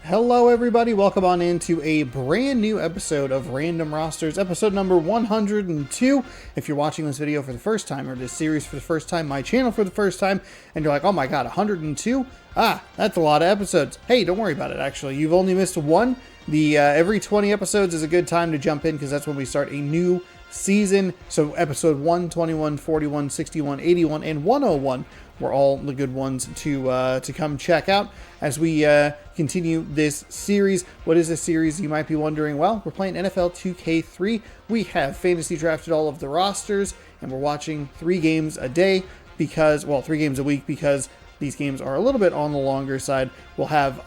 Hello everybody, welcome on into a brand new episode of Random Rosters, episode number 102. If you're watching this video for the first time, or this series for the first time, my channel for the first time, and you're like, oh my god, 102? That's a lot of episodes. Hey, don't worry about it actually, you've only missed one. Every 20 episodes is a good time to jump in because that's when we start a new season. So episode 1, 21, 41, 61, 81, and 101 were all the good ones to come check out as we continue this series. What is this series, you might be wondering? Well, we're playing NFL 2K3. We have fantasy drafted all of the rosters, and we're watching 3 games a day because, well, 3 games a week because these games are a little bit on the longer side. We'll have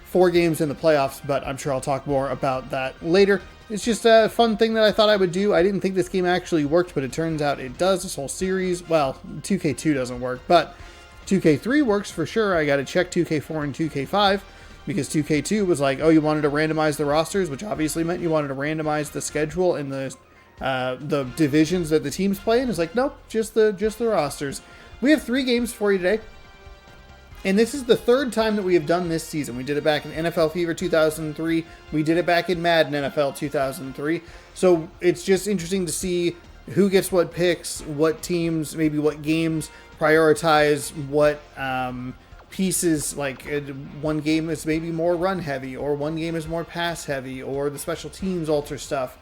4 games in the playoffs, but I'm sure I'll talk more about that later. It's just a fun thing that I thought I would do. I didn't think this game actually worked, but it turns out it does. This whole series, well, 2K2 doesn't work, but 2K3 works for sure. I got to check 2K4 and 2K5 because 2K2 was like, oh, you wanted to randomize the rosters, which obviously meant you wanted to randomize the schedule and the divisions that the teams play in. It's like, nope, just the rosters. We have 3 games for you today. And this is the 3rd time that we have done this season. We did it back in NFL Fever 2003. We did it back in Madden NFL 2003. So it's just interesting to see who gets what picks, what teams, maybe what games prioritize what pieces. Like one game is maybe more run heavy, or one game is more pass heavy, or the special teams alter stuff.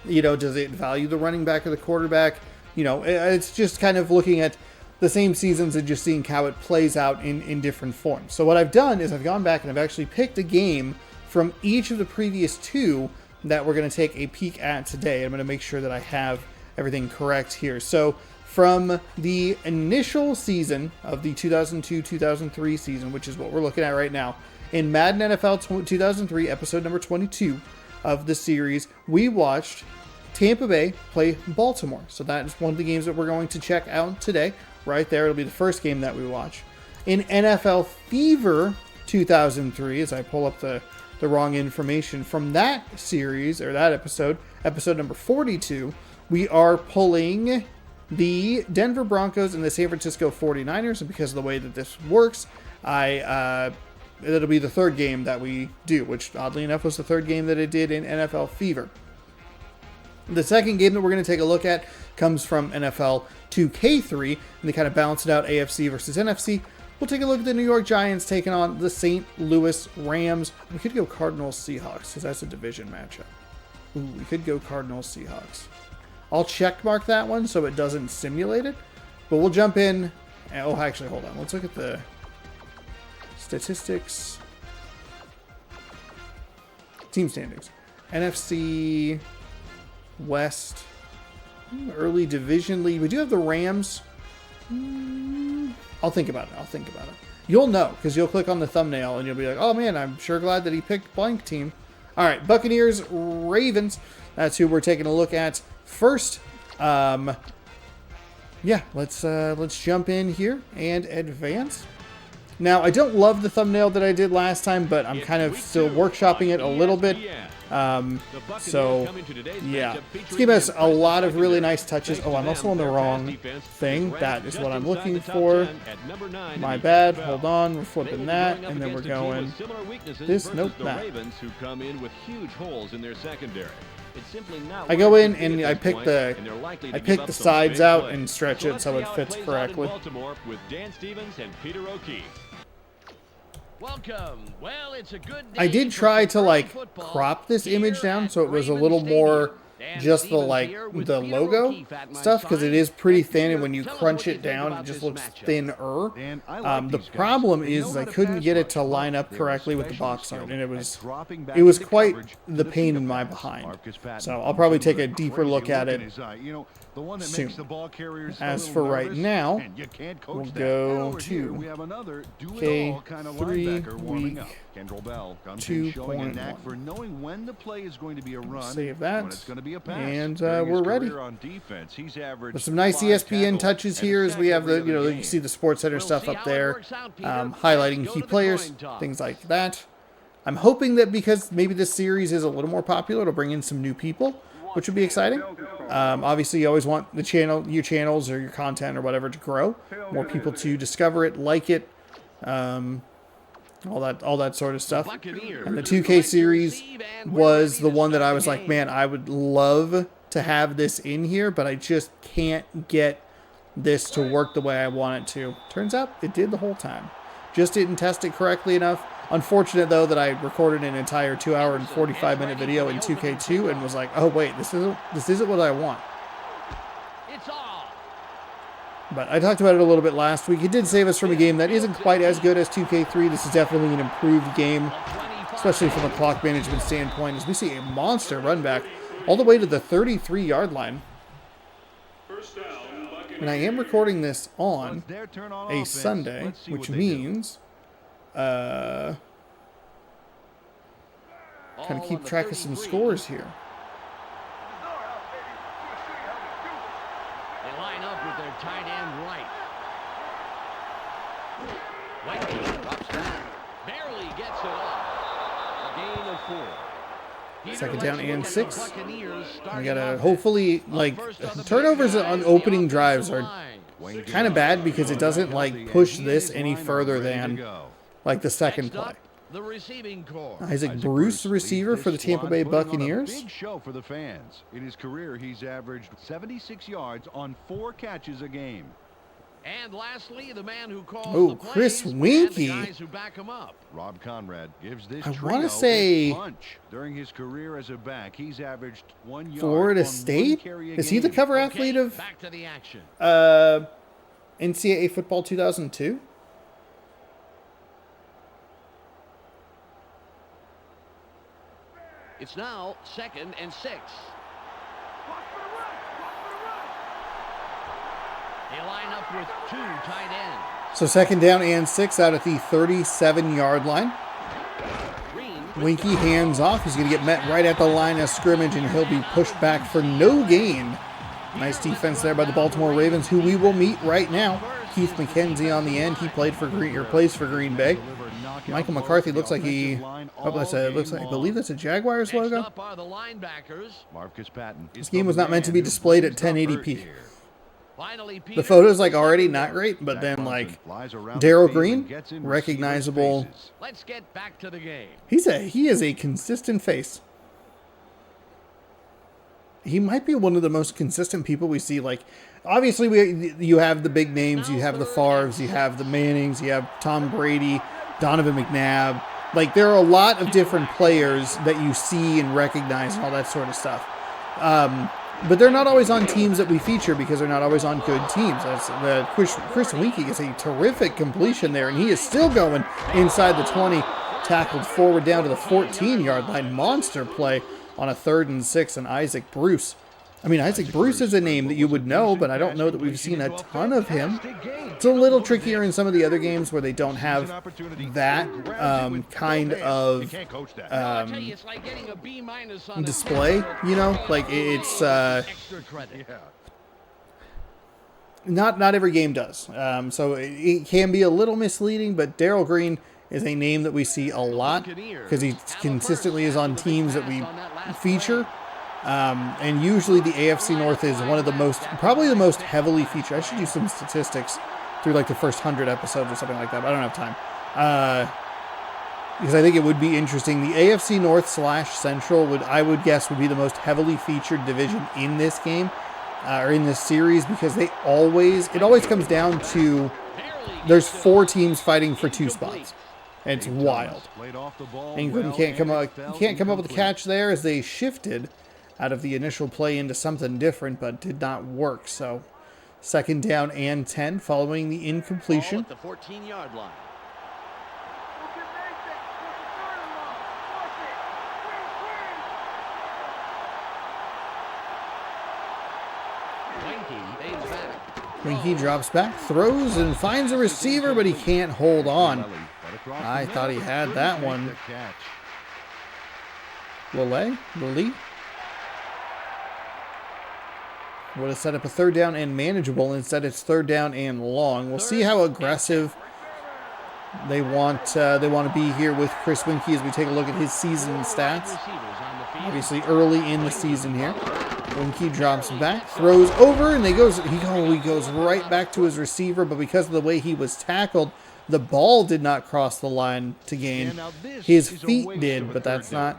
You know, does it value the running back or the quarterback? You know, it's just kind of looking at the same seasons and just seeing how it plays out in different forms. So what I've done is I've gone back and I've actually picked a game from each of the previous 2 that we're going to take a peek at today. I'm going to make sure that I have everything correct here. So from the initial season of the 2002-2003 season, which is what we're looking at right now, in Madden NFL 2003, episode number 22 of the series, we watched Tampa Bay play Baltimore. So that is one of the games that we're going to check out today. Right there, it'll be the first game that we watch. In NFL Fever 2003, as I pull up the wrong information from that series, or that episode number 42, we are pulling the Denver Broncos and the San Francisco 49ers. And because of the way that this works, it'll be the 3rd game that we do, which oddly enough was the 3rd game that it did in NFL Fever. The second game that we're going to take a look at comes from NFL 2K3, and they kind of balance it out, AFC versus NFC. We'll take a look at the New York Giants taking on the St. Louis Rams. We could go Cardinals-Seahawks, because that's a division matchup. Ooh, we could go Cardinals-Seahawks. I'll check mark that one so it doesn't simulate it, but we'll jump in. Oh, actually, hold on. Let's look at the statistics. Team standings. NFC West, early division lead. We do have the Rams. I'll think about it. You'll know because you'll click on the thumbnail and you'll be like, oh man, I'm sure glad that he picked blank team. All right, Buccaneers, Ravens. That's who we're taking a look at first. Yeah, let's jump in here and advance. Now, I don't love the thumbnail that I did last time, but I'm kind of still workshopping it a little bit. So, yeah. This game has a lot of really nice touches. Oh, I'm also on the wrong thing. That is what I'm looking for. My bad. Hold on. We're flipping that, and then we're going this. Nope, that. I go in and I pick the sides out and stretch it so it fits correctly. I did try to like crop this image down so it was a little more just the logo stuff, because it is pretty thin, and when you crunch it down it just looks thinner. The problem is I couldn't get it to line up correctly with the box art, and it was quite the pain in my behind. So I'll probably take a deeper look at it soon. As for right now, we'll go to K3 week 2.1. Save that, and we're ready. There's some nice ESPN touches here as we have the, you see the Sports Center stuff up there, highlighting key players, things like that. I'm hoping that because maybe this series is a little more popular, it'll bring in some new people, which would be exciting. Obviously, you always want the your channels or your content or whatever to grow, more people to discover it, like it, all that sort of stuff. And the 2K series was the one that I was like, man, I would love to have this in here, but I just can't get this to work the way I want it to. Turns out it did the whole time. Just didn't test it correctly enough. Unfortunate, though, that I recorded an entire 2-hour and 45-minute video in 2K2 and was like, oh, wait, this isn't what I want. But I talked about it a little bit last week. It did save us from a game that isn't quite as good as 2K3. This is definitely an improved game, especially from a clock management standpoint, as we see a monster run back all the way to the 33-yard line. And I am recording this on a Sunday, which means kind of keep track of some scores here. They line up with their tight end right. White drops back, barely gets it off. A gain of 4. Second down and 6. We gotta hopefully, like, turnovers on opening drives are kind of bad because it doesn't like push this any further than like the second play. Isaac Bruce, the receiver for the Tampa Bay Buccaneers. Big show for the fans. In his career, he's averaged 76 yards on 4 catches a game. And lastly, the man who calls the Chris plays Winky. and the guys who back him up. Rob Conrad gives this I trio want to say a punch. During his career as a back, he's averaged 1 yard Florida on State. 1 carry a Is he the game. cover athlete of Back to the action. NCAA football 2002? It's now 2nd and 6. They line up with 2 tight ends. So second down and 6 out at the 37-yard line. Winky hands off. He's going to get met right at the line of scrimmage, and he'll be pushed back for no gain. Nice defense there by the Baltimore Ravens, who we will meet right now. Keith McKenzie on the end. He plays for Green Bay. Michael McCarthy looks like I believe that's a Jaguars logo. This game was not meant to be displayed at 1080p. The photo's like already not great, but then like Darrell Green, recognizable. Let's get back to the game. He is a consistent face. He might be one of the most consistent people we see. Like, obviously you have the big names, you have the Favres, you have the Mannings, you have Tom Brady, Donovan McNabb. Like, there are a lot of different players that you see and recognize and all that sort of stuff. But they're not always on teams that we feature because they're not always on good teams. Chris Winky gets a terrific completion there, and he is still going inside the 20, tackled forward down to the 14-yard line. Monster play on a 3rd and 6, and Isaac Bruce. I mean, Isaac Bruce is a name that you would know, but I don't know that we've seen a ton of him. It's a little trickier in some of the other games where they don't have that kind of display, you know? Like, it's not every game does. So it can be a little misleading, but Darrell Green is a name that we see a lot because he consistently is on teams that we feature. And usually the AFC North is one of the probably the most heavily featured. I should do some statistics through like the first 100 episodes or something like that, but I don't have time. Because I think it would be interesting. The AFC North / Central I would guess would be the most heavily featured division in this game, or in this series, because it always comes down to there's 4 teams fighting for 2 spots. And it's wild. England can't come up with a catch there as they shifted out of the initial play into something different, but did not work. So, 2nd down and 10 following the incompletion. Ball at the 14-yard line. Winky drops back, throws, and finds a receiver, but he can't hold on. I thought he had that one. Lille would have set up a 3rd down and manageable. Instead, it's 3rd down and long. We'll see how aggressive they want to be here with Chris Winky as we take a look at his season stats. Obviously, early in the season here. Winky drops back, throws over, and he goes right back to his receiver. But because of the way he was tackled, The ball did not cross the line to gain. His feet did, but that's not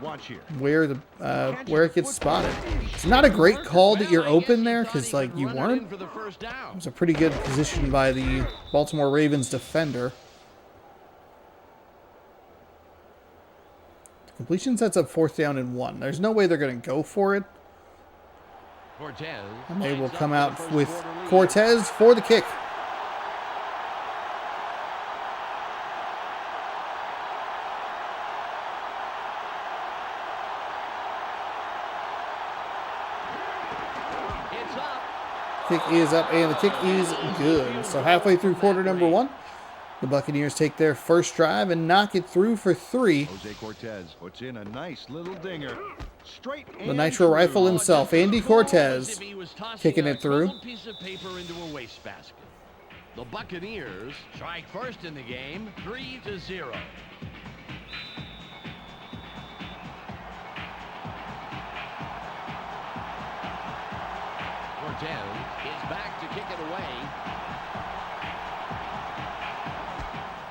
where it gets spotted. It's not a great call that you're open there, because like you weren't. It was a pretty good position by the Baltimore Ravens defender. Completion sets up 4th down and 1. There's no way they're going to go for it. And they will come out with Cortez for the kick. Kick is up, and the kick is good. So halfway through quarter number 1, the Buccaneers take their first drive and knock it through for 3. Jose Cortez puts in a nice little dinger. Straight The Nitro Rifle himself, Andy Cortez, kicking it through. Piece of paper into a wastebasket. The Buccaneers strike first in the game, 3-0. Cortez is back to kick it away.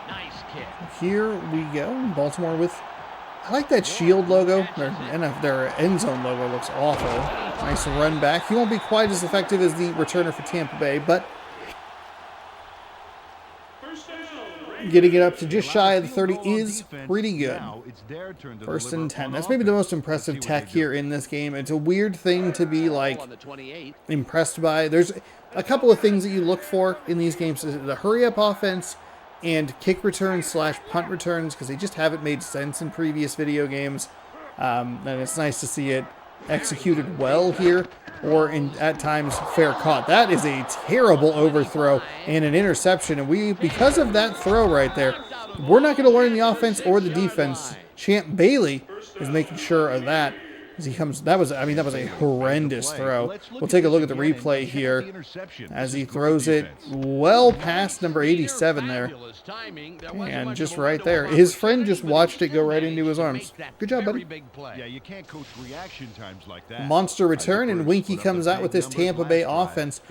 Nice kick. Here we go. Baltimore with, I like that shield logo. Their end zone logo looks awful. Nice run back. He won't be quite as effective as the returner for Tampa Bay, but getting it up to just shy of the 30 is pretty good. 1st and 10. That's maybe the most impressive tech here in this game. It's a weird thing to be like impressed by. There's a couple of things that you look for in these games: the hurry up offense and kick returns / punt returns, because they just haven't made sense in previous video games. And it's nice to see it executed well here, or at times fair caught. That is a terrible overthrow and an interception, and because of that throw right there, we're not going to learn the offense or the defense. Champ Bailey is making sure of that as he comes. That was a horrendous throw. We'll take a look at the replay here as he throws it well past number 87 there, and just right there, his friend just watched it go right into his arms. Good job, buddy. Yeah, you can't coach reaction times like that. Monster return, and Winky comes out with this Tampa Bay offense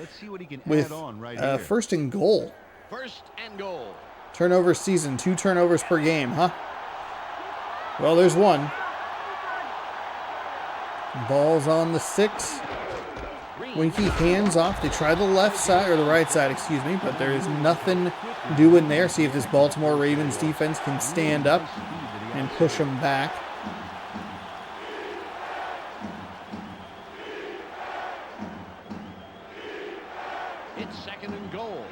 with 1st and goal. 1st and goal. Turnover season, 2 turnovers per game, huh? Well, there's one. Ball's on the 6. Winky hands off. They try the left side, or the right side, excuse me, but there is nothing doing there. See if this Baltimore Ravens defense can stand up and push them back. It's 2nd and goal.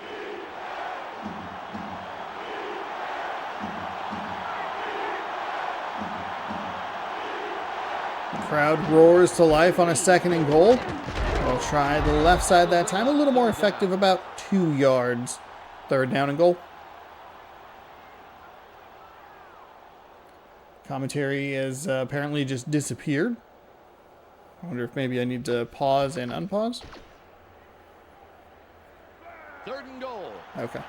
Crowd roars to life on a 2nd and goal. They'll try the left side that time. A little more effective, about 2 yards. 3rd down and goal. Commentary has apparently just disappeared. I wonder if maybe I need to pause and unpause. 3rd and goal. Okay.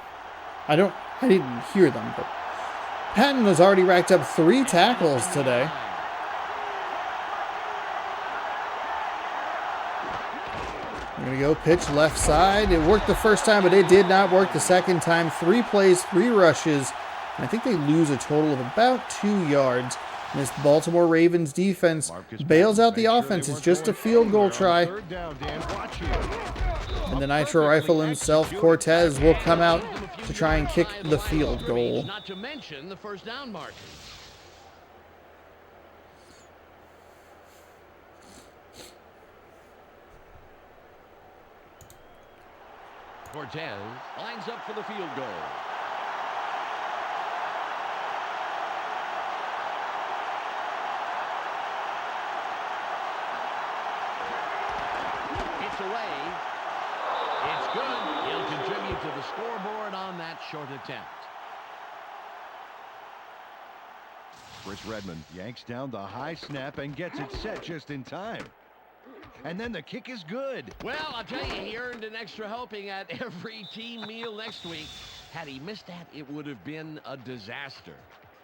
I didn't hear them, but Patton has already racked up 3 tackles today. We're going to go pitch left side. It worked the first time, but it did not work the second time. 3 plays, 3 rushes. And I think they lose a total of about 2 yards. And this Baltimore Ravens defense bails out the offense. It's just a field goal try. And the Nitro Rifle himself, Cortez, will come out to try and kick the field goal. Not to mention the 1st down marker. Cortez lines up for the field goal. It's away. It's good. He'll contribute to the scoreboard on that short attempt. Chris Redmond yanks down the high snap and gets it set just in time. And then the kick is good. Well, I'll tell you, he earned an extra helping at every team meal next week. Had he missed that, it would have been a disaster.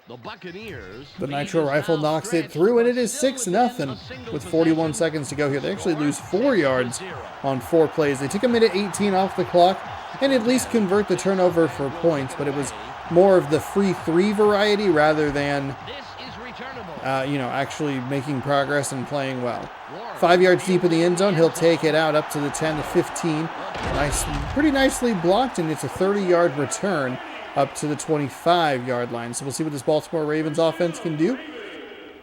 The Buccaneers. The Nitro Rifle knocks it through, and it is 6-0 with 41 seconds to go here. They actually lose 4 yards on 4 plays. They took a minute 18 off the clock and at least convert the turnover for points, but it was more of the free three variety rather than, This is returnable. actually making progress and playing well. 5 yards deep in the end zone, he'll take it out up to the 10 to 15. Pretty nicely blocked, and it's a 30-yard return up to the 25-yard line. So we'll see what this Baltimore Ravens offense can do.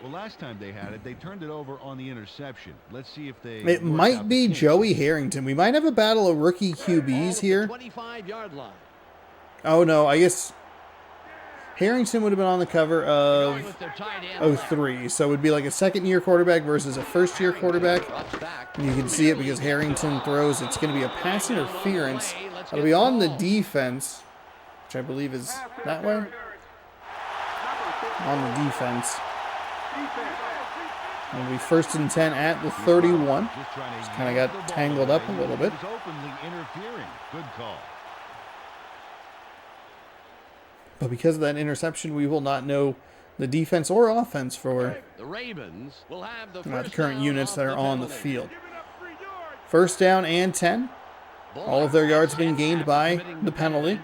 Well, last time they had it, they turned it over on the interception. Let's see if they... It might be Joey Harrington. We might have a battle of rookie QBs here. 25-yard line. Oh, no, I guess Harrington would have been on the cover of 03. So it would be like a second-year quarterback versus a first-year quarterback. And you can see it because Harrington throws. It's going to be a pass interference. It'll be on the defense, which I believe is that way. On the defense. It'll be 1st and 10 at the 31. Just kind of got tangled up a little bit. Good call. But because of that interception, we will not know the defense or offense for The Ravens will have the the current units that are on the field. 1st down and 10. All of their yards have been gained by the penalty.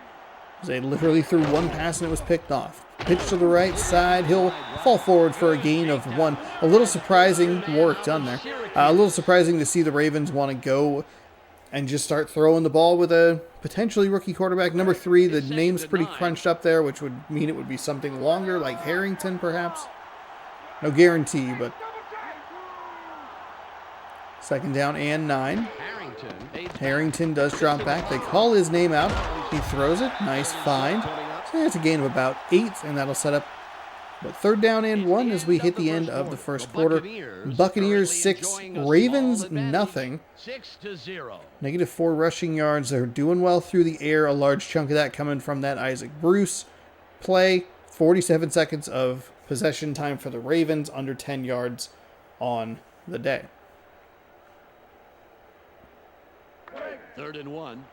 They literally threw one pass and it was picked off. Pitch to the right side. He'll fall forward for a gain of 1. A little surprising work done there. A little surprising to see the Ravens want to go and just start throwing the ball with a potentially rookie quarterback. Number 3, the name's pretty crunched up there, which would mean it would be something longer, like Harrington, perhaps. No guarantee, but 2nd down and 9. Harrington does drop back. They call his name out. He throws it. Nice find. So it's a gain of about 8, and that'll set up 3rd down and 1 as we hit the end of the first quarter. Buccaneers 6, Ravens nothing. 6-0. -4 rushing yards. They're doing well through the air. A large chunk of that coming from that Isaac Bruce play. 47 seconds of possession time for the Ravens. Under 10 yards on the day. 3rd and 1.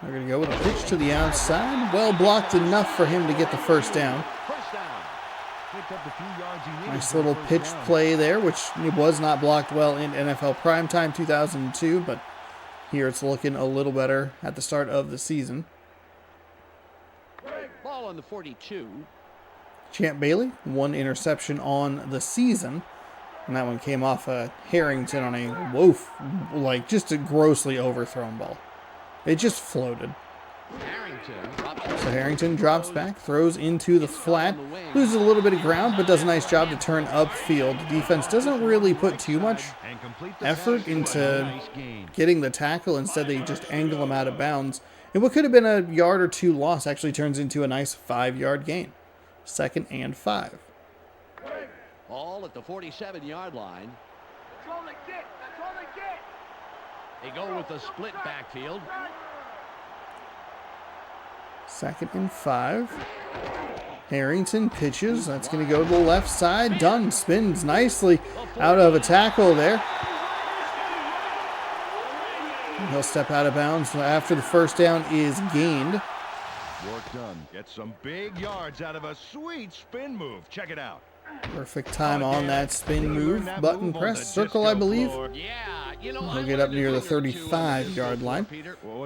They're going to go with a pitch to the outside. Well blocked enough for him to get the 1st down. Nice little pitch play there, which was not blocked well in NFL primetime 2002, but here it's looking a little better at the start of the season. Ball on the 42. Champ Bailey, 1 interception on the season. And that one came off Harrington on a just a grossly overthrown ball. It just floated. So Harrington drops back, throws into the flat, loses a little bit of ground, but does a nice job to turn upfield. The defense doesn't really put too much effort into getting the tackle. Instead, they just angle him out of bounds. And what could have been a yard or 2 loss actually turns into a nice 5-yard gain. 2nd and 5. All at the 47-yard line. That's all they get. That's all they get. They go with the split backfield. 2nd and 5. Harrington pitches. That's going to go to the left side. Dunn spins nicely out of a tackle there. And he'll step out of bounds after the 1st down is gained. Work done. Get some big yards out of a sweet spin move. Check it out. Perfect time on that spin move. Button press. Circle, I believe. He'll get up near the 35-yard line.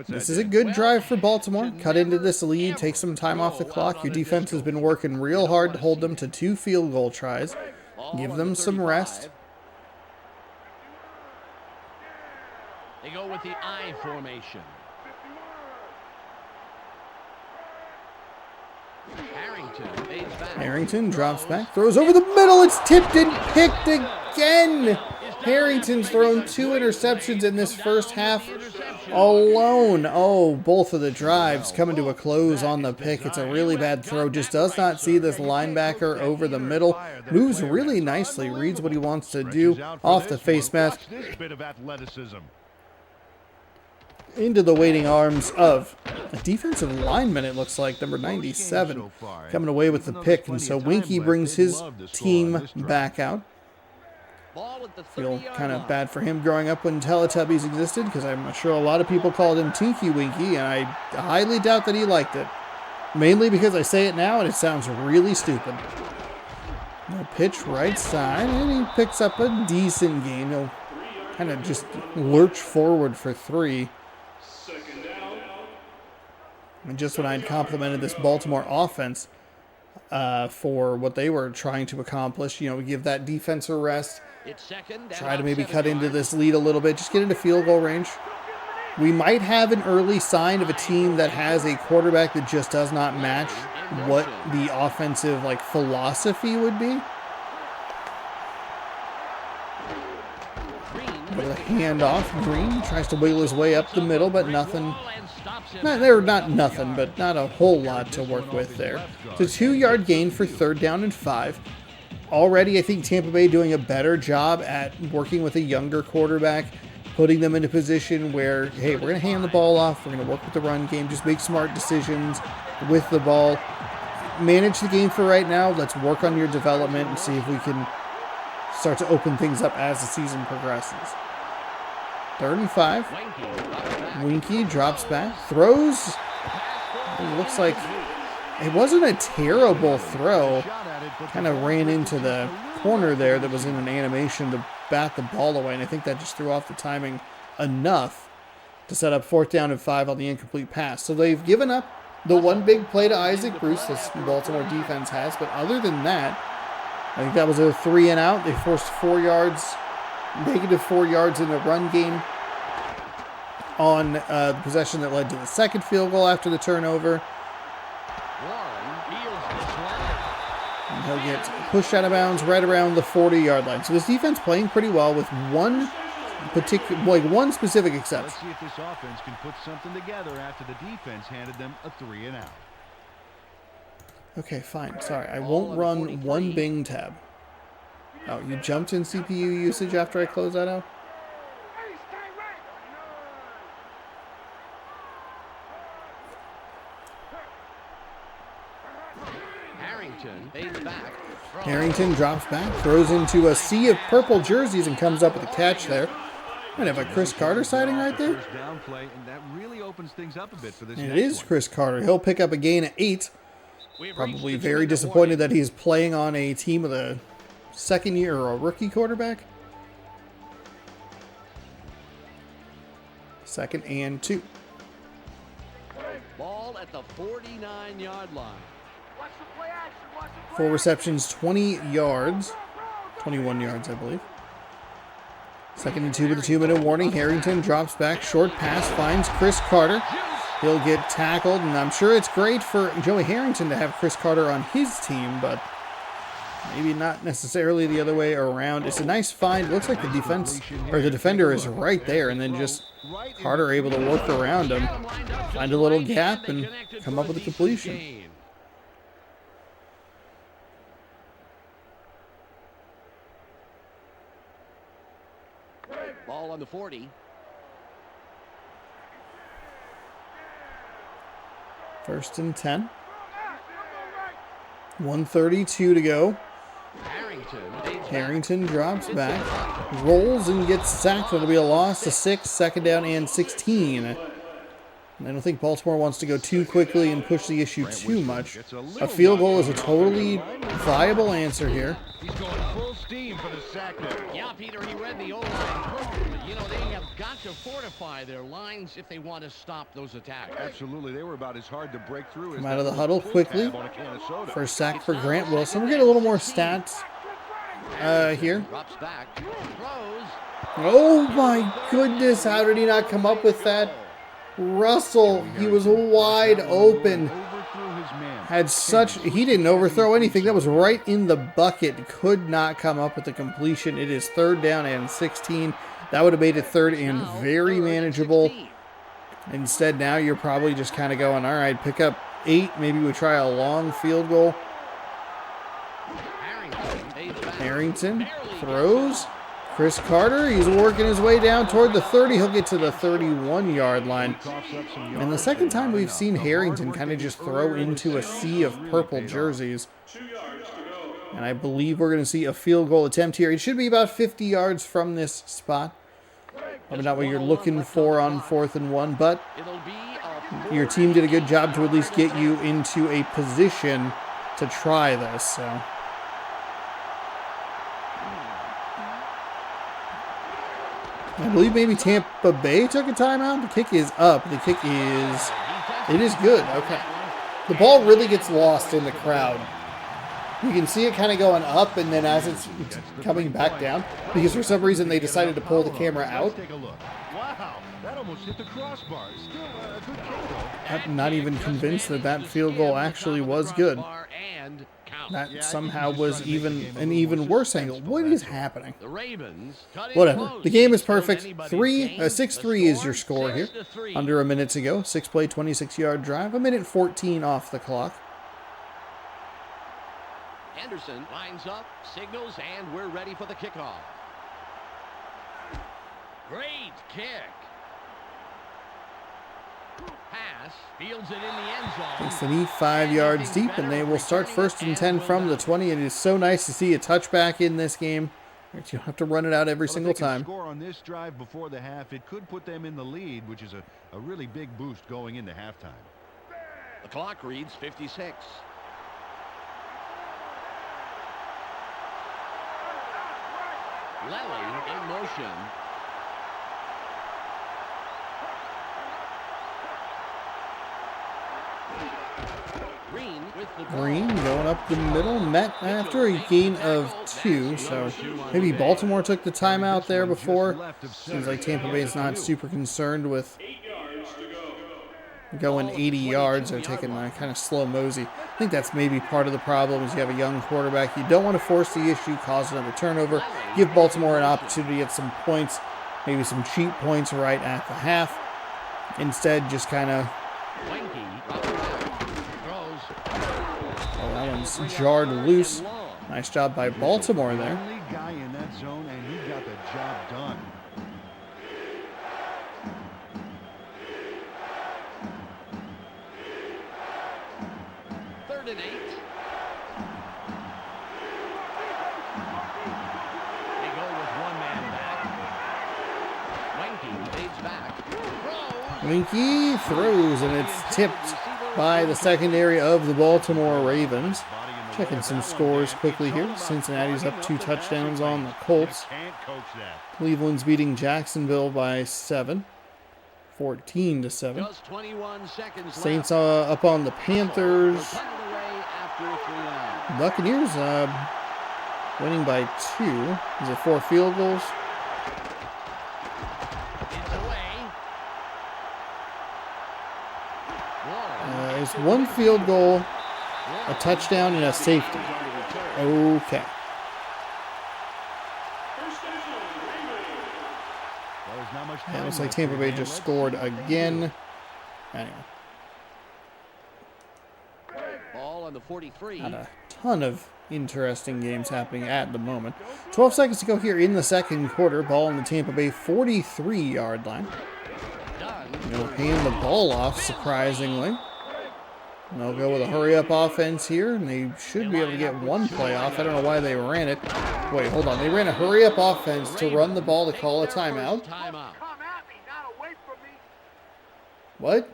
This is a good drive for Baltimore. Cut into this lead. Take some time off the clock. Your defense has been working real hard to hold them to 2 field goal tries. Give them some rest. They go with the I formation. Harrington drops back, throws over the middle. It's tipped and picked again. Harrington's thrown 2 interceptions in this first half alone. Oh, both of the drives coming to a close on the pick. It's a really bad throw. Just does not see this linebacker over the middle. Moves really nicely. Reads what he wants to do off the face mask. Into the waiting arms of a defensive lineman, it looks like, number 97, coming away with the pick. And so Winky brings his team back out. Feel kind of bad for him growing up when Teletubbies existed, because I'm sure a lot of people called him Tinky Winky, and I highly doubt that he liked it. Mainly because I say it now and it sounds really stupid. No pitch right side, and he picks up a decent gain. He'll kind of just lurch forward for 3. And just when I'd complimented this Baltimore offense for what they were trying to accomplish, we give that defense a rest, try to maybe cut into this lead a little bit, just get into field goal range. We might have an early sign of a team that has a quarterback that just does not match what the offensive philosophy would be. With a handoff, Green tries to wiggle his way up the middle, but nothing. Not nothing, but not a whole lot to work with there. It's a 2-yard gain for 3rd down and 5. Already, I think Tampa Bay doing a better job at working with a younger quarterback, putting them into position where, hey, we're going to hand the ball off, we're going to work with the run game, just make smart decisions with the ball. Manage the game for right now. Let's work on your development and see if we can start to open things up as the season progresses. 3rd and 5. Winky drops back, throws. It looks like it wasn't a terrible throw. Kind of ran into the corner there that was in an animation to bat the ball away, and I think that just threw off the timing enough to set up 4th down and 5 on the incomplete pass. So they've given up the one big play to Isaac Bruce this Baltimore defense has, but other than that, I think that was a 3 and out. They forced 4 yards, negative 4 yards in the run game on the possession that led to the 2nd field goal after the turnover. And he'll get pushed out of bounds right around the 40-yard line. So this defense playing pretty well with one specific exception. Let's see if this offense can put something together after the defense handed them a 3 and out. Okay, fine. Sorry, I won't run one Bing tab. Oh, you jumped in CPU usage after I closed that out? Harrington drops back, throws into a sea of purple jerseys and comes up with a catch there. Might have a Chris Carter sighting right there. And it is Chris Carter. He'll pick up a gain at 8. Probably very disappointed that he's playing on a team with a second year or a rookie quarterback. 2nd and 2. Ball at the 49-yard line. 4 receptions, 20 yards. 21 yards, I believe. 2nd and 2 with a 2-minute warning. Harrington drops back. Short pass finds Chris Carter. He'll get tackled, and I'm sure it's great for Joey Harrington to have Chris Carter on his team, but maybe not necessarily the other way around. It's a nice find. It looks like the defender is right there, and then just Carter able to work around him, find a little gap, and come up with a completion. Ball on the 40. First and 10. 1:32 to go. Harrington drops back, rolls and gets sacked. It'll be a loss to 6, 2nd down and 16. And I don't think Baltimore wants to go too quickly and push the issue too much. A field goal is a totally viable answer here. He's going full steam for the sack there. Yeah, Peter, he read the O-line perfectly. They have got to fortify their lines if they want to stop those attacks. Absolutely. They were about as hard to break through as come out of the huddle quickly. First sack for Grant Wilson. We'll get a little more stats here. Drops back, throws. Oh my goodness, how did he not come up with that? Russell, he was wide open. He didn't overthrow anything. That was right in the bucket. Could not come up with the completion. It is 3rd down and 16. That would have made it 3rd and very manageable. Instead, now you're probably just kind of going, all right, pick up 8. Maybe we try a long field goal. Harrington throws. Chris Carter, he's working his way down toward the 30. He'll get to the 31-yard line. And the second time we've seen Harrington kind of just throw into a sea of purple jerseys. And I believe we're going to see a field goal attempt here. It should be about 50 yards from this spot. Probably not what you're looking for on 4th and 1, but your team did a good job to at least get you into a position to try this. So. I believe maybe Tampa Bay took a timeout. The kick is up. The kick is... It is good. Okay. The ball really gets lost in the crowd. You can see it kind of going up, and then as it's coming back down, because for some reason they decided to pull the camera out. Wow, that almost hit the crossbar. Still a good kick, though. I'm not even convinced that that field goal actually was good. That somehow was an even worse angle. What is happening? Whatever. The game is perfect. 6-3 is your score here. Under a minute to go. 6-play, 26-yard drive. A minute 14 off the clock. Henderson lines up, signals, and we're ready for the kickoff. Great kick. Pass, fields it in the end zone. It's the knee 5 yards deep, and they will start 1st and 10 from the 20. It is so nice to see a touchback in this game. You don't have to run it out every single time. Score on this drive before the half, it could put them in the lead, which is a really big boost going into halftime. The clock reads 56. Lely in motion. Green going up the middle, met after a gain of 2, so maybe Baltimore took the timeout there before. Seems like Tampa Bay is not super concerned with going 80 yards. They're taking a kind of slow mosey. I think that's maybe part of the problem is you have a young quarterback. You don't want to force the issue, cause another turnover. Give Baltimore an opportunity at some points, maybe some cheap points right at the half. Instead, just kind of... That one's jarred loose. Nice job by Baltimore there. Only guy in that zone, and he got the job done. Third and 8. They go with one man back. Winky fades back. Winky throws, and it's tipped by the secondary of the Baltimore Ravens. Checking some scores quickly here. Cincinnati's up 2 touchdowns on the Colts. Cleveland's beating Jacksonville by 7. 14-7. Saints up on the Panthers. Buccaneers winning by 2. Is it 4 field goals? It's 1 field goal, a touchdown, and a safety. Okay. It looks like Tampa Bay just scored again. Anyway. Ball on the 43. Not a ton of interesting games happening at the moment. 12 seconds to go here in the second quarter. Ball on the Tampa Bay 43-yard line. They'll hand the ball off, surprisingly. And they'll go with a hurry-up offense here, and they should be able to get 1 play off. I don't know why they ran it. Wait, hold on. They ran a hurry-up offense to run the ball to call a timeout. What?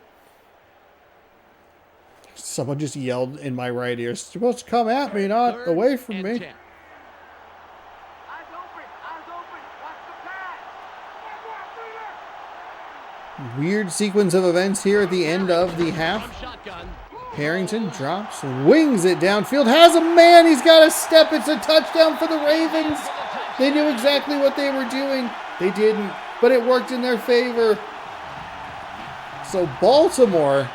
Someone just yelled in my right ear. You're supposed to come at me, not away from me. Weird sequence of events here at the end of the half. Harrington drops, wings it downfield, has a man, he's got a step, it's a touchdown for the Ravens. They knew exactly what they were doing. They didn't, but it worked in their favor. So Baltimore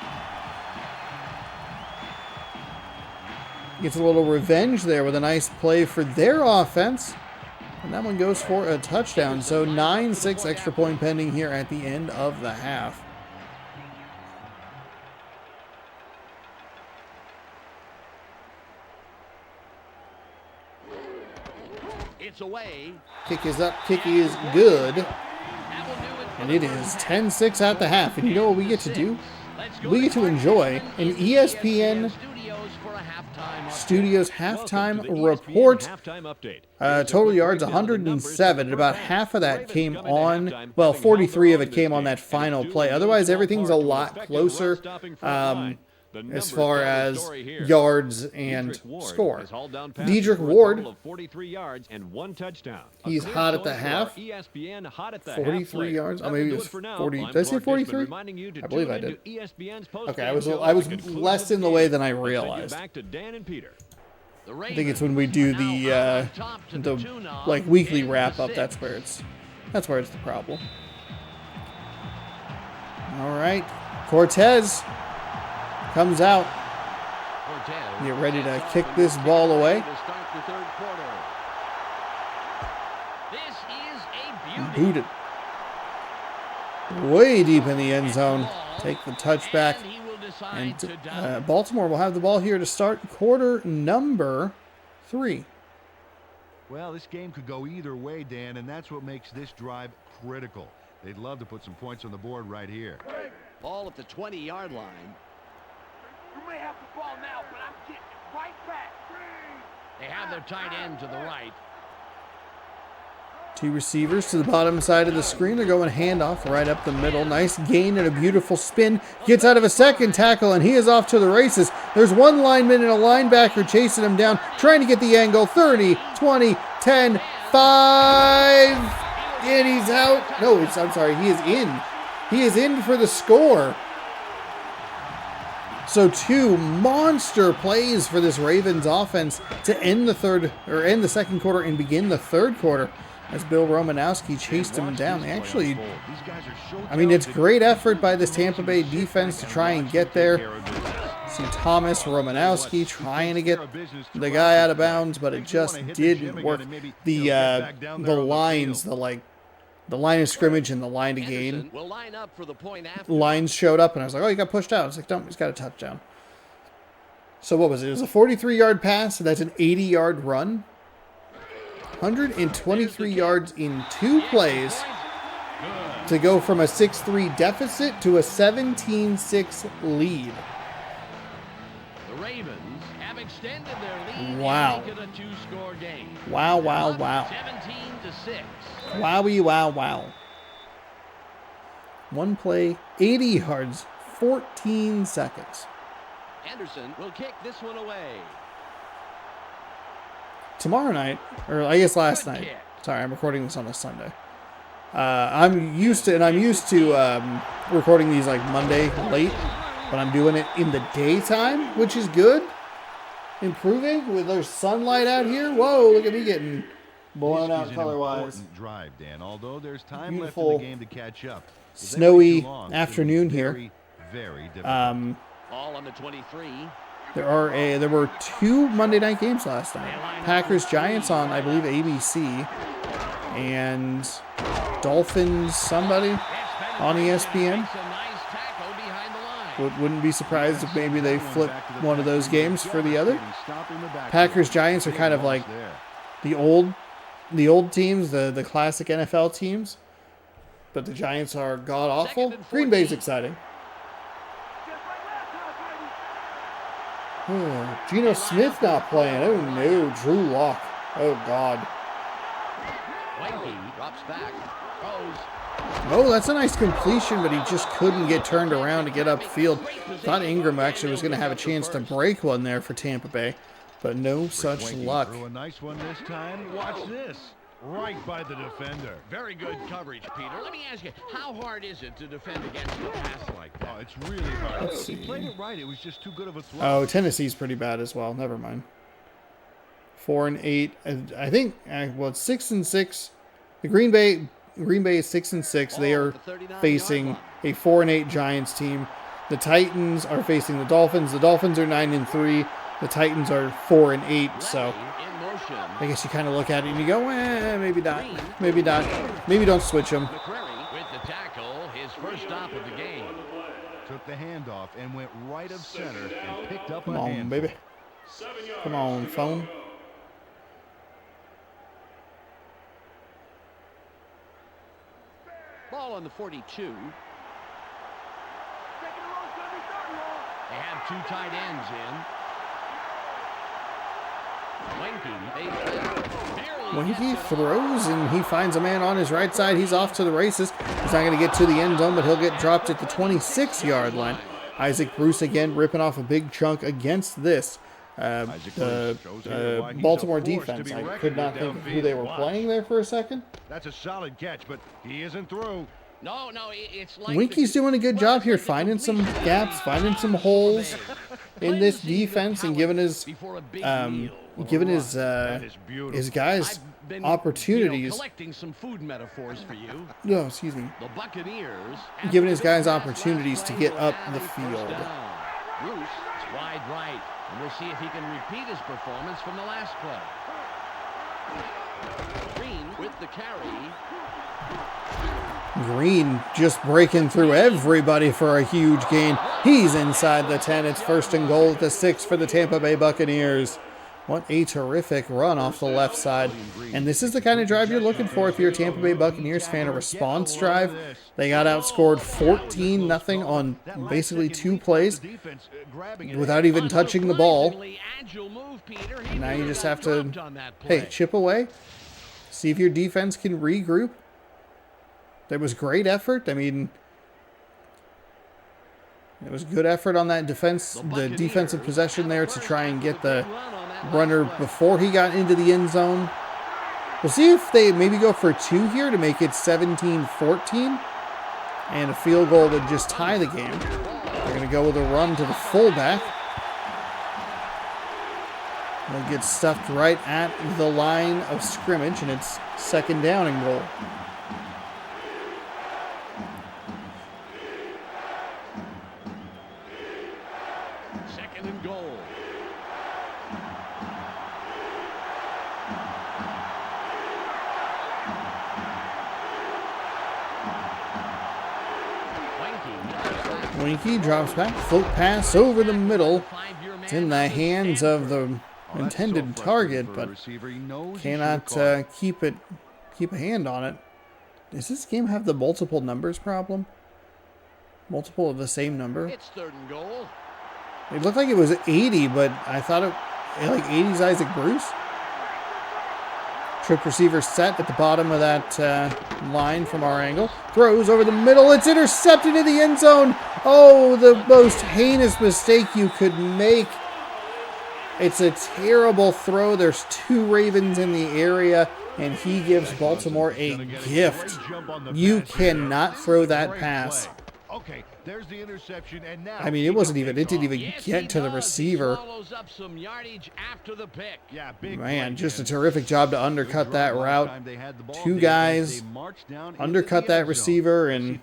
gets a little revenge there with a nice play for their offense. And that one goes for a touchdown. So 9-6 extra point pending here at the end of the half. It's away. Kick is up, kick is good. And it is 10-6 at the half. And you know what we get to do? We get to enjoy an ESPN Studios halftime report. Total yards 107, and about half of that came on, well, 43 of it came on that final play. Otherwise, everything's a lot closer. as far as yards and score. Dedrick Ward, 43 yards and 1 touchdown. he's hot at the half. ESPN hot at the 43 yards. Oh, maybe it was 40. Did I say 43? I believe I did. Okay, I was less in the way than I realized. Back to Dan and Peter. I think it's when we do the like weekly wrap up. That's where it's the problem. All right, Cortez comes out. Get ready to kick this ball away. Booted way deep in the end zone. Take the touchback. And Baltimore will have the ball here to start quarter number 3. Well, this game could go either way, Dan, and that's what makes this drive critical. They'd love to put some points on the board right here. Ball at the 20-yard line. You may have the ball now, but I'm getting it right back. They have their tight end to the right. 2 receivers to the bottom side of the screen. They're going handoff right up the middle. Nice gain and a beautiful spin. Gets out of a second tackle, and he is off to the races. There's one lineman and a linebacker chasing him down, trying to get the angle. 30, 20, 10, 5. And he's out. No, I'm sorry. He is in. He is in for the score. So 2 monster plays for this Ravens offense to end the second quarter and begin the third quarter. As Bill Romanowski chased him down. They actually, I mean, it's great effort by this Tampa Bay defense to try and get there. See Thomas Romanowski trying to get the guy out of bounds, but it just didn't work. The lines, the line of scrimmage and the line to gain lines showed up, and I was like, oh, he got pushed out. I was like, no, he's got a touchdown. So what was it? It was a 43-yard pass, so that's an 80-yard run. 123 yards in 2 plays to go from a 6-3 deficit to a 17-6 lead. The Ravens have extended their lead. Wow. Make it a 2-score game. Wow, wow, wow. 17-6. Wowie, wow, wow. 1 play, 80 yards, 14 seconds. Anderson will kick this one away. Tomorrow night, or I guess last night. Sorry, I'm recording this on a Sunday. I'm used to recording these like Monday late, but I'm doing it in the daytime, which is good. Improving with there's sunlight out here. Whoa, look at me getting blown out color-wise. Drive, Dan. Although there's time Beautiful left in the game to catch up. Snowy afternoon here. Very difficult. Ball on the 23. There were 2 Monday night games last night. Packers Giants on, I believe, ABC, and Dolphins somebody on ESPN. Wouldn't be surprised if maybe they flip one of those games for the other. Packers Giants are kind of like the old teams, the classic NFL teams, but the Giants are god awful. Green Bay's exciting. Geno Smith not playing. Oh no, Drew Lock. Oh God. Drops back. Oh, that's a nice completion, but he just couldn't get turned around to get upfield. Thought Ingram actually was going to have a chance to break one there for Tampa Bay, but no such luck. Threw a nice one this time. Watch this. Right by the defender. Very good coverage, Peter. Let me ask you, how hard is it to defend against a pass like that? Oh, it's really hard. Let's He see. played it right. It was just too good of a throw. Oh, Tennessee's pretty bad as well. Never mind. 4-8. I think. Well, it's 6-6. The Green Bay is 6-6. They are facing a 4-8 Giants team. The Titans are facing the Dolphins. The Dolphins are 9-3. The Titans are 4-8. So I guess you kind of look at it and you go, maybe not. Maybe not. Maybe don't switch them. With the tackle, his first stop of the game. Took the handoff and went right of center and picked up Come a on, handful. baby. Come on, phone. Ball on the 42. They have 2 tight ends in. Winky throws and he finds a man on his right side. He's off to the races. He's not going to get to the end zone, but he'll get dropped at the 26-yard line. Isaac Bruce again ripping off a big chunk against this Baltimore defense. I could not think of who they were playing there for a second. That's a solid catch, but he isn't through. No, it's like Winky's doing a good job here, finding some gaps, finding some holes in this defense, and giving his guys opportunities. Collecting some food metaphors for you. No, excuse me. The Buccaneers Giving his guys opportunities to get up the field. Bruce is wide right, and we'll see if he can repeat his performance from the last play. Green with the carry. Green just breaking through everybody for a huge gain. He's inside the 10. It's 1st and goal at the 6 for the Tampa Bay Buccaneers. What a terrific run off the left side. And this is the kind of drive you're looking for if you're a Tampa Bay Buccaneers fan, a response drive. They got outscored 14-0 on basically 2 plays without even touching the ball. And now you just have to, hey, chip away. See if your defense can regroup. There was great effort. I mean, it was good effort on that defense, the defensive possession there to try and get the runner before he got into the end zone. We'll see if they maybe go for 2 here to make it 17-14 and a field goal to just tie the game. They're going to go with a run to the fullback. They'll get stuffed right at the line of scrimmage, and it's 2nd down and goal. Winky drops back, float pass over the middle. It's in the hands of the intended target, but cannot keep a hand on it. Does this game have the multiple numbers problem? Multiple of the same number? It's 3rd and goal. It looked like it was 80, but I thought it like 80's Isaac Bruce. Trip receiver set at the bottom of that line from our angle. Throws over the middle. It's intercepted in the end zone. Oh, the most heinous mistake you could make. It's a terrible throw. There's 2 Ravens in the area, and he gives Baltimore a gift. You cannot throw that pass. Okay, there's the interception, and now I mean, it didn't even get to the receiver. Man, just a terrific job to undercut that route. 2 guys undercut that receiver, and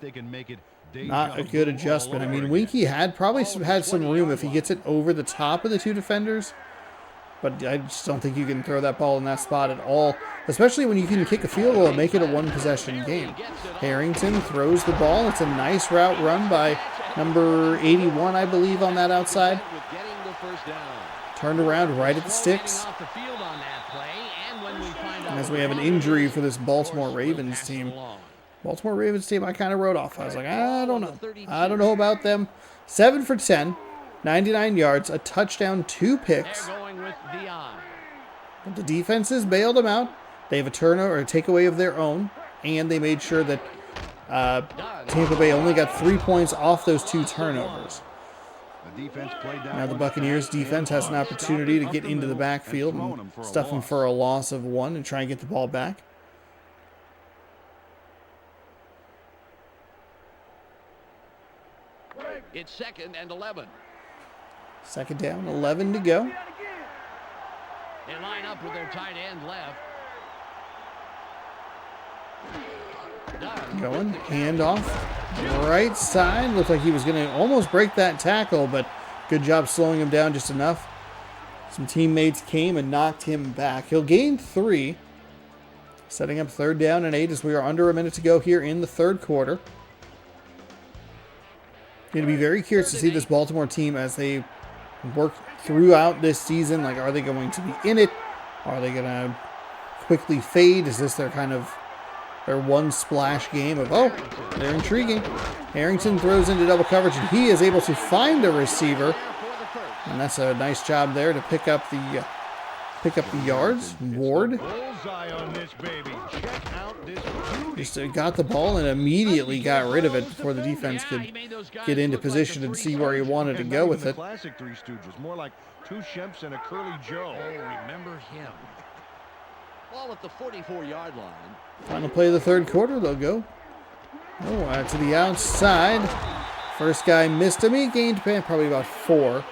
not a good adjustment. I mean, Winky probably had some room if he gets it over the top of the 2 defenders. But I just don't think you can throw that ball in that spot at all, especially when you can kick a field goal and make it a 1-possession game. Harrington throws the ball. It's a nice route run by number 81, I believe, on that outside. Turned around right at the sticks. And as we have an injury for this Baltimore Ravens team. Baltimore Ravens team I kind of wrote off. I was like, I don't know. I don't know about them. 7 for 10. 99 yards, a touchdown, 2 picks. But the defenses bailed them out. They have a turnover or a takeaway of their own, and they made sure that Tampa Bay only got 3 points off those 2 turnovers. Now the Buccaneers defense has an opportunity to get into the backfield and stuff them for a loss of 1 and try and get the ball back. It's 2nd and 11. 2nd down, 11 to go. They line up with their tight end left. Going, handoff, right side. Looked like he was going to almost break that tackle, but good job slowing him down just enough. Some teammates came and knocked him back. He'll gain 3, setting up 3rd down and 8 as we are under a minute to go here in the 3rd quarter. Going to be very curious to see this Baltimore team as they work throughout this season. Like, are they going to be in it? Are they going to quickly fade? Is this their kind of their one splash game of, oh, they're intriguing. Harrington throws into double coverage, and he is able to find a receiver. And that's a nice job there to pick up pick up the yards. Ward Bullseye on this baby. Check out this beauty. just got the ball and immediately got rid of it before the defense could get into position and see where he wanted to And go not with even it. the classic Three Stooges, more like two Shemps and a Curly Joe. Oh, remember him. Ball at the 44-yard line. Final play of the third quarter, they'll go. Oh, out to the outside. First guy missed him. He gained probably about 4.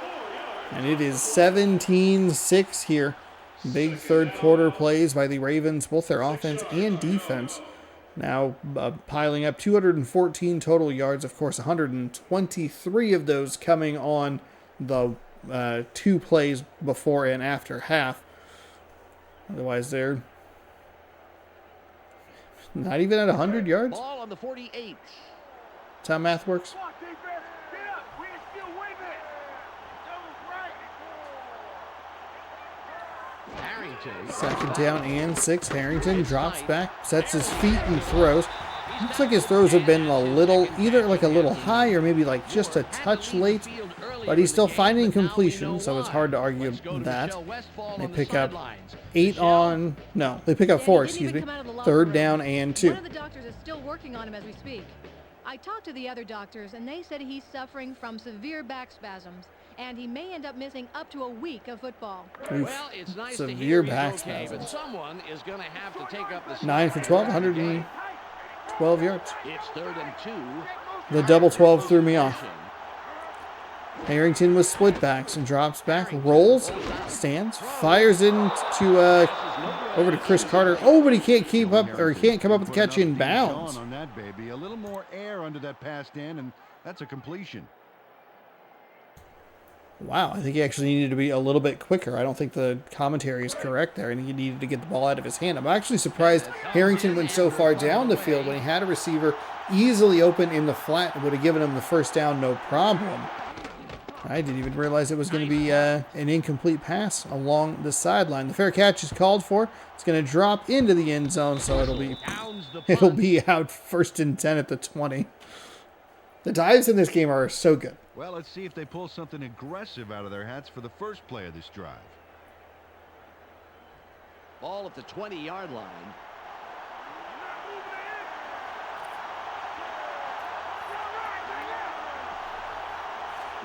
And it is 17-6 here. Big third quarter plays by the Ravens, both their offense and defense. Now piling up 214 total yards. Of course, 123 of those coming on the 2 plays before and after half. Otherwise, they're not even at 100 yards. Ball on the 48. That's how math works. Come on, defense. Get up. We can still win this. That was right. Harrington. 2nd down and 6. Harrington drops back, sets his feet and throws. Looks like his throws have been a little, either like a little high or maybe like just a touch late. But he's still finding completion, so it's hard to argue that. They pick up 4, excuse me. 3rd down and 2. One of the doctors is still working on him as we speak. I talked to the other doctors, and they said he's suffering from severe back spasms, and he may end up missing up to a week of football. Oof. Well, it's nice Severe to hear back he's okay, but spasms. someone is going to have to take up the 9 for 12, 112 yards. It's 3rd and 2. The double 12 threw me off. Harrington with split backs and drops back, rolls, stands, fires into over to Chris Carter. Oh, but he can't keep up, or he can't come up with the catch in bounds. On that baby, a little more air under that pass stand, and that's a completion. Wow, I think he actually needed to be a little bit quicker. I don't think the commentary is correct there. I think he needed to get the ball out of his hand. I'm actually surprised Harrington went so far down the field when he had a receiver easily open in the flat. It would have given him the first down, no problem. I didn't even realize it was going to be an incomplete pass along the sideline. The fair catch is called for. It's going to drop into the end zone, so it'll be out 1st and 10 at the 20. The dives in this game are so good. Well, let's see if they pull something aggressive out of their hats for the first play of this drive. Ball at the 20-yard line.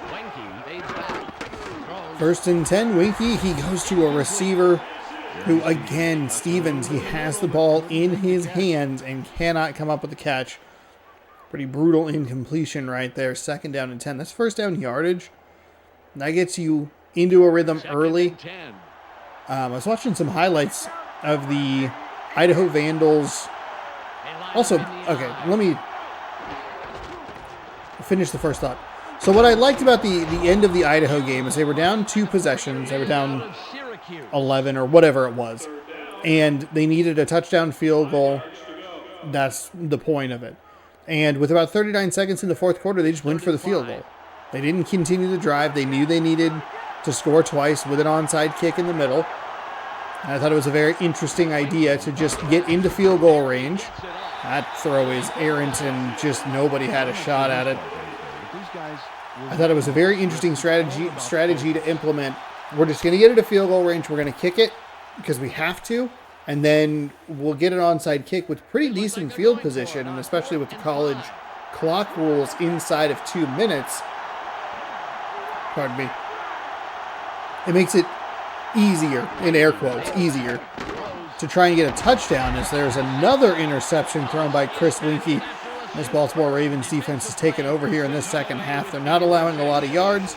Wenke fades back. Throws. 1st and 10, Winky. He goes to a receiver who, again, Stevens, he has the ball in his hands and cannot come up with the catch. Pretty brutal incompletion right there. 2nd down and 10. That's 1st down yardage. That gets you into a rhythm 2nd early. and 10. I was watching some highlights of the Idaho Vandals. Also, okay, let me finish the first thought. So what I liked about the end of the Idaho game is they were down 2 possessions. They were down 11 or whatever it was. And they needed a touchdown field goal. That's the point of it. And with about 39 seconds in the 4th quarter, they just went for the field goal. They didn't continue the drive. They knew they needed to score twice with an onside kick in the middle. And I thought it was a very interesting idea to just get into field goal range. That throw is errant and just nobody had a shot at it. I thought it was a very interesting strategy to implement. We're just going to get it to field goal range. We're going to kick it because we have to. And then we'll get an onside kick with pretty decent field position, and especially with the college clock rules inside of 2 minutes. Pardon me. It makes it easier, in air quotes, easier, to try and get a touchdown as there's another interception thrown by Chris Winke. This Baltimore Ravens defense has taken over here in this second half. They're not allowing a lot of yards.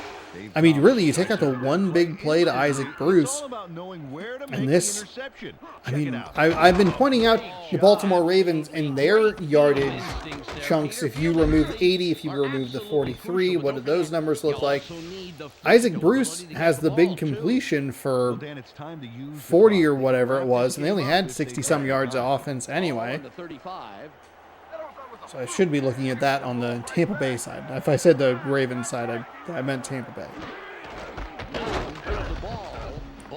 I mean, really, you take out the one big play to Isaac Bruce, and this, I mean, I've been pointing out the Baltimore Ravens and their yardage chunks. If you remove 80, if you remove the 43, what do those numbers look like? Isaac Bruce has the big completion for 40 or whatever it was, and they only had 60-some yards of offense anyway. So I should be looking at that on the Tampa Bay side. If I said the Ravens side, I meant Tampa Bay.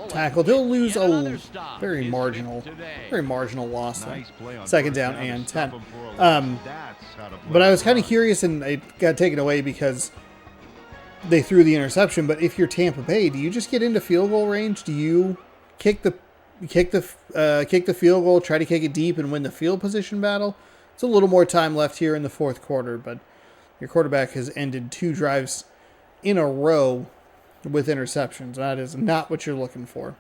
Tackled. He'll lose a very marginal loss there. 2nd down and 10. But I was kind of curious, and it got taken away because they threw the interception. But if you're Tampa Bay, do you just get into field goal range? Do you kick the field goal, try to kick it deep, and win the field position battle. It's a little more time left here in the fourth quarter, but your quarterback has ended 2 drives in a row with interceptions. That is not what you're looking for.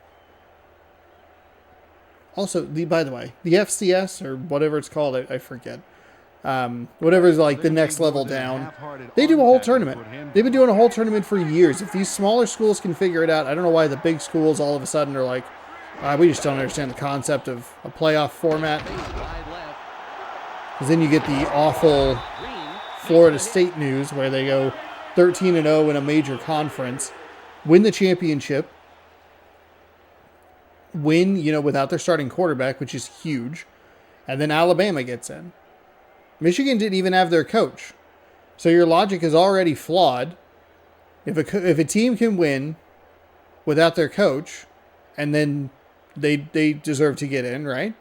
Also, by the way, the FCS or whatever it's called, I forget. Whatever is like the next level down, they do a whole tournament. They've been doing a whole tournament for years. If these smaller schools can figure it out, I don't know why the big schools all of a sudden are like, we just don't understand the concept of a playoff format. Because then you get the awful Florida State news where they go 13-0 in a major conference, win the championship, win, without their starting quarterback, which is huge, and then Alabama gets in. Michigan didn't even have their coach. So your logic is already flawed. If a team can win without their coach, and then they deserve to get in, right?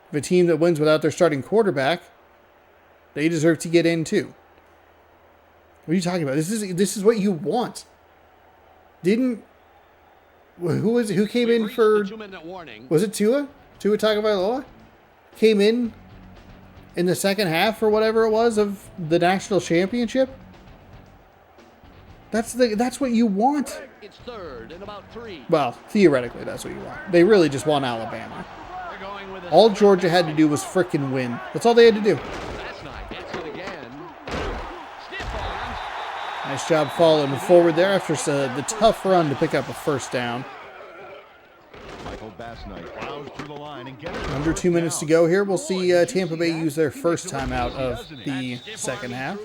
If a team that wins without their starting quarterback, they deserve to get in too. What are you talking about? This is what you want. Who came in for? Was it Tua? Tua Tagovailoa came in the second half or whatever it was of the national championship. That's what you want. It's 3rd and about 3. Well, theoretically, that's what you want. They really just want Alabama. All Georgia had to do was frickin' win. That's all they had to do. That's not gets it again. Stiff arm. Nice job falling forward there after the tough run to pick up a first down. Under 2 minutes to go here. We'll see Tampa Bay use their first timeout of the second half.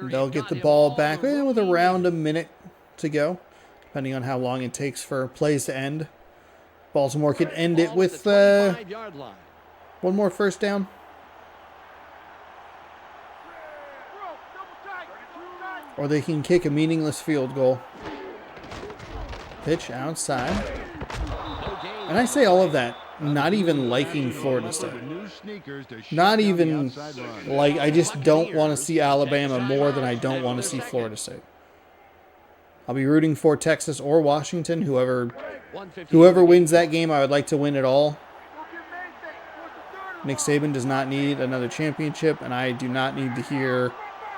They'll get the ball back with around a minute to go, depending on how long it takes for plays to end. Baltimore could end it with one more first down. Or they can kick a meaningless field goal. Pitch outside. And I say all of that, not even liking Florida State. Not even, I just don't want to see Alabama more than I don't want to see Florida State. I'll be rooting for Texas or Washington. Whoever wins that game, I would like to win it all. Nick Saban does not need another championship, and I do not need to hear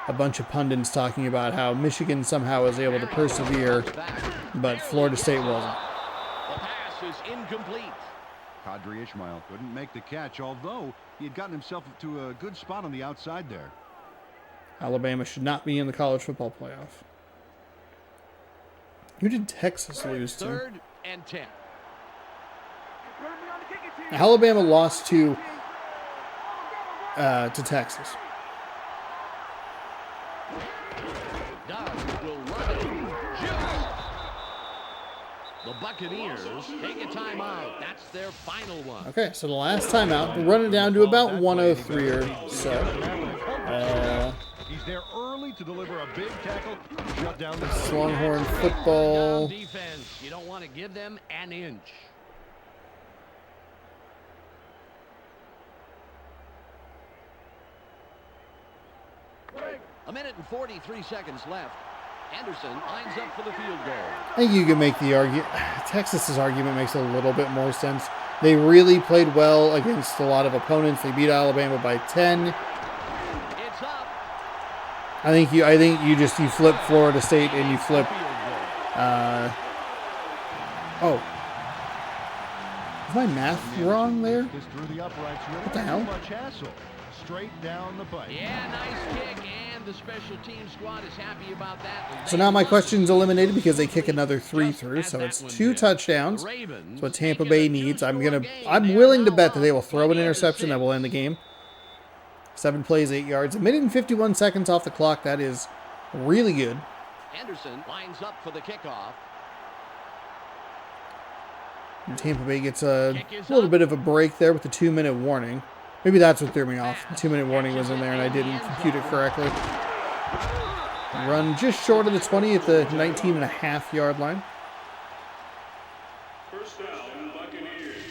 a bunch of pundits talking about how Michigan somehow was able to persevere, but Florida State wasn't. The pass is incomplete. Kadri Ishmael couldn't make the catch, although he had gotten himself to a good spot on the outside there. Alabama should not be in the college football playoff. Who did Texas lose to? 3rd and 10. Alabama lost to Texas. Doug will run it. Shoots. The Buccaneers take a timeout. That's their final one. Okay, so the last timeout, we're running down to about 103 or so. He's there early to deliver a big tackle. Shut down the Longhorn football. Defense. You don't want to give them an inch. A minute and 43 seconds left. Anderson lines up for the field goal. I think you can make the argument. Texas's argument makes a little bit more sense. They really played well against a lot of opponents. They beat Alabama by 10. It's up. I think you flip Florida State and you flip. Is my math wrong there? What the hell? Straight down the pipe. Yeah, nice kick, and the special team squad is happy about that. So now my question's eliminated because they kick another 3 through, so it's 2 touchdowns. That's what Tampa Bay needs. I'm willing to bet that they will throw an interception that will end the game. 7 plays, 8 yards. 1 minute and 51 seconds off the clock. That is really good. Anderson lines up for the kickoff. And Tampa Bay gets a little bit of a break there with the 2-minute warning. Maybe that's what threw me off. The 2-minute warning was in there and I didn't compute it correctly. Run just short of the 20 at the 19.5-yard line.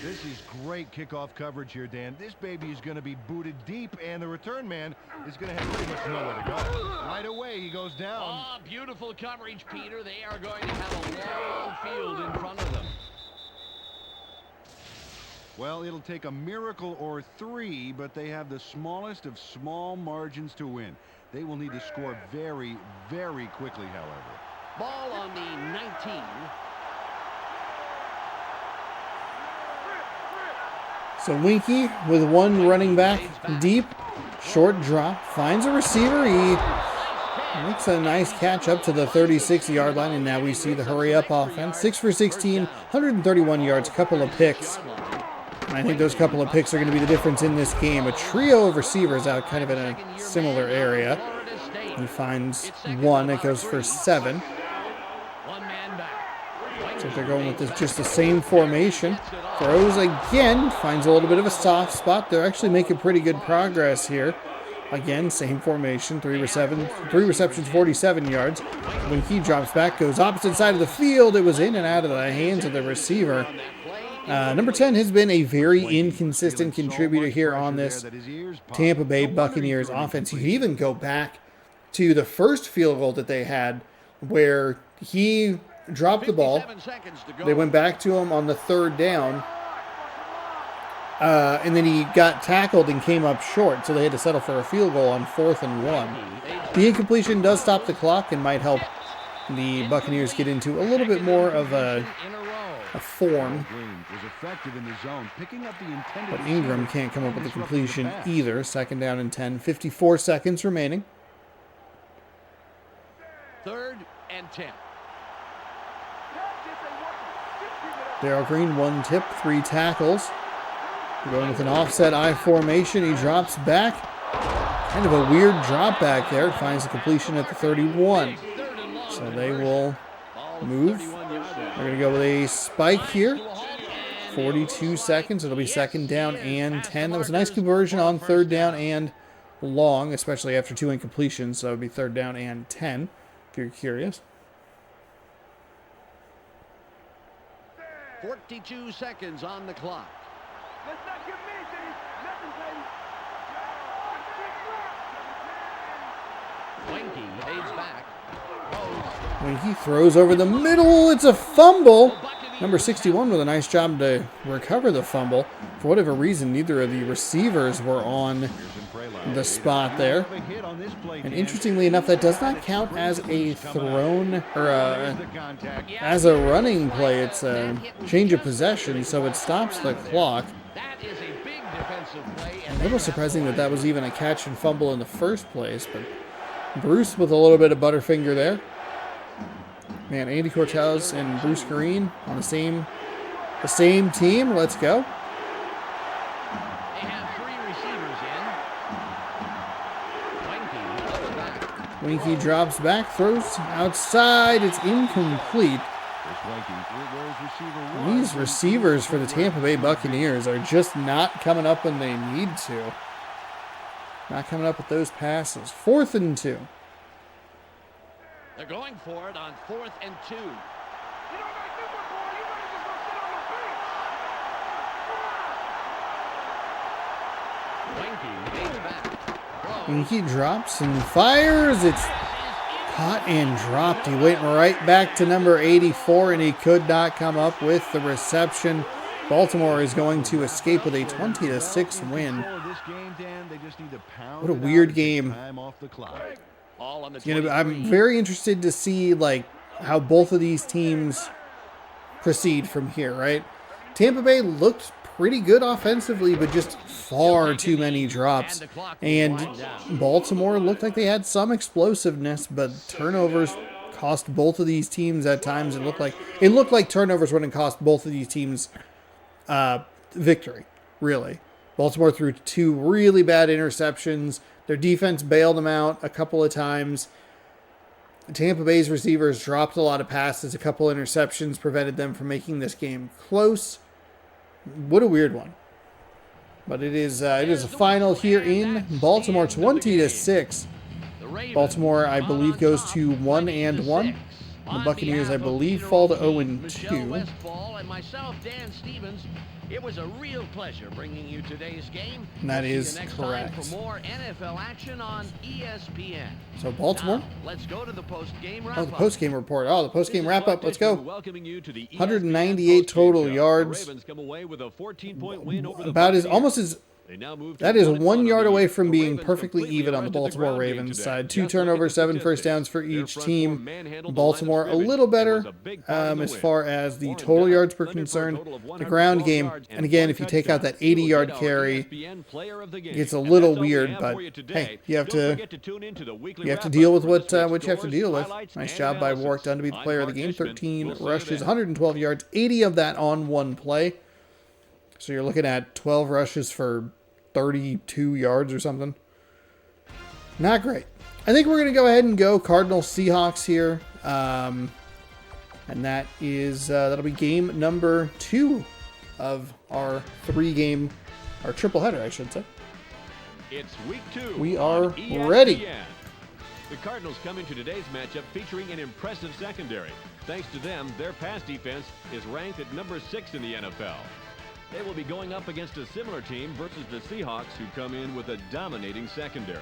This is great kickoff coverage here, Dan. This baby is going to be booted deep, and the return man is going to have pretty much nowhere to go. Right away, he goes down. Oh, beautiful coverage, Peter. They are going to have a long field in front of them. Well, it'll take a miracle or 3, but they have the smallest of small margins to win. They will need to score very, very quickly, however. Ball on the 19. So Winky with one running back deep, short drop, finds a receiver. He makes a nice catch up to the 36-yard line, and now we see the hurry-up offense. 6 for 16, 131 yards, couple of picks. And I think those couple of picks are going to be the difference in this game. A trio of receivers out kind of in a similar area. He finds one. It goes for 7. So they're going with this, just the same formation. Throws again. Finds a little bit of a soft spot. They're actually making pretty good progress here. Again, same formation. 3 receptions, 47 yards. When he drops back, goes opposite side of the field. It was in and out of the hands of the receiver. Number 10 has been a very inconsistent contributor here on this Tampa Bay Buccaneers offense. You can even go back to the first field goal that they had where he dropped the ball. They went back to him on the 3rd down. And then he got tackled and came up short, so they had to settle for a field goal on 4th and 1. The incompletion does stop the clock and might help the Buccaneers get into a little bit more of a form. But Ingram can't come up with a completion either. 2nd down and 10. 54 seconds remaining. 3rd and 10. Darrell Green, 1 tip, 3 tackles. Going with an offset I formation. He drops back. Kind of a weird drop back there. It finds a completion at the 31. So they will move. They're going to go with a spike here. 42 seconds. It'll be 2nd down and 10. That was a nice conversion on 3rd down and long, especially after 2 incompletions. So it would be 3rd down and 10, if you're curious. 42 seconds on the clock. Let's not get many things. Nothing, baby. Winky aids back. When he throws over the middle, it's a fumble. Number 61 with a nice job to recover the fumble. For whatever reason, neither of the receivers were on the spot there. And interestingly enough, that does not count as a thrown or as a running play. It's a change of possession, so it stops the clock. That is a big defensive play. A little surprising that that was even a catch and fumble in the first place, but Bruce with a little bit of butterfinger there. Man, Andy Cortez and Bruce Green on the same team. Let's go. They have 3 receivers in. Winky drops back, throws outside. It's incomplete. These receivers for the Tampa Bay Buccaneers are just not coming up when they need to. Not coming up with those passes. 4th and 2. They're going for it on 4th and 2. You know what I do, boy? You better just go sit on the bench. Winky aids back. Winky drops and fires. It's caught and dropped. He went right back to number 84, and he could not come up with the reception. Baltimore is going to escape with a 20-6 win. What a weird game. I'm very interested to see how both of these teams proceed from here, right? Tampa Bay looked pretty good offensively, but just far too many drops. And Baltimore looked like they had some explosiveness, but turnovers cost both of these teams at times. It looked like turnovers wouldn't cost both of these teams victory, really. Baltimore threw 2 really bad interceptions. Their defense bailed them out a couple of times. Tampa Bay's receivers dropped a lot of passes. A couple interceptions prevented them from making this game close. What a weird one. But it is a final here in Baltimore, 20-6. Baltimore, I believe, goes to 1-1. The Buccaneers, I believe, fall to 0-2. Westfall and myself, Dan Stevens, it was a real pleasure bringing you today's game. And that We'll see is you next correct. time for more NFL action on ESPN. So Baltimore. Now, let's go to the post-game Oh, wrap-up. the post-game report. Oh, the post-game wrap-up. Let's go. Welcoming you to the 198 total yards. The Ravens come away with a 14-point win over the About as Buccaneers. almost as They now move to that is 1-1 1 yard on the away year. from The being Ravens perfectly completely even on the rented Baltimore ground game Ravens today. side. 2 Just look at turnovers, the 7 first statistics. downs for Their each front team. four manhandled the Baltimore line of a scrimmage. little It better was a big part of the as win. far as the Warren total Dillon yards were led it for a concerned. total of The ground 112 game, yards and again, if you take out that 80-yard touchdowns. carry, ESPN player of the game. it's a And little that's all we weird, have but for you today. hey, you have Don't to forget to tune into the weekly you have to wrap-up deal with for what this week's you have to scores, deal with. highlights, Nice and job by analysis. Warwick Dunn to be the I'm player of the Mark game. Fishman. 13 We'll see you rushes, then. 112 yards, 80 of that on one play. So you're looking at 12 rushes for 32 yards or something. Not great. I think we're going to go ahead and go Cardinals Seahawks here. And that is, that'll be game number 2 of our 3-game, our triple header, I should say. It's week 2. We on are ESPN. ready. The Cardinals come into today's matchup featuring an impressive secondary. Thanks to them, their pass defense is ranked at number 6 in the NFL. They will be going up against a similar team versus the Seahawks, who come in with a dominating secondary.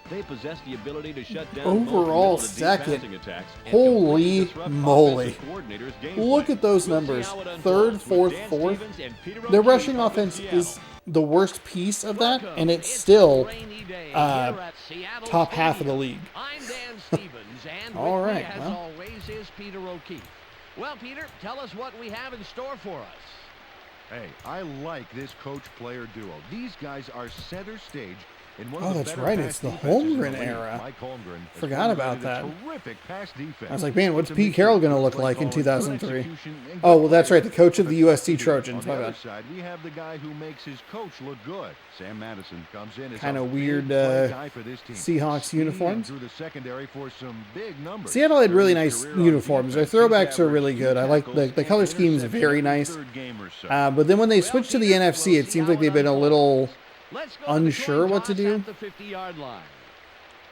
They possess the ability to shut down Overall most second. passing attacks and Holy completely disrupt moly. offensive coordinators' game Look plan. at those We'll see numbers. how it unfolds 3rd, with 4th, Dan 4th. Stevens and Peter Their O'Keefe rushing up in offense Seattle. is the worst piece of that, Welcome. and it's still rainy day here uh, at Seattle top half of the Stadium. league. I'm Dan Stevens, and All with right, me, as well. always, is Peter O'Keefe. Well, Peter, tell us what we have in store for us. Hey, I like this coach-player duo. These guys are center stage in one Oh, of the that's better right, pass it's the defenses in Holmgren league. era. Mike Holmgren has Forgot about formulated that. a terrific pass defense. I was like, man, what's To Pete make Carroll it going to good look play like in calling, good 2003? execution, and Oh, good well, that's right, the coach of players. the USC Trojans. On My the other bad. side, we have the guy who makes his coach look good. Sam Madison comes in as Kinda a big weird, play guy for this team. Seahawks Speeding uniforms. through the secondary for some big numbers. Seattle had really During his nice career on uniforms. Their defense, throwbacks he's are really averaged good. I like the tackles color and scheme is interceptions very in the nice. third game or so. But then when they switched to the NFC, it seems like they've been a little Let's go to the unsure coin what to toss do. at the 50-yard line.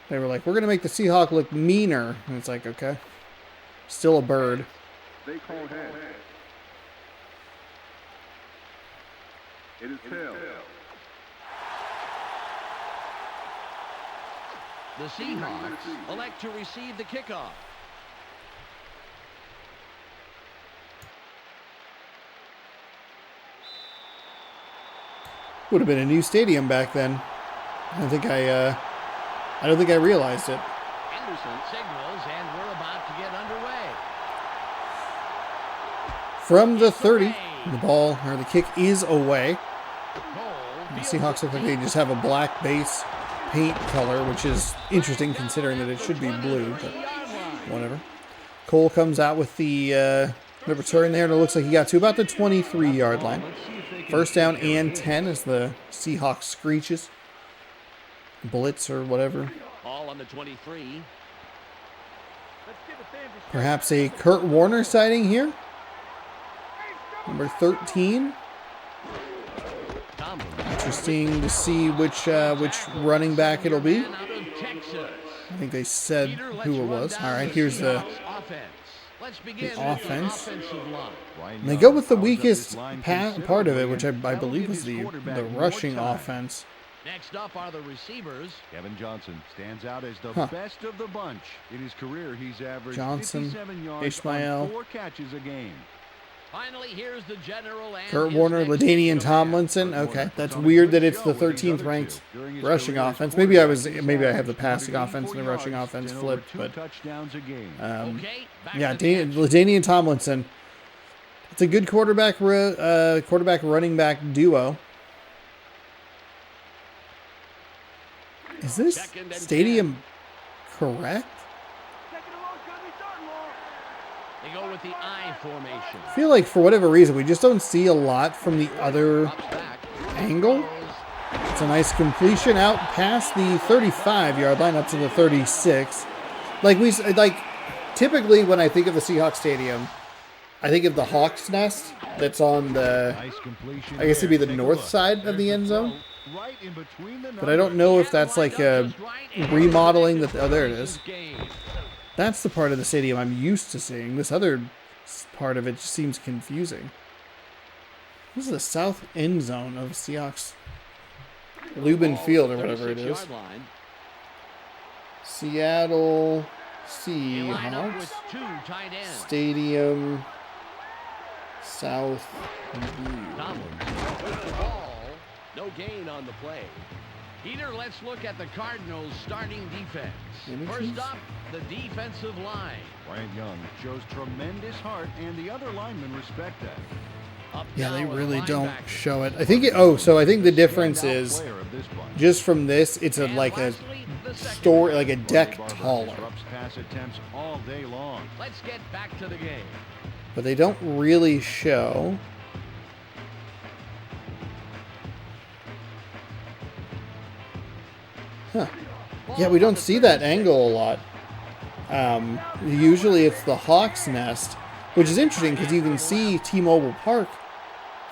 They were like, we're going to make the Seahawk look meaner. And it's like, okay. Still a bird. They call head. It is tail. The Seahawks elect to receive the kickoff. Would have been a new stadium back then. I don't think I realized it. Henderson signals, and we're about to get underway. From the 30, the ball or the kick is away. Cole The fields Seahawks look like they just have a black base paint color, which is interesting considering that it should be blue, but 20-yard line. whatever. Cole comes out with the return there, and it looks like he got to about the 23-yard line. Let's see if they can First down take care of and this. 10 as the Seahawks screeches. Blitz or whatever. Ball on the 23. Perhaps a Kurt Warner sighting here. Number 13. Tomlin. Interesting to see which running back it'll be. Man out of Texas. I think they said Peter, let's who it run was. down All right, the here's the. Seahawks offense. Let's begin the with offense. the offensive line. Ryan They Young go with the follows up weakest his line part of it, which I considerably, and believe that'll was give his the quarterback more rushing time. offense. Next up are the receivers. Kevin Johnson stands out as the Huh. best of the bunch. In his career, he's averaged Johnson, 57 yards Ishmael. on 4 catches a game. Finally, here's the general and Kurt his Warner, next LaDainian in command. Tomlinson. Okay, that's weird that it's the 13th ranked rushing offense. Maybe I have the passing offense and the rushing offense flipped, but touchdowns a game. Okay, back yeah, to the action. LaDainian Tomlinson. It's a good quarterback running back duo. Is this Second and stadium correct? They go with the I formation. I feel like for whatever reason we just don't see a lot from the other Drops back. angle. It's a nice completion out past the 35-yard line up to the 36. Typically when I think of the Seahawks stadium, I think of the Hawks Nest that's on the, Nice completion I guess it'd be the there. Take a north look. side of There's the end zone. throw right in between the But I don't know if that's like a remodeling that. Oh, there it is. That's the part of the stadium I'm used to seeing. This other part of it just seems confusing. This is the south end zone of Seahawks. Lubin Field or whatever it is. Seattle Seahawks Stadium South View. No gain on the play. Peter, let's look at the Cardinals' starting defense. First up, the defensive line. Bryant Young shows tremendous heart, and the other linemen respect that. Yeah, they really don't show it. I think so I think the difference is just from this, it's like a story, like a deck taller. Pass attempts all day long. Let's get back to the game. But they don't really show. Huh. Yeah, we don't see that angle a lot. Usually it's the Hawk's Nest, which is interesting because you can see T-Mobile Park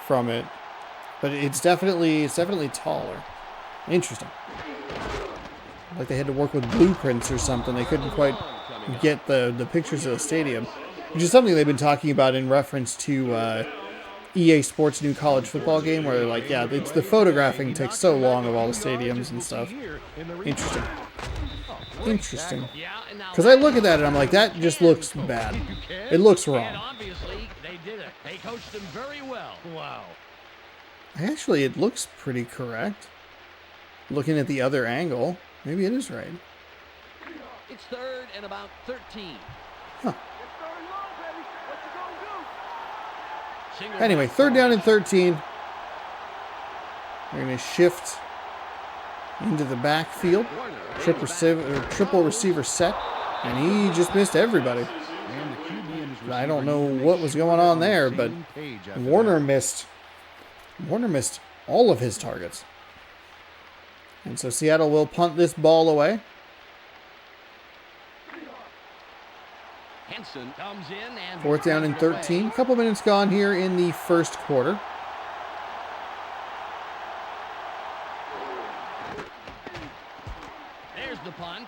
from it, but it's definitely taller. Interesting. Like they had to work with blueprints or something. They couldn't quite get the pictures of the stadium, which is something they've been talking about in reference to EA Sports' new college football game, where they're like, yeah, it's the photographing takes so long of all the stadiums and stuff. Interesting. Interesting. Because I look at that and I'm like, that just looks bad. It looks wrong. Obviously, they did it. They coached them very well. Wow. Actually, it looks pretty correct. Looking at the other angle, maybe it is right. It's 3rd and about 13. Huh. Anyway, 3rd down and 13. We're going to shift into the backfield. Triple receiver set. And he just missed everybody. I don't know what was going on there, but Warner missed all of his targets. And so Seattle will punt this ball away. Henson comes in and 4th down and 13. A couple minutes gone here in the first quarter. There's the punt.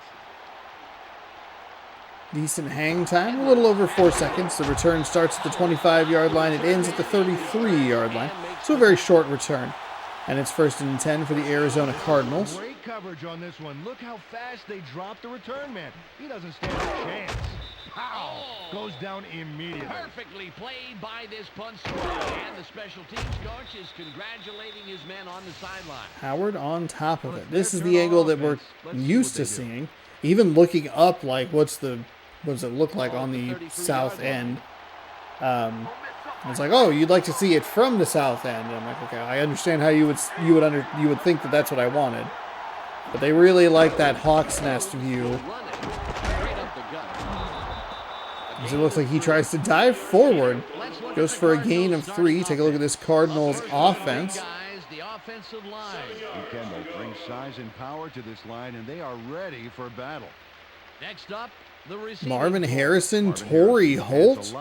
Decent hang time, a little over 4 seconds. The return starts at the 25-yard line. It ends at the 33-yard line. So a very short return. And it's 1st and 10 for the Arizona Cardinals. Great coverage on this one. Look how fast they dropped the return man. He doesn't stand a chance. Pow! Goes down immediately. Perfectly played by this punt squad. And the special teams coach is congratulating his men on the sideline. Howard on top of it. This is the angle that we're used to seeing. Even looking up, like, what does it look like on the south end? It's like, oh, you'd like to see it from the south end. And I'm like, okay, I understand how you would think that that's what I wanted, but they really like that Hawk's Nest view. As it looks like he tries to dive forward, goes for a gain of 3. Take a look at this Cardinals offense. Kendall brings size and power to this line, and they are ready for battle. Next up, Marvin Harrison, Torrey Holt,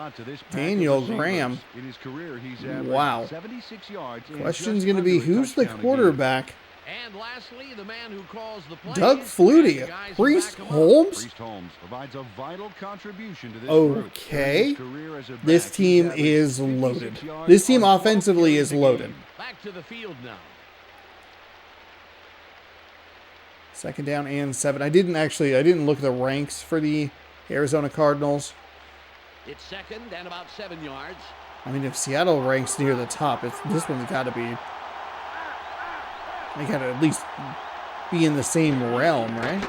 Daniel Graham. In his career, he's wow. 76 yards. Question's going to be, who's the quarterback? And lastly, the man who calls the plays, Doug Flutie. Priest Holmes? Priest Holmes provides a vital contribution to this okay. This team is loaded. This team offensively is loaded. Back to the field now. 2nd down and 7. I didn't look at the ranks for the Arizona Cardinals. It's 2nd and about 7 yards. I mean, if Seattle ranks near the top, this one's got to be. They got to at least be in the same realm, right?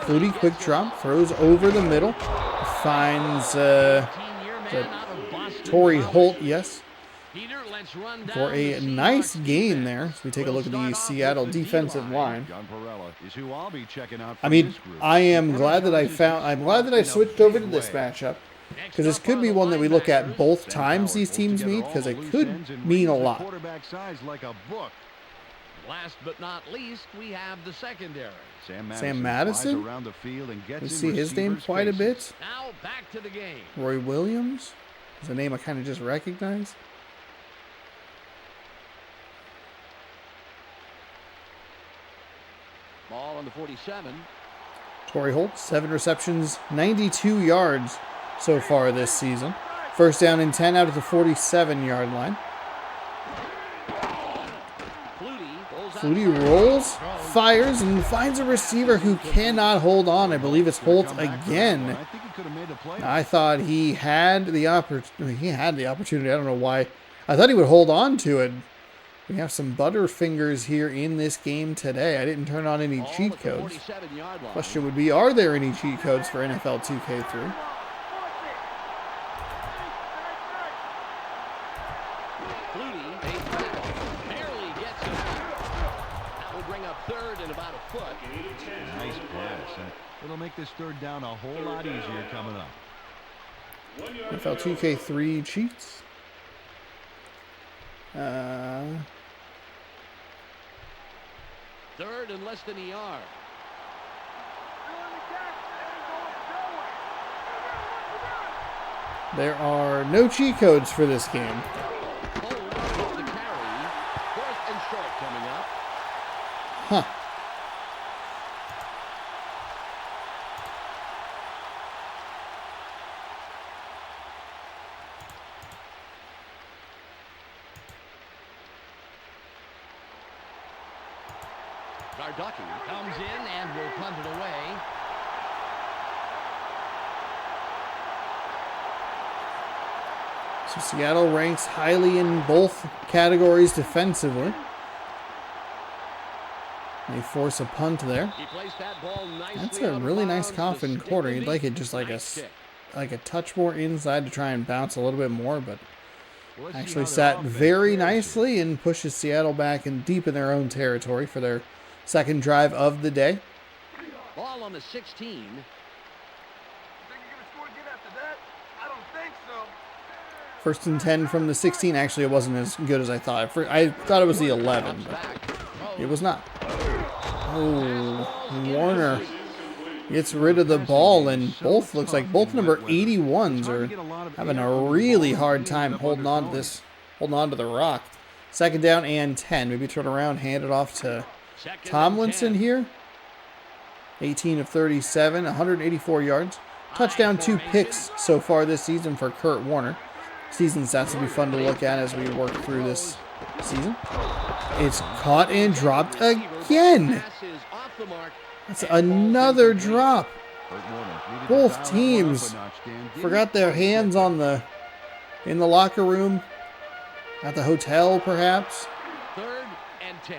Flutie, quick drop, throws over the middle, finds Torrey Holt, yes, for a nice gain there. So we take a look at the Seattle defensive line. I mean, I'm glad that I switched over to this matchup, because this could be one that we look at both times these teams meet, because it could mean a lot. Last but not least, we have the secondary. Sam Madison. We see his name quite a bit. Now back to the game. Roy Williams is a name I kind of just recognize. Ball on the 47. Torrey Holt, 7 receptions, 92 yards so far this season. First down and 10 out of the 47-yard line. Flutie rolls, fires, and finds a receiver who cannot hold on. I believe it's Holt again. I thought he had the opportunity. I don't know why. I thought he would hold on to it. We have some butterfingers here in this game today. I didn't turn on any cheat codes. Question would be, are there any cheat codes for NFL 2K3? Nice pass. It'll make this third down a whole lot easier coming up. NFL 2K3 cheats. Third and less than a yard. There are no cheat codes for this game. Hold with the carry. Fourth and short coming up. Huh. Garducky comes in and will punt it away. So Seattle ranks highly in both categories defensively. They force a punt there. He placed that ball nicely. That's a really nice coffin quarter. You'd like it just like a touch more inside to try and bounce a little bit more, but actually sat very nicely and pushes Seattle back and deep in their own territory for their second drive of the day. Ball on the 16. Think you're gonna score again after that? I don't think so. First and 10 from the 16. Actually, it wasn't as good as I thought. I thought it was the 11, but it was not. Oh, Warner gets rid of the ball, and both looks like both number 81s are having a really hard time holding on to the rock. Second down and 10. Maybe turn around, hand it off to Tomlinson here. 18 of 37, 184 yards. Touchdown, 2 picks so far this season for Kurt Warner. Season stats will be fun to look at as we work through this season. It's caught and dropped again. That's another drop. Both teams forgot their hands in the locker room, at the hotel perhaps. Third and 10.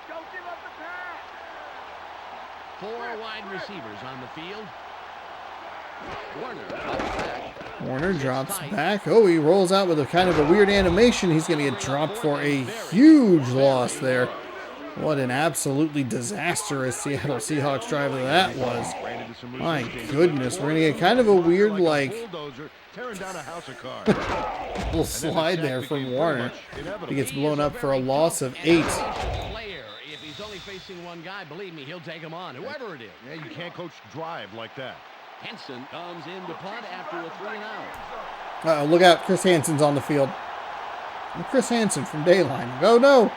Don't give up the pass. 4 wide receivers on the field. Warner drops back. Warner drops back. Oh, he rolls out with a kind of a weird animation. He's going to get dropped for a huge loss there. What an absolutely disastrous Seattle Seahawks drive that was. My goodness, we're going to get kind of a weird, like, little slide there from Warner. He gets blown up for a loss of 8. If he's only facing one guy, believe me, he'll take him on, whoever it is. Yeah, you can't coach drive like that. Henson comes in to punt after a 3-and-out. Uh-oh, look out. Chris Hansen's on the field. And Chris Hansen from Dayline. Oh, no.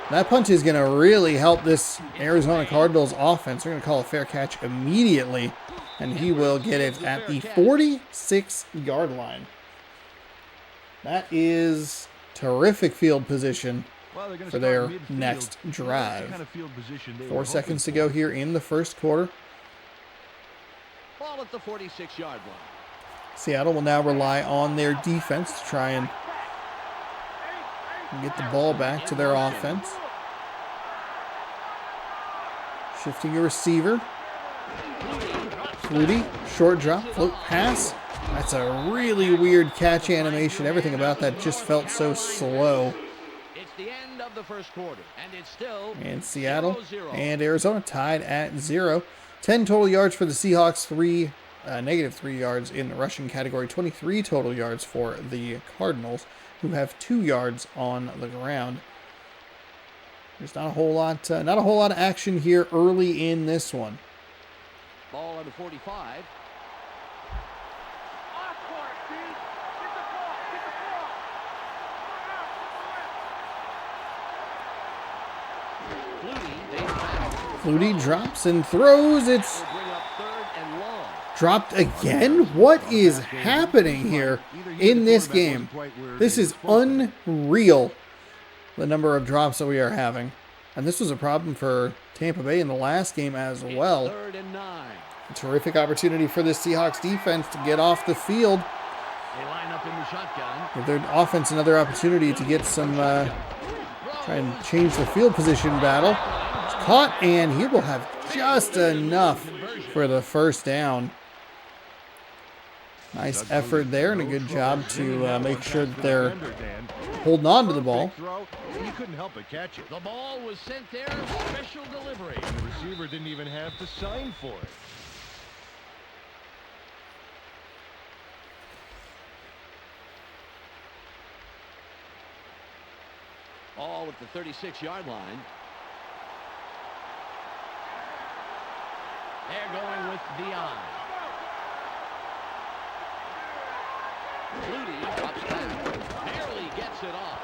That punt is going to really help this Arizona Cardinals offense. They're going to call a fair catch immediately, and he will get it at the 46-yard line. That is terrific field position for their next drive. 4 seconds to go here in the first quarter. Ball at the 46-yard line. Seattle will now rely on their defense to try and get the ball back to their offense. Shifting a receiver. Flutie, short drop, float pass. That's a really weird catch animation. Everything about that just felt so slow. It's the end of the first quarter, and it's still And Seattle 0-0. and Arizona tied at 0. 10 total yards for the Seahawks, negative 3 yards in the rushing category, 23 total yards for the Cardinals, who have 2 yards on the ground. There's not a whole lot of action here early in this one. Ball at the 45. Flutie, they Flutie drops and throws. It's Will bring up 3rd and long. dropped again? What is happening here in this game? This is unreal, the number of drops that we are having. And this was a problem for Tampa Bay in the last game as well. 3rd and 9. A terrific opportunity for the Seahawks defense to get off the field. They line up in the shotgun. Give their offense another opportunity to get some, try and change the field position battle. It's caught, and he will have just enough for the first down. Nice effort there, and a good job to make sure that they're holding on to the ball. You couldn't help but catch it. The ball was sent there, special delivery. The receiver didn't even have to sign for it. All at the 36-yard line. They're going with Dion. Flutie drops back. Barely gets it off.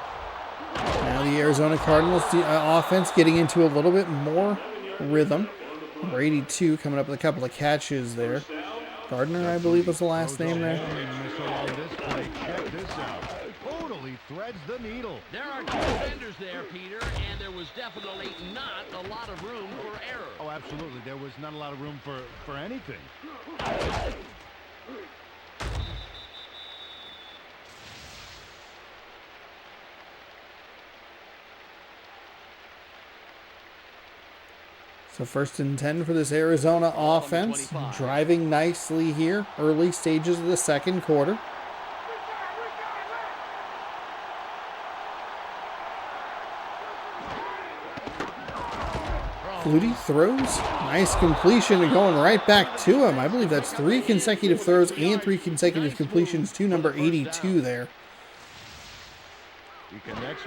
Now the Arizona Cardinals offense getting into a little bit more rhythm. Number 82 coming up with a couple of catches there. Gardner, I believe, was the last name there. Check this out. Totally threads the needle. There are 2 defenders there, Peter, and there was definitely not a lot of room for error. Oh, absolutely. There was not a lot of room for anything. So 1st and 10 for this Arizona offense. Driving nicely here. Early stages of the second quarter. Flutie throws. Nice completion and going right back to him. I believe that's 3 consecutive throws and 3 consecutive completions to number 82 there.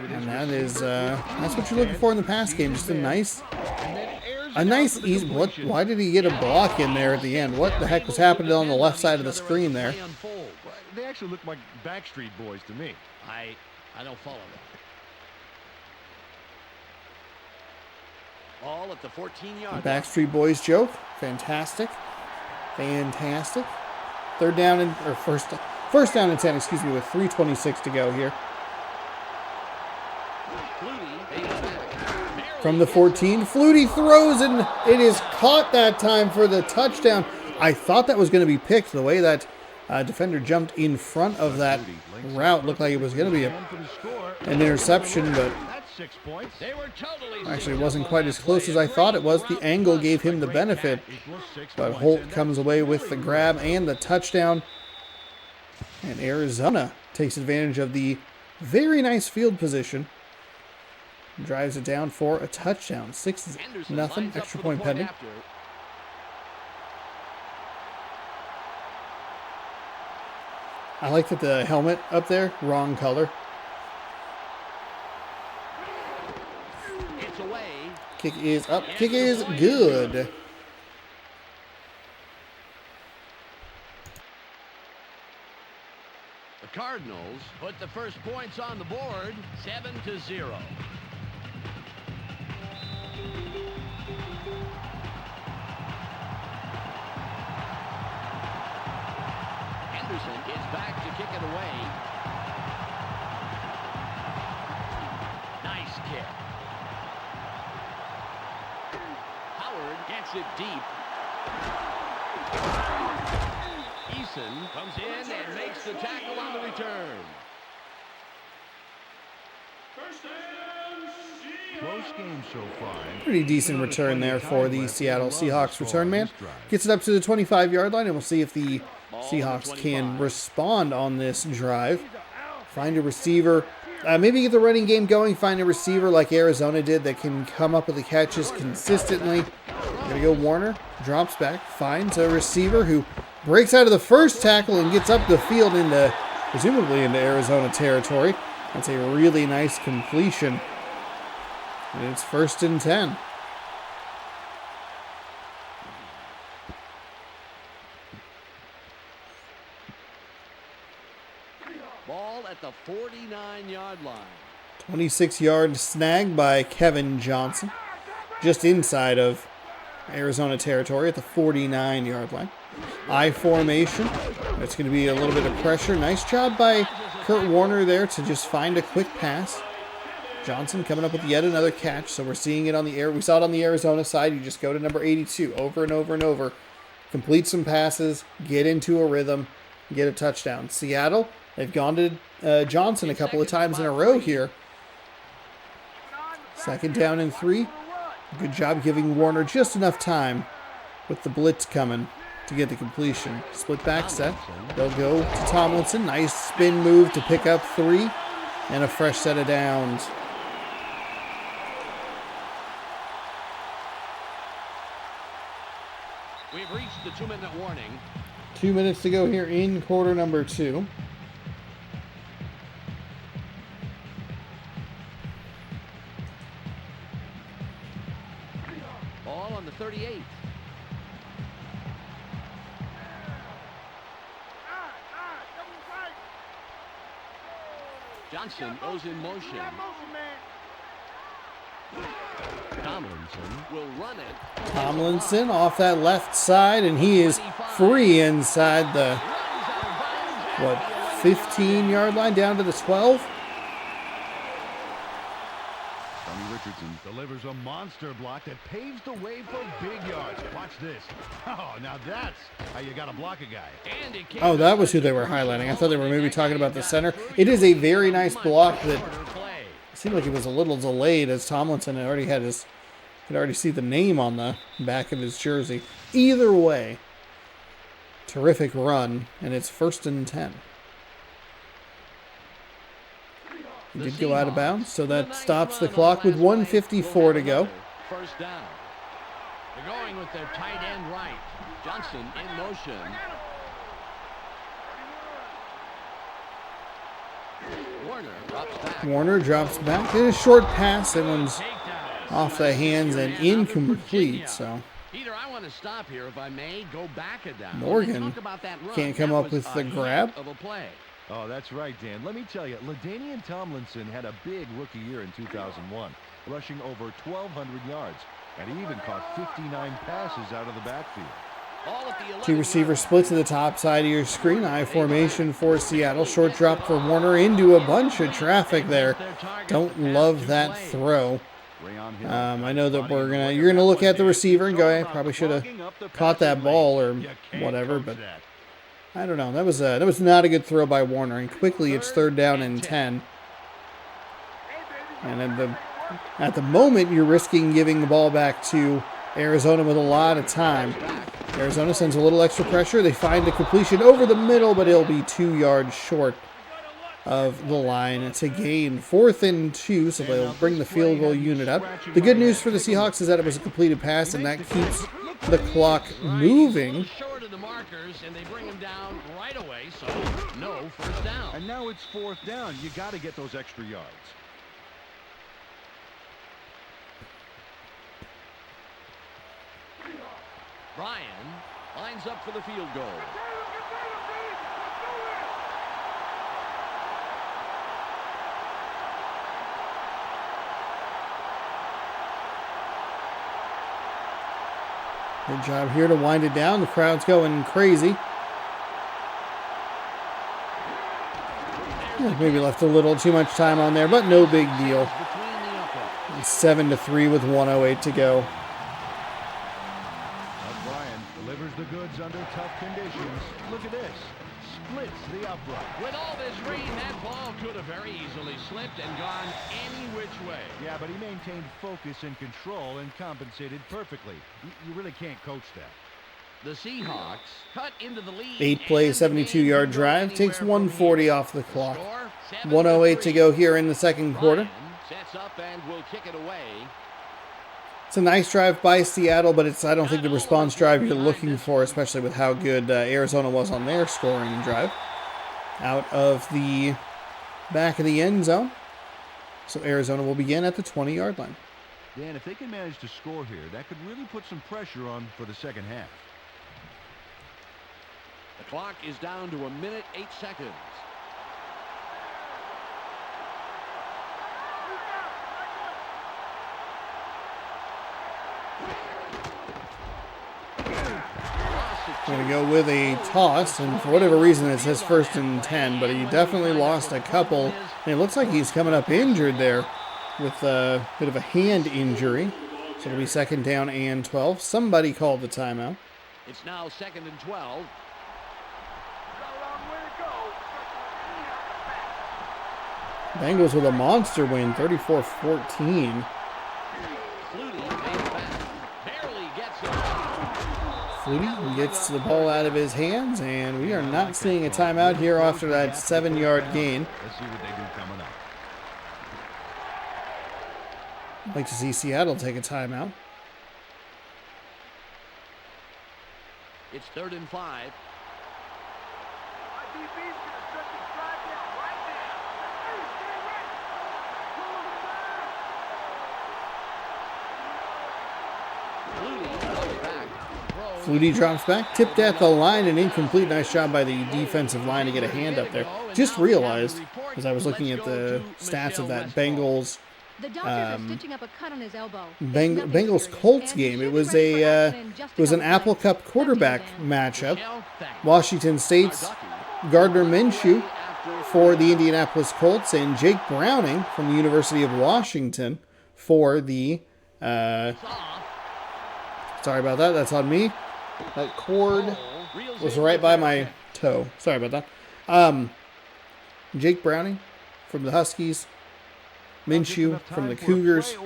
And that is, that's what you're looking for in the pass game. Just a nice easy. Why did he get a block in there at the end? What the heck was happening on the left side of the screen there? They actually look like Backstreet Boys to me. I don't follow that. All at the 14-yard line. Backstreet Boys joke. Fantastic. Fantastic. First down and 10, excuse me, with 3:26 to go here. From the 14, Flutie throws, and it is caught that time for the touchdown. I thought that was going to be picked. The way that defender jumped in front of that route looked like it was going to be an interception, but actually it wasn't quite as close as I thought it was. The angle gave him the benefit, but Holt comes away with the grab and the touchdown. And Arizona takes advantage of the very nice field position. Drives it down for a touchdown. 6-0. Extra point pending. I like that the helmet up there, wrong color. It's away. Kick is up. Kick is good. The Cardinals put the first points on the board, 7-0. Henderson is back to kick it away. Nice kick. Howard gets it deep. Eason comes in and makes the tackle on the return. Close game so far. Pretty decent return there for the Seattle Seahawks return man. Gets it up to the 25-yard line, and we'll see if the Seahawks can respond on this drive. Find a receiver. Maybe get the running game going. Find a receiver like Arizona did that can come up with the catches consistently. There we go. Warner drops back, finds a receiver who breaks out of the first tackle and gets up the field into, presumably into Arizona territory. That's a really nice completion. And it's 1st and 10. Ball at the 49-yard line. 26-yard snag by Kevin Johnson. Just inside of Arizona territory at the 49-yard line. I formation. It's going to be a little bit of pressure. Nice job by Kurt Warner there to just find a quick pass. Johnson coming up with yet another catch. So we're seeing it on the air. We saw it on the Arizona side. You just go to number 82 over and over and over. Complete some passes. Get into a rhythm. Get a touchdown. Seattle, they've gone to Johnson a couple of times in a row here. 2nd down and 3. Good job giving Warner just enough time with the blitz coming to get the completion. Split back set. They'll go to Tomlinson. Nice spin move to pick up 3 and a fresh set of downs. We've reached the 2-minute warning. 2 minutes to go here in quarter number 2. Ball on the 38. Johnson goes in motion. Tomlinson will run it. Tomlinson off that left side, and he is free inside the, 15-yard line down to the 12? Tommy Richardson delivers a monster block that paves the way for big yards. Watch this. Oh, now that's how you got to block a guy. Oh, that was who they were highlighting. I thought they were maybe talking about the center. It is a very nice block that seemed like it was a little delayed as Tomlinson had already could already see the name on the back of his jersey. Either way, terrific run, and it's 1st and 10. He did go out of bounds, so that stops the clock with 1:54 to go. First down. They're going with their tight end right. Johnson in motion. Warner drops back. Did a short pass. That one's off the hands and incomplete. So Peter, I want to stop here if I may. Go back a down. Morgan can't come up with the grab. Of a play. Oh, that's right, Dan. Let me tell you, LaDainian Tomlinson had a big rookie year in 2001, rushing over 1,200 yards, and he even caught 59 passes out of the backfield. 2 receivers split to the top side of your screen. I formation for Seattle. Short drop for Warner into a bunch of traffic there. Don't love that throw. I know that you're gonna look at the receiver and go, I probably should have caught that ball or whatever, but I don't know. That was not a good throw by Warner. And quickly, it's 3rd down and 10. And at the moment, you're risking giving the ball back to Arizona with a lot of time. Arizona sends a little extra pressure. They find a completion over the middle, but it'll be 2 yards short of the line. It's a gain. 4th and 2, so they'll bring the field goal unit up. The good news for the Seahawks is that it was a completed pass, and that keeps the clock moving. Short of the markers, and they bring him down right away, so no first down. And now it's 4th down. You got to get those extra yards. Ryan lines up for the field goal. Good job here to wind it down. The crowd's going crazy. Maybe left a little too much time on there, but no big deal. It's 7-3 with 1:08 to go. Brian delivers the goods under tough conditions. Look at this. Splits the upright. With all this rain, that ball could have very easily slipped and gone any which way. Yeah, but he maintained focus and control and compensated perfectly. You really can't coach that. The Seahawks cut into the lead. 8-play, 72-yard drive. Takes 1:40 off the clock. 1:08 to go here in the second quarter. Sets up and will kick it away. It's a nice drive by Seattle, but I don't think the response drive you're looking for, especially with how good Arizona was on their scoring drive. Out of the back of the end zone. So Arizona will begin at the 20-yard line. Dan, if they can manage to score here, that could really put some pressure on for the second half. The clock is down to 1 minute, 8 seconds. Going to go with a toss, and for whatever reason it's his 1st and 10, but he definitely lost a couple. And it looks like he's coming up injured there with a bit of a hand injury. So it'll be 2nd down and 12. Somebody called the timeout. It's now 2nd and 12. Bengals with a monster win, 34-14. Flutie pays back. Barely gets it. Flutie gets the ball out of his hands, and we are not seeing a timeout here after that 7-yard gain. Let's see what they do coming up. I'd like to see Seattle take a timeout. It's 3rd and 5. Flutie drops back, tipped at the line, and incomplete. Nice job by the defensive line to get a hand up there. Just realized, as I was looking at the stats of that Bengals Bengals Colts game, it was an Apple Cup quarterback matchup. Washington State's Gardner Minshew for the Indianapolis Colts and Jake Browning from the University of Washington for the sorry about that, that's on me. That cord was right by my toe. Sorry about that. Jake Browning from the Huskies, Minshew from the Cougars.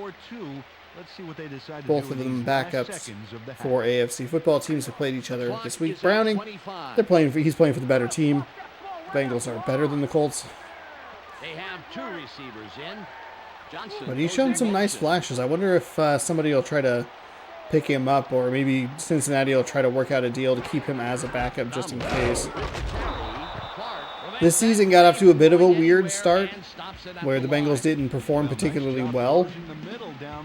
Both of them backups for AFC football teams who played each other this week. Browning, he's playing for the better team. Bengals are better than the Colts. They have 2 receivers in. Johnson, but he's shown some nice flashes. I wonder if somebody will try to pick him up, or maybe Cincinnati will try to work out a deal to keep him as a backup just in case. This season got off to a bit of a weird start where the Bengals didn't perform particularly well.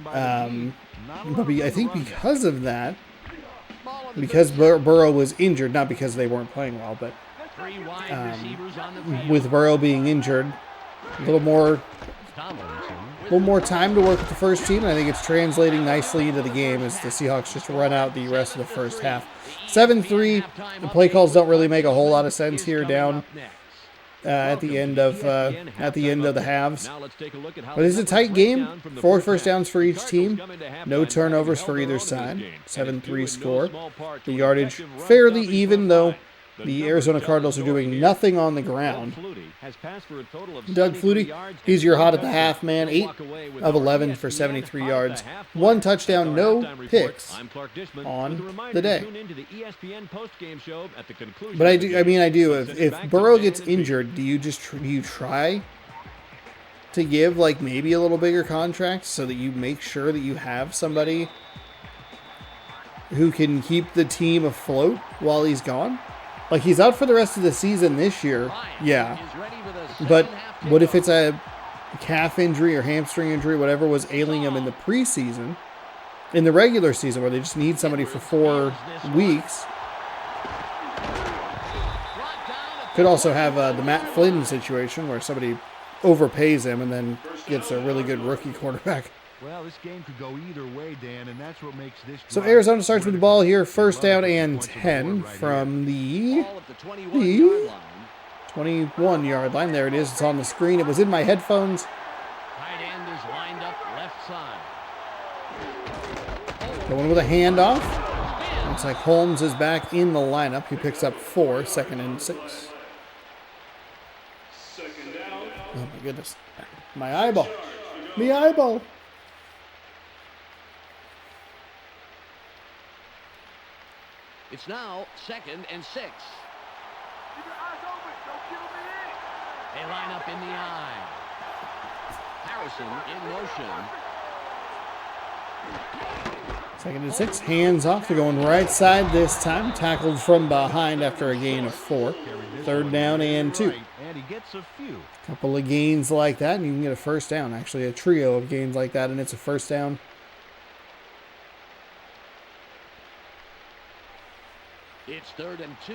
But I think because of that, because Burrow was injured, not because they weren't playing well, but with Burrow being injured, a little more time to work with the first team, and I think it's translating nicely into the game as the Seahawks just run out the rest of the first half. 7-3, the play calls don't really make a whole lot of sense here down at the end of the halves. But it's a tight game. 4 first downs for each team. No turnovers for either side. 7-3 score. The yardage fairly even, though the Arizona Cardinals are doing nothing on the ground. Doug Flutie, he's your hot at the half man. 8 of 11 for 73 yards. 1 touchdown, no picks on the day. But I do. If Burrow gets injured, do you try to give like maybe a little bigger contract so that you make sure that you have somebody who can keep the team afloat while he's gone? Like, he's out for the rest of the season this year, yeah. But what if it's a calf injury or hamstring injury, whatever was ailing him in the preseason, in the regular season, where they just need somebody for 4 weeks? Could also have the Matt Flynn situation where somebody overpays him and then gets a really good rookie quarterback. Well, this game could go either way, Dan, and that's what makes this. So Arizona starts with the ball here, 1st down and 10 from the 21-yard line. There it is. It's on the screen. It was in my headphones. Tight end is lined up left side. Going with a handoff. Looks like Holmes is back in the lineup. He picks up 4, 2nd and 6. Oh my goodness. My eyeball. The eyeball. It's now 2nd and 6. They line up in the eye. Harrison in motion. 2nd and 6. Hands off. They're going right side this time. Tackled from behind after a gain of 4. 3rd down and 2. Couple of gains like that, and you can get a 1st down. Actually, a trio of gains like that, and it's a 1st down. It's 3rd and 2.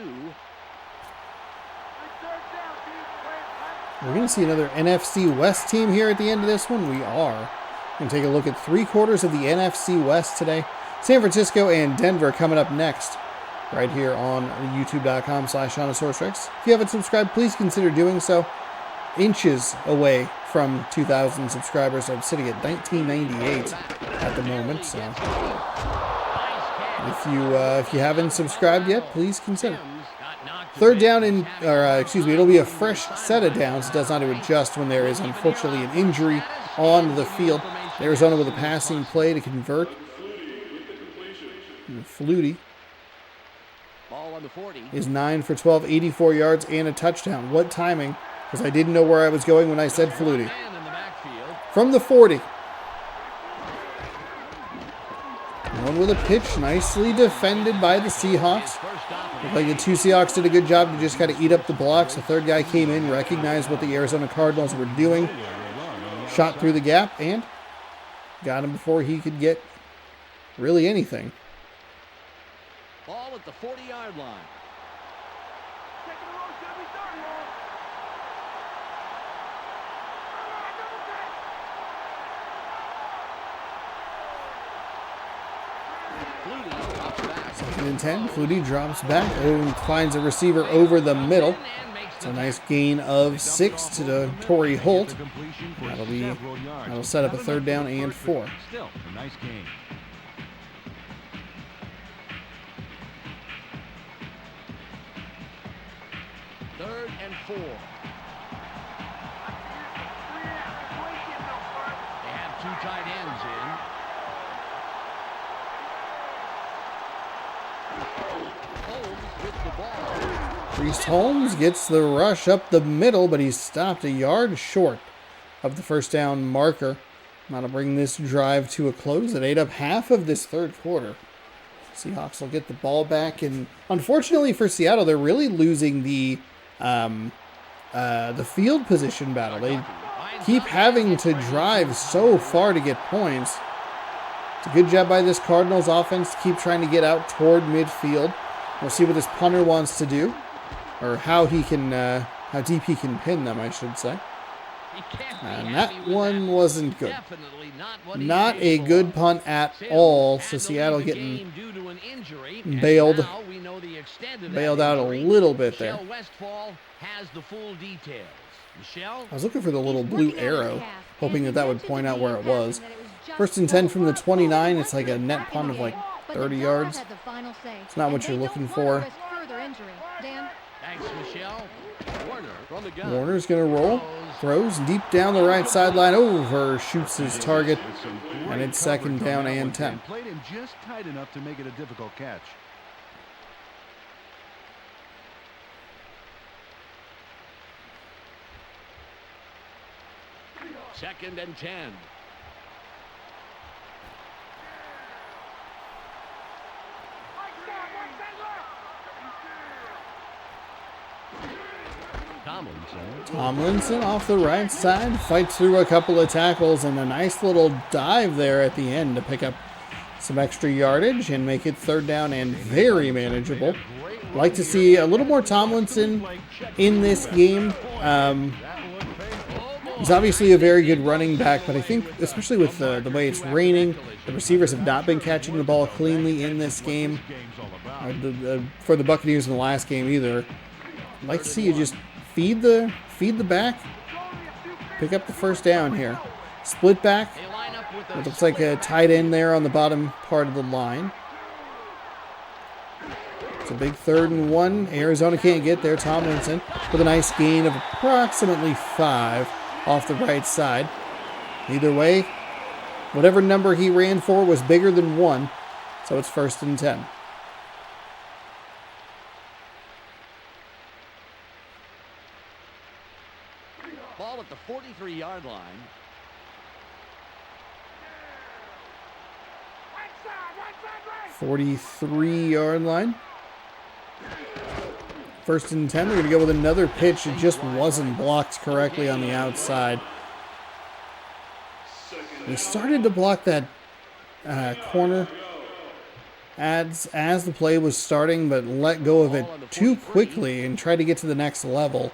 We're going to see another NFC West team here at the end of this one. We are. Going to take a look at 3/4 of the NFC West today. San Francisco and Denver coming up next right here on youtube.com/ShaunaSourceRex. If you haven't subscribed, please consider doing so. Inches away from 2,000 subscribers. I'm sitting at 1998 at the moment. So if you haven't subscribed yet, please consider. Third down it'll be a fresh set of downs. It does not adjust when there is unfortunately an injury on the field. Arizona with a passing play to convert. Flutie is 9 for 12, 84 yards and a touchdown. What timing? Because I didn't know where I was going when I said Flutie. From the 40. One with a pitch, nicely defended by the Seahawks. Looked like the two Seahawks did a good job to just kind of eat up the blocks. The third guy came in, recognized what the Arizona Cardinals were doing, shot through the gap, and got him before he could get really anything. Ball at the 40-yard line. Second and 10. Flutie drops back and finds a receiver over the middle. It's a nice gain of 6 to Torrey Holt. That'll set up a third down and 4. Still a nice game. Third and 4. They have two tight ends in. Priest Holmes gets the rush up the middle, but he's stopped a yard short of the first down marker. That'll bring this drive to a close. It ate up half of this third quarter. Seahawks will get the ball back, and unfortunately for Seattle, they're really losing the field position battle. They keep having to drive so far to get points. It's a good job by this Cardinals offense to keep trying to get out toward midfield. We'll see what this punter wants to do, or how deep he can pin them, I should say. And that one wasn't good. Not a good punt at all. So Seattle getting bailed out a little bit there. I was looking for the little blue arrow, hoping that would point out where it was. First and 10 from the 29. It's like a net punt of like 30 yards. It's not what you're looking for. Warner's going to roll. Throws deep down the right sideline. Overshoots his target. And it's second down and 10. Played him just tight enough to make it a difficult catch. Second and 10. Tomlinson off the right side, fights through a couple of tackles and a nice little dive there at the end to pick up some extra yardage and make it third down and very manageable. Like to see a little more Tomlinson in this game. He's obviously a very good running back, but I think especially with the way it's raining, the receivers have not been catching the ball cleanly in this game. For the Buccaneers in the last game either. I'd like to see you just feed the back, pick up the first down here. Split back. It looks like a tight end there on the bottom part of the line. It's a big 3rd and 1. Arizona can't get there. Tomlinson with a nice gain of approximately 5 off the right side. Either way, whatever number he ran for was bigger than 1, so it's 1st and 10. Ball at the 43-yard line. 43-yard line. 1st and 10. They're going to go with another pitch. It just wasn't blocked correctly on the outside. They started to block that corner as the play was starting, but let go of it too quickly and tried to get to the next level.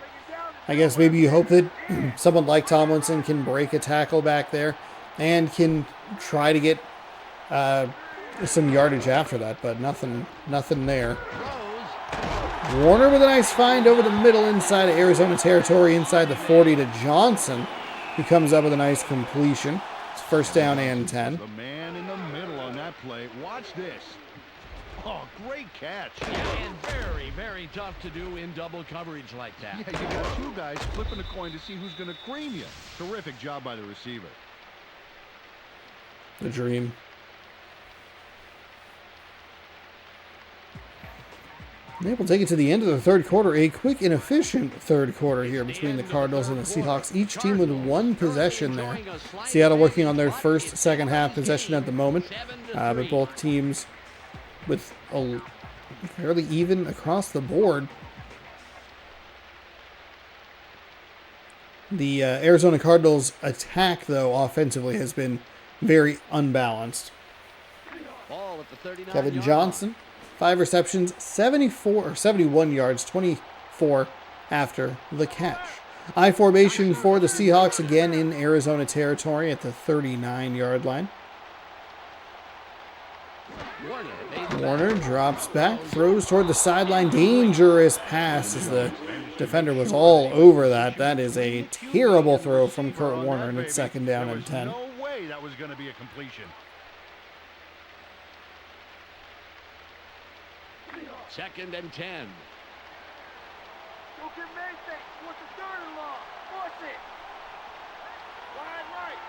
I guess maybe you hope that someone like Tomlinson can break a tackle back there and can try to get some yardage after that, but nothing there. Warner with a nice find over the middle inside of Arizona territory, inside the 40 to Johnson, who comes up with a nice completion. It's first down and 10. The man in the middle on that play. Watch this. Oh, great catch. Yeah, and very, very tough to do in double coverage like that. Yeah, you got two guys flipping a coin to see who's going to cream you. Terrific job by the receiver. The dream. They will take it to the end of the third quarter. A quick and efficient third quarter here between the Cardinals and the Seahawks. Each team with one possession there. Seattle working on their first second half possession at the moment. But both teams with a fairly even across the board. The Arizona Cardinals attack, though, offensively has been very unbalanced. Kevin Johnson, 5 receptions, 71 yards, 24 after the catch. I formation for the Seahawks again in Arizona territory at the 39-yard line. Warner drops back, throws toward the sideline. Dangerous pass as the defender was all over that. That is a terrible throw from Kurt Warner, and it's second down and 10. No way that was going to be a completion. Second and 10. Don't give me anything. What's the third and long? Force it. Wide right.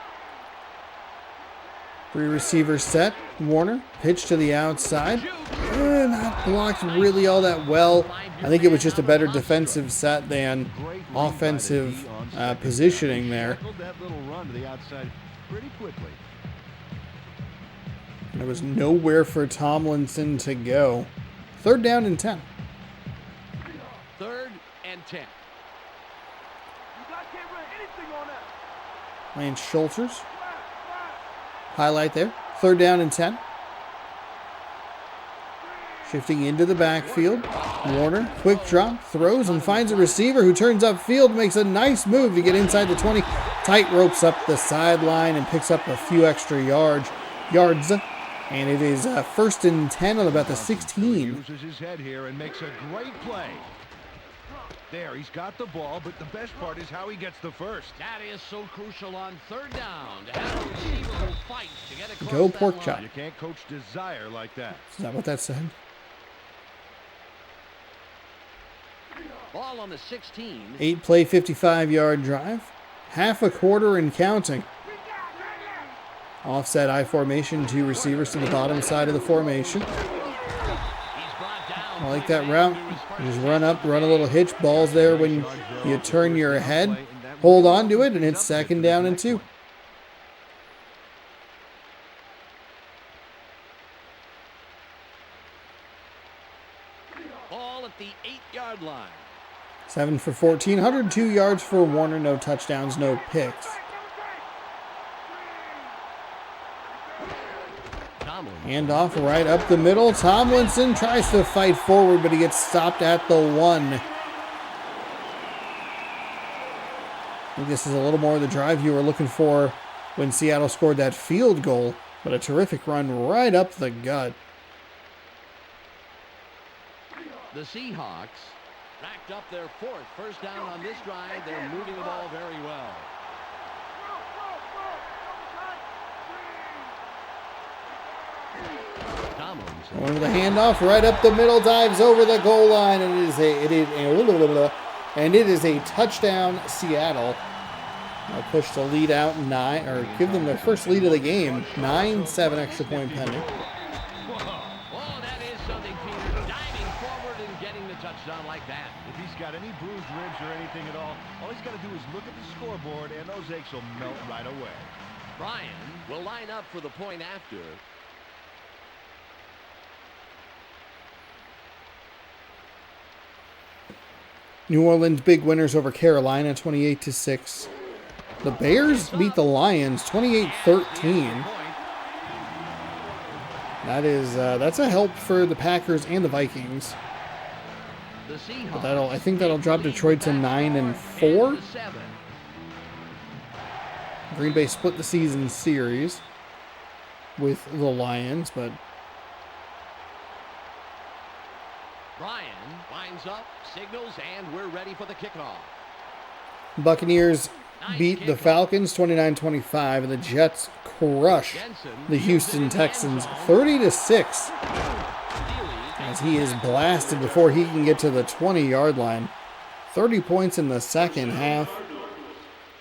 3 receivers set. Warner, pitch to the outside. Not blocked really all that well. I think it was just a better defensive set than offensive positioning there. That little run to the outside pretty quickly. There was nowhere for Tomlinson to go. Third down and 10. Third and 10. You guys can't run anything on that. Lance Schulters. Highlight there. Third down and 10. Shifting into the backfield. Warner, quick drop, throws and finds a receiver who turns upfield, makes a nice move to get inside the 20. Tight ropes up the sideline and picks up a few extra yards. And it is first and 10 on about the 16. Uses his head here and makes a great play. There, he's got the ball, but the best part is how he gets the first. That is so crucial on third down to have a receiver who fights to get across Go that pork line. chop. You can't coach desire like that. Is that what that said? Ball on the 16. 8-play, 55-yard drive. Half a quarter and counting. Offset I formation, 2 receivers to the bottom side of the formation. I like that route. You just run up, run a little hitch. Ball's there when you turn your head. Hold on to it, and it's second down and 2. Ball at the 8-yard line. 7 for 14, 102 yards for Warner. No touchdowns, no picks. Hand off right up the middle. Tomlinson tries to fight forward, but he gets stopped at the 1. I think this is a little more of the drive you were looking for when Seattle scored that field goal, but a terrific run right up the gut. The Seahawks racked up their 4th first down on this drive. They're moving the ball very well. Going with a handoff right up the middle, dives over the goal line, and it is a touchdown, Seattle. They'll push the lead out 9, or give them their first lead of the game. 9-7 extra point pending. Oh, that is something, Peter. Diving forward and getting the touchdown like that. If he's got any bruised ribs or anything at all he's got to do is look at the scoreboard, and those aches will melt right away. Brian will line up for the point after. New Orleans big winners over Carolina, 28-6. The Bears beat the Lions, 28-13. That's a help for the Packers and the Vikings. But I think that'll drop Detroit to 9-4. Green Bay split the season series with the Lions, but Ryan lines up, signals, and we're ready for the kickoff. Buccaneers beat the Falcons 29-25, and the Jets crush the Houston Texans 30-6 as he is blasted before he can get to the 20-yard line. 30 points in the second half.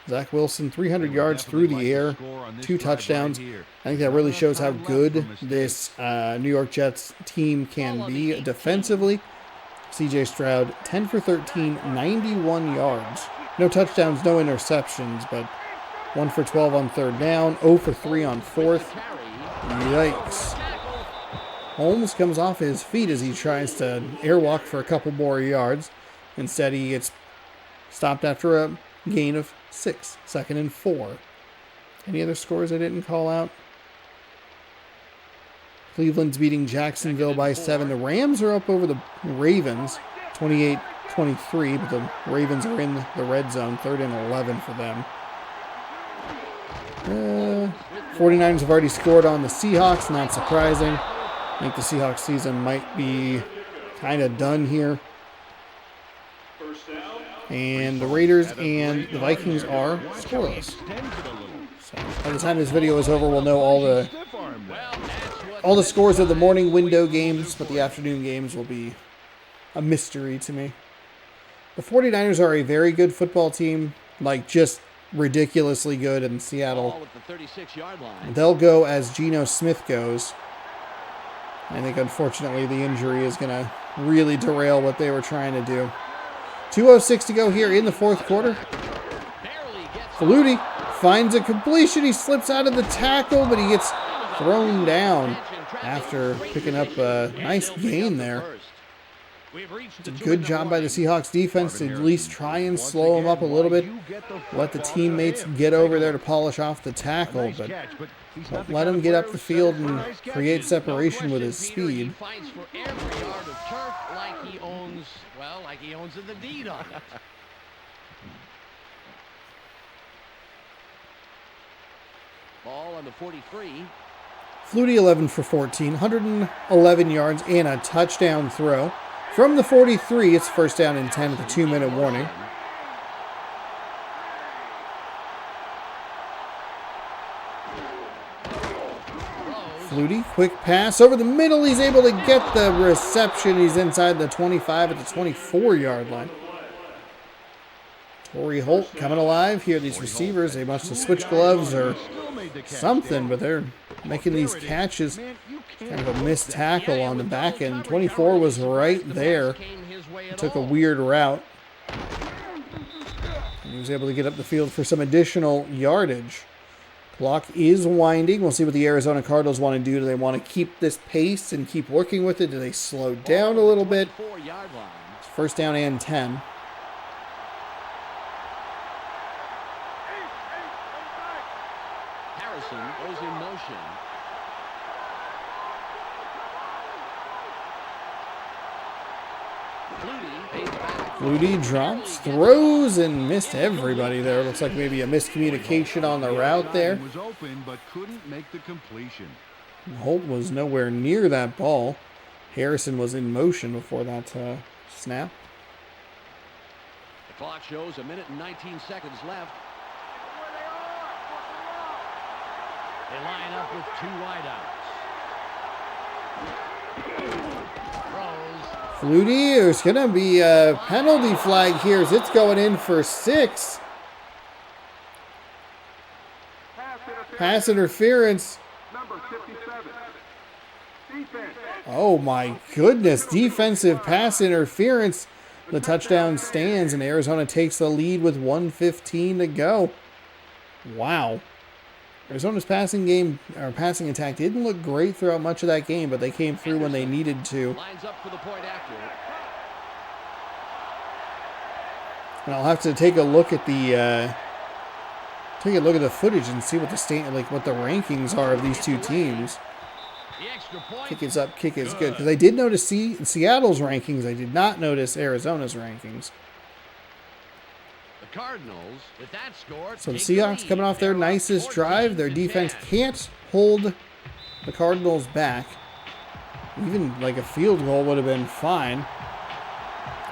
Zach Wilson, 300 yards through the air, 2 touchdowns. I think that really shows how good this New York Jets team can be defensively. C.J. Stroud, 10 for 13, 91 yards. No touchdowns, no interceptions, but 1 for 12 on third down, 0 for 3 on fourth. Yikes. Holmes comes off his feet as he tries to airwalk for a couple more yards. Instead, he gets stopped after a gain of 6, 2nd and 4. Any other scores I didn't call out? Cleveland's beating Jacksonville by 7. The Rams are up over the Ravens, 28-23, but the Ravens are in the red zone, 3rd and 11 for them. 49ers have already scored on the Seahawks, not surprising. I think the Seahawks season might be kind of done here. And the Raiders and the Vikings are scoreless. So by the time this video is over, we'll know all the scores of the morning window games, but the afternoon games will be a mystery to me. The 49ers are a very good football team, like just ridiculously good in Seattle. They'll go as Geno Smith goes. I think, unfortunately, the injury is going to really derail what they were trying to do. 2:06 to go here in the fourth quarter. Flutie finds a completion. He slips out of the tackle, but he gets thrown down after picking up a nice gain there. It's a good job by the Seahawks defense to at least try and slow him up a little bit. Let the teammates get over there to polish off the tackle, but don't let him get up the field and create separation with his speed. Like he owns the deed on it. Ball on the 43. Flutie 11 for 14, 111 yards and a touchdown throw. From the 43, it's 1st down and 10 with a 2-minute warning. Flutie, quick pass over the middle. He's able to get the reception. He's inside the 25 at the 24-yard line. Torrey Holt coming alive here. These receivers, they must have switched gloves or something, but they're making these catches. Kind of a missed tackle on the back end. 24 was right there. Took a weird route. And he was able to get up the field for some additional yardage. Clock is winding. We'll see what the Arizona Cardinals want to do. Do they want to keep this pace and keep working with it? Do they slow down a little bit? It's 1st down and 10. Harrison goes in motion. Flutie drops, throws, and missed everybody there. Looks like maybe a miscommunication on the route there. Was open but couldn't make the completion. Holt was nowhere near that ball. Harrison was in motion before that snap. The clock shows 1 minute and 19 seconds left. They line up with 2 wideouts. Flutie, there's going to be a penalty flag here as it's going in for 6. Pass interference. Number 57. Defense. Oh my goodness, defensive pass interference. The touchdown stands and Arizona takes the lead with 1:15 to go. Wow. Arizona's passing attack didn't look great throughout much of that game, but they came through when they needed to. Lines up for the point after. And I'll have to take a look at the footage and see what what the rankings are of these two teams. Kick is up, kick is good. Because I did notice Seattle's rankings. I did not notice Arizona's rankings. Cardinals with that score. So the Seahawks coming off their nicest drive. Their defense can't hold the Cardinals back. Even like a field goal would have been fine.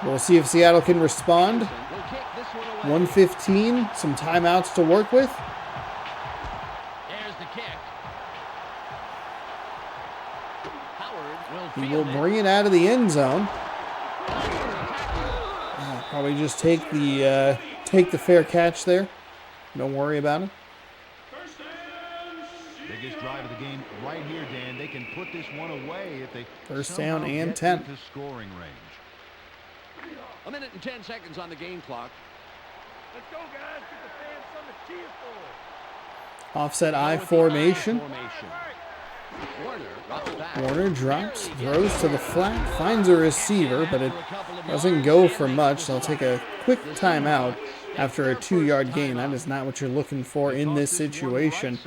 We'll see if Seattle can respond. Will kick this one away. 1:15, some timeouts to work with. There's the kick. Howard will He field will it. bring it out of the end zone. Probably just take the fair catch there. Don't worry about it. Biggest drive of the game right here, Dan. They can put this one away if they First down somehow and get 10. into scoring range. A minute and 10 seconds on the game clock. Let's go, guys. Get the fans something to cheer for. Offset I With the formation. Warner drops back. Warner drops, throws to the flat, finds a receiver, but it doesn't go for much. They'll take a quick timeout after a 2-yard gain. That is not what you're looking for in this situation.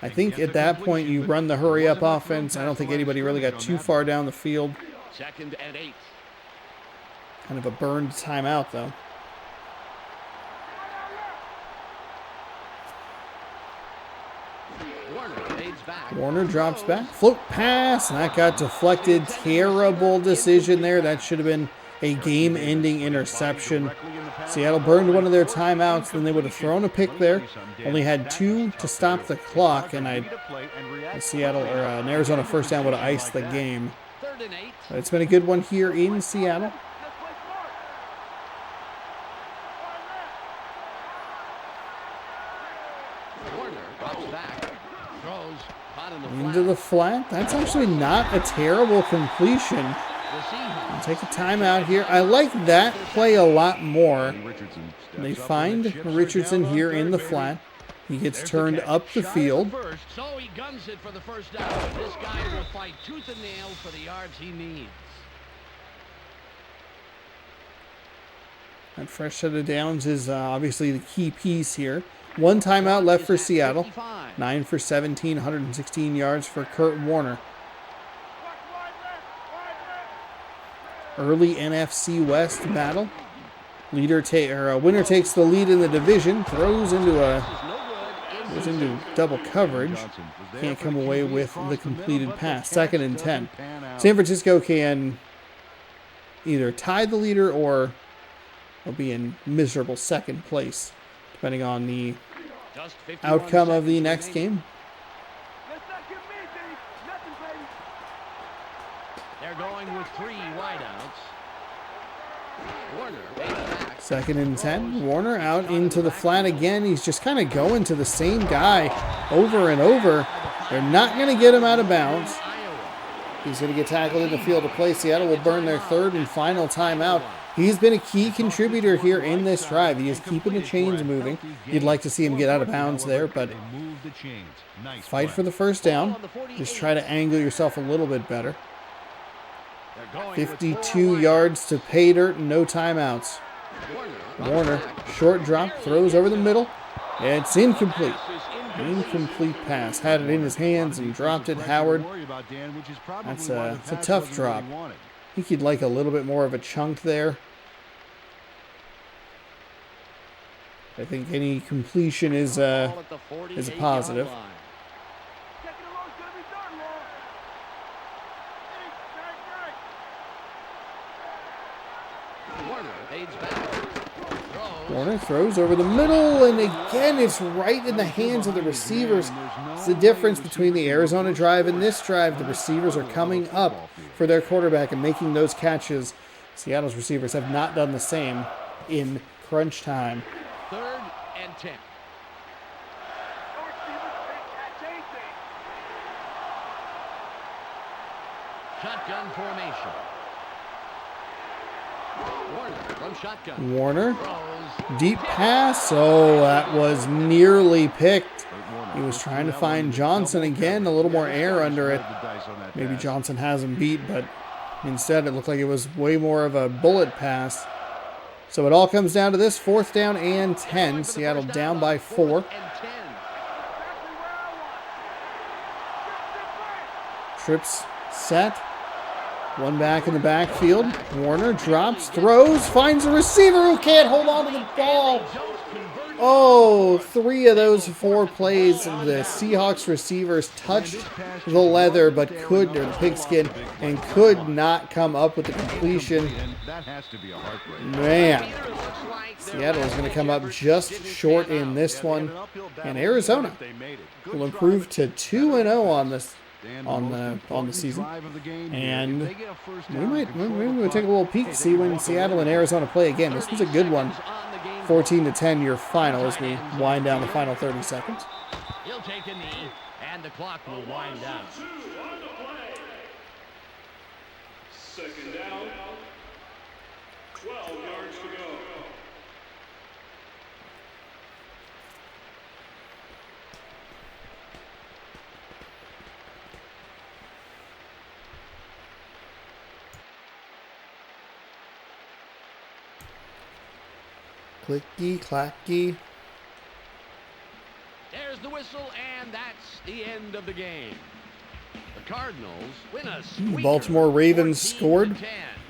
I think at that point you run the hurry-up offense. I don't think anybody really got too far down the field. 2nd and 8. Kind of a burned timeout, though. Warner fades back. Warner drops back. Float pass, and that got deflected. Terrible decision there. That should have been a game-ending interception. Seattle burned one of their timeouts, then they would have thrown a pick there. Only had 2 to stop the clock, and Seattle or an Arizona first down would have iced the game. 3rd and 8. But it's been a good one here in Seattle. Let's play smart. Warner drops back. Throws. Caught in the Into the flat. That's actually not a terrible completion. The Seahawks. Take a timeout here. I like that play a lot more. They find Richardson here in the flat. He gets turned up the field. So he guns it for the first down. This guy will fight tooth and nail for the yards he needs. That fresh set of downs is obviously the key piece here. 1 timeout left for Seattle. 9 for 17, 116 yards for Kurt Warner. Early NFC West battle. Winner takes the lead in the division. Throws into double coverage. Can't come away with the completed pass. 2nd and 10. San Francisco can either tie the leader or will be in miserable 2nd place, depending on the outcome of the next game. Let's not give me, Dave. Nothing, baby. They're going with 3 wideouts. Warner fades back. 2nd and 10. Warner out into the flat again. He's just kind of going to the same guy over and over. They're not going to get him out of bounds. He's going to get tackled in the field of play. Seattle will burn their 3rd and final timeout. He's been a key contributor here in this drive. He is keeping the chains moving. You'd like to see him get out of bounds there, but fight for the first down. Just try to angle yourself a little bit better. 52 yards to pay dirt and no timeouts. Warner, short drop, throws over the middle. It's incomplete. Incomplete pass. Had it in his hands and dropped it. Howard. That's a tough drop. I think he'd like a little bit more of a chunk there. I think any completion is a positive. Second and long's gonna be third and long. Hey, Warner fades back. Throws. Warner throws over the middle, and again, it's right in the hands of the receivers. It's the difference between the Arizona drive and this drive. The receivers are coming up for their quarterback and making those catches. Seattle's receivers have not done the same in crunch time. 3rd and 10. no receivers can't catch anything. Shotgun formation. Warner from shotgun. Warner, Throws. deep pass. Oh, that was nearly picked. He was trying to find Johnson again, a little more air under it. Maybe Johnson has him beat, but instead it looked like it was way more of a bullet pass. So it all comes down to this, 4th down and 10. Seattle down by 4. And 10. Exactly where I want. Trips set. One back in the backfield. Warner drops, throws, finds a receiver who can't hold on to the ball. Don't convert Oh, 3 of those 4 plays, the Seahawks receivers touched the leather, but could, or the pigskin, and could not come up with the completion. That has to be a heartbreak. Man, Seattle is going to come up just short in this one, and Arizona will improve to 2-0 on this on the season. And maybe we'll take a little peek to see when Seattle and Arizona play again. This was a good one. 14-10 your final as we wind down the final 30 seconds. He'll take a knee, and the clock will wind down. Second down. 12 yards to go. Clicky, clacky. There's the whistle, and that's the end of the game. The Cardinals win a squeaker. Baltimore Ravens 14-10. scored.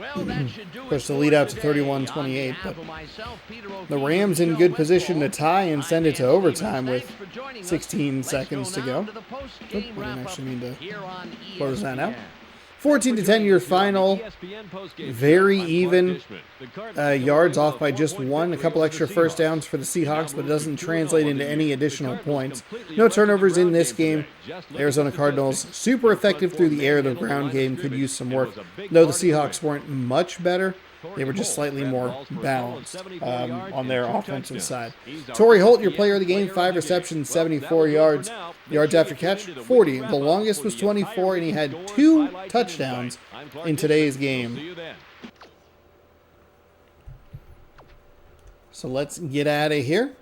Well, that should do it Push the for lead out to today. 31-28, On behalf but of myself, Peter the O'Keefe, Rams in Joe good position to Westfall, tie and send it to I'm Dan overtime Stevens. with Thanks for joining us. 16 Let's seconds to now go. to the post-game Oop, we didn't wrap-up actually mean to here on close that out. ESPN. 14-10 your final. Very even. Yards off by just 1. A couple extra first downs for the Seahawks, but it doesn't translate into any additional points. No turnovers in this game. Arizona Cardinals super effective through the air. The ground game could use some work. Though the Seahawks weren't much better, they were just slightly more balanced on their offensive side. Torrey Holt, your player of the game, 5 receptions, 74 yards. Yards after catch, 40. The longest was 24, and he had 2 touchdowns in today's game. So let's get out of here.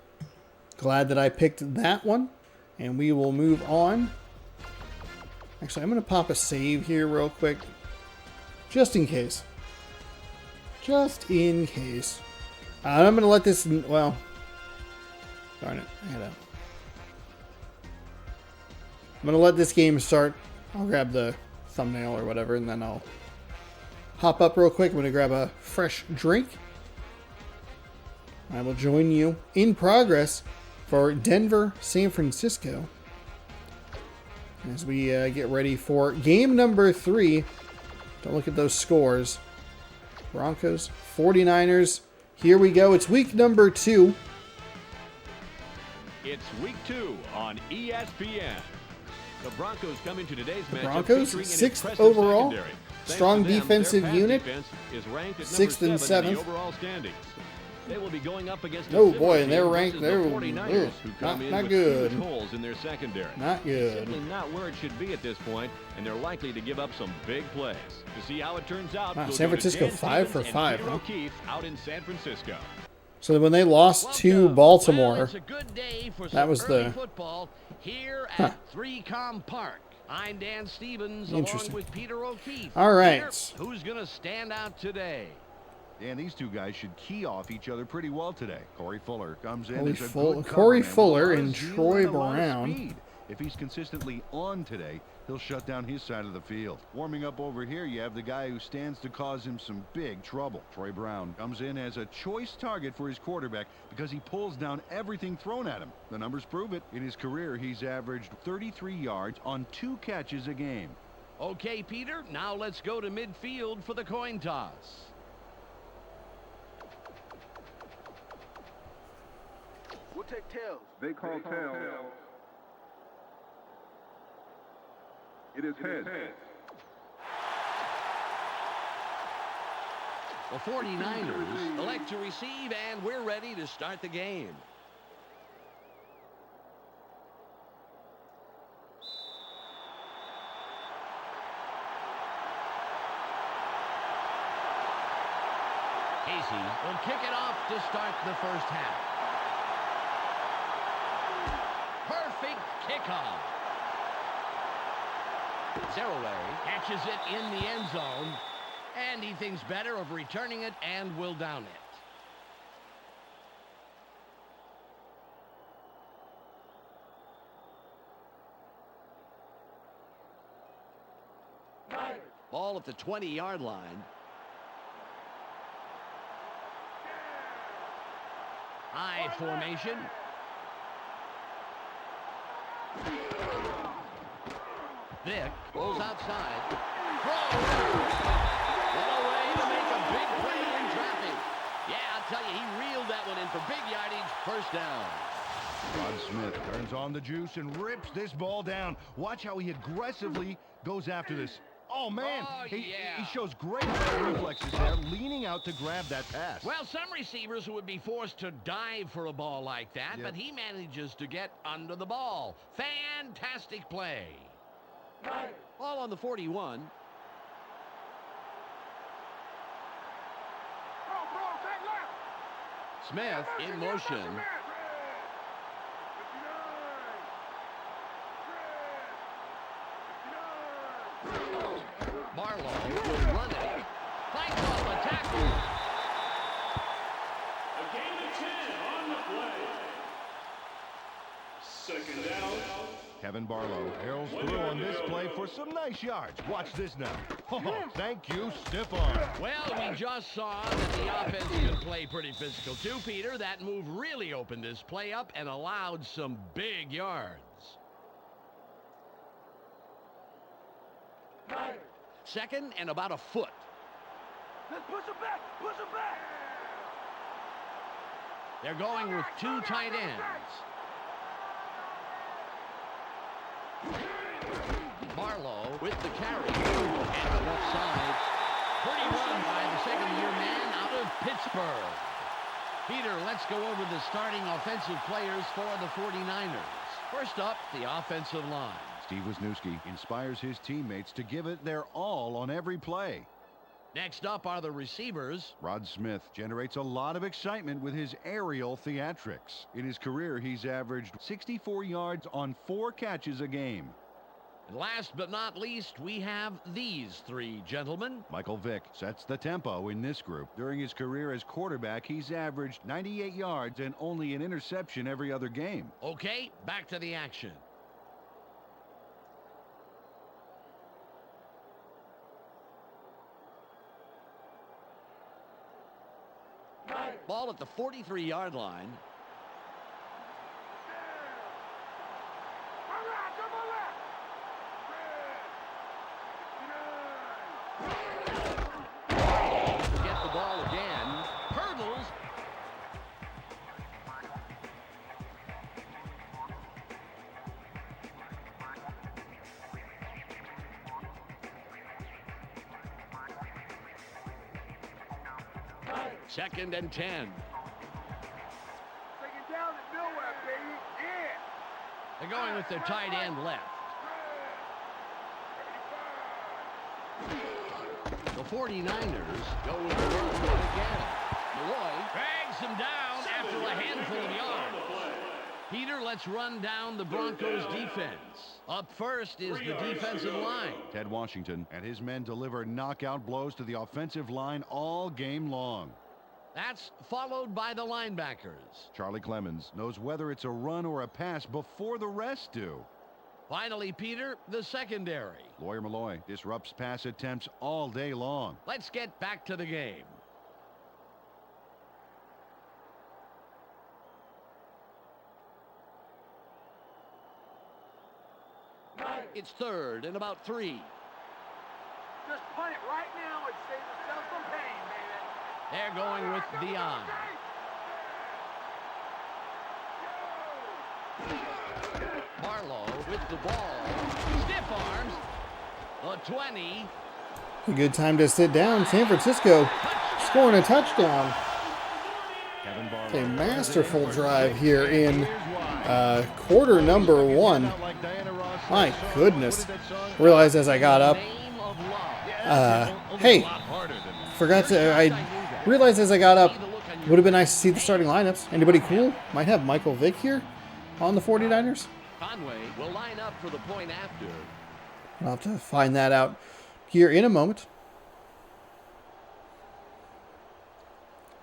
Glad that I picked that one, and we will move on. Actually, I'm going to pop a save here real quick, just in case. Just in case. I'm going to let this, well, darn it. I'm going to let this game start. I'll grab the thumbnail or whatever, and then I'll hop up real quick. I'm going to grab a fresh drink. I will join you in progress for Denver, San Francisco, as we get ready for game number 3. Don't look at those scores. Broncos, 49ers. Here we go. It's week number 2. It's week 2 on ESPN. The Broncos come into today's matchup Broncos, featuring an 6th impressive overall. secondary. Thanks Strong to them, defensive their pass unit. defense is ranked at 6th and number 7 in 7th. the overall standings. They will be going up against Oh, a boy, and they're team ranked- versus the they're- 49ers, who not- come in not with good. huge holes in their secondary. Not good. Simply not where it should be at this point, and they're likely to give up some big plays. To see how it turns out, Wow, we'll San go to Francisco Dan 5 for Stevens and 5, Peter huh? O'Keefe out in San Francisco. So when they lost to Baltimore, Well, it's a good day for that some was early the- football here at 3Com Park. I'm Dan Stevens along Interesting. with Peter O'Keefe. All right. Peter, who's going to stand out today? And these two guys should key off each other pretty well today. Corey Fuller comes in Corey as a Fuller- good Corey coverman with Fuller a lot of and zeal Troy and a lot of Brown. speed. If he's consistently on today, he'll shut down his side of the field. Warming up over here, you have the guy who stands to cause him some big trouble. Troy Brown comes in as a choice target for his quarterback because he pulls down everything thrown at him. The numbers prove it. In his career, he's averaged 33 yards on 2 catches a game. Okay, Peter, now let's go to midfield for the coin toss. We'll take tails. They call tails. It is heads. The 49ers elect to receive, and we're ready to start the game. Casey will kick it off to start the first half. Perfect kickoff. Zeraway catches it in the end zone, and he thinks better of returning it and will down it. Ball at the 20-yard line. I formation. Vick goes outside. Throw. What a way to make a big play in traffic. Yeah, I'll tell you, he reeled that one in for big yardage. First down. Rod Smith turns on the juice and rips this ball down. Watch how he aggressively goes after this. Oh, man. Oh, He yeah. shows great reflexes there, leaning out to grab that pass. Well, some receivers would be forced to dive for a ball like that, Yep. but he manages to get under the ball. Fantastic play. Ball on the 41. Smith in motion. Barlow will run it. Fights off a tackle. A gain of 10 on the play. Second down. Kevin Barlow arrows through on this play for some nice yards. Watch this now. Oh, thank you, stiff arm. Well, we just saw that the offense can play pretty physical too, Peter. That move really opened this play up and allowed some big yards. Second and about a foot. Let's push him back. Push him back. They're going with two tight ends. Barlow with the carry. And the left side. Pretty run by the second-year man out of Pittsburgh. Peter, let's go over the starting offensive players for the 49ers. First up, the offensive line. Steve Wisniewski inspires his teammates to give it their all on every play. Next up are the receivers. Rod Smith generates a lot of excitement with his aerial theatrics. In his career, he's averaged 64 yards on 4 catches a game. And last but not least, we have these three gentlemen. Michael Vick sets the tempo in this group. During his career as quarterback, he's averaged 98 yards and only an interception every other game. Okay, back to the action. Ball at the 43-yard line. Get the ball again. Hurdles. Second and 10. Take it down to nowhere, baby. Yeah. They're going with their tight end left. The 49ers go with the run again. Malloy drags him down after a handful of yards. Peter, let's run down the Broncos defense. Up first is the defensive line. Ted Washington and his men deliver knockout blows to the offensive line all game long. That's followed by the linebackers. Charlie Clemens knows whether it's a run or a pass before the rest do. Finally, Peter, the secondary. Lawyer Malloy disrupts pass attempts all day long. Let's get back to the game. It's third and about 3. Just punt it right now and save yourself some pain, baby. They're going with Dion. Barlow with the ball. Stiff arms. A 20. A good time to sit down. San Francisco scoring a touchdown. Kevin Barlow. It's a masterful drive here in quarter number 1. My goodness. Realized as I got up. Hey, forgot to. I realized as I got up, would have been nice to see the starting lineups. Anybody cool? Might have Michael Vick here on the 49ers. Conway will line up for the point after. I'll have to find that out here in a moment.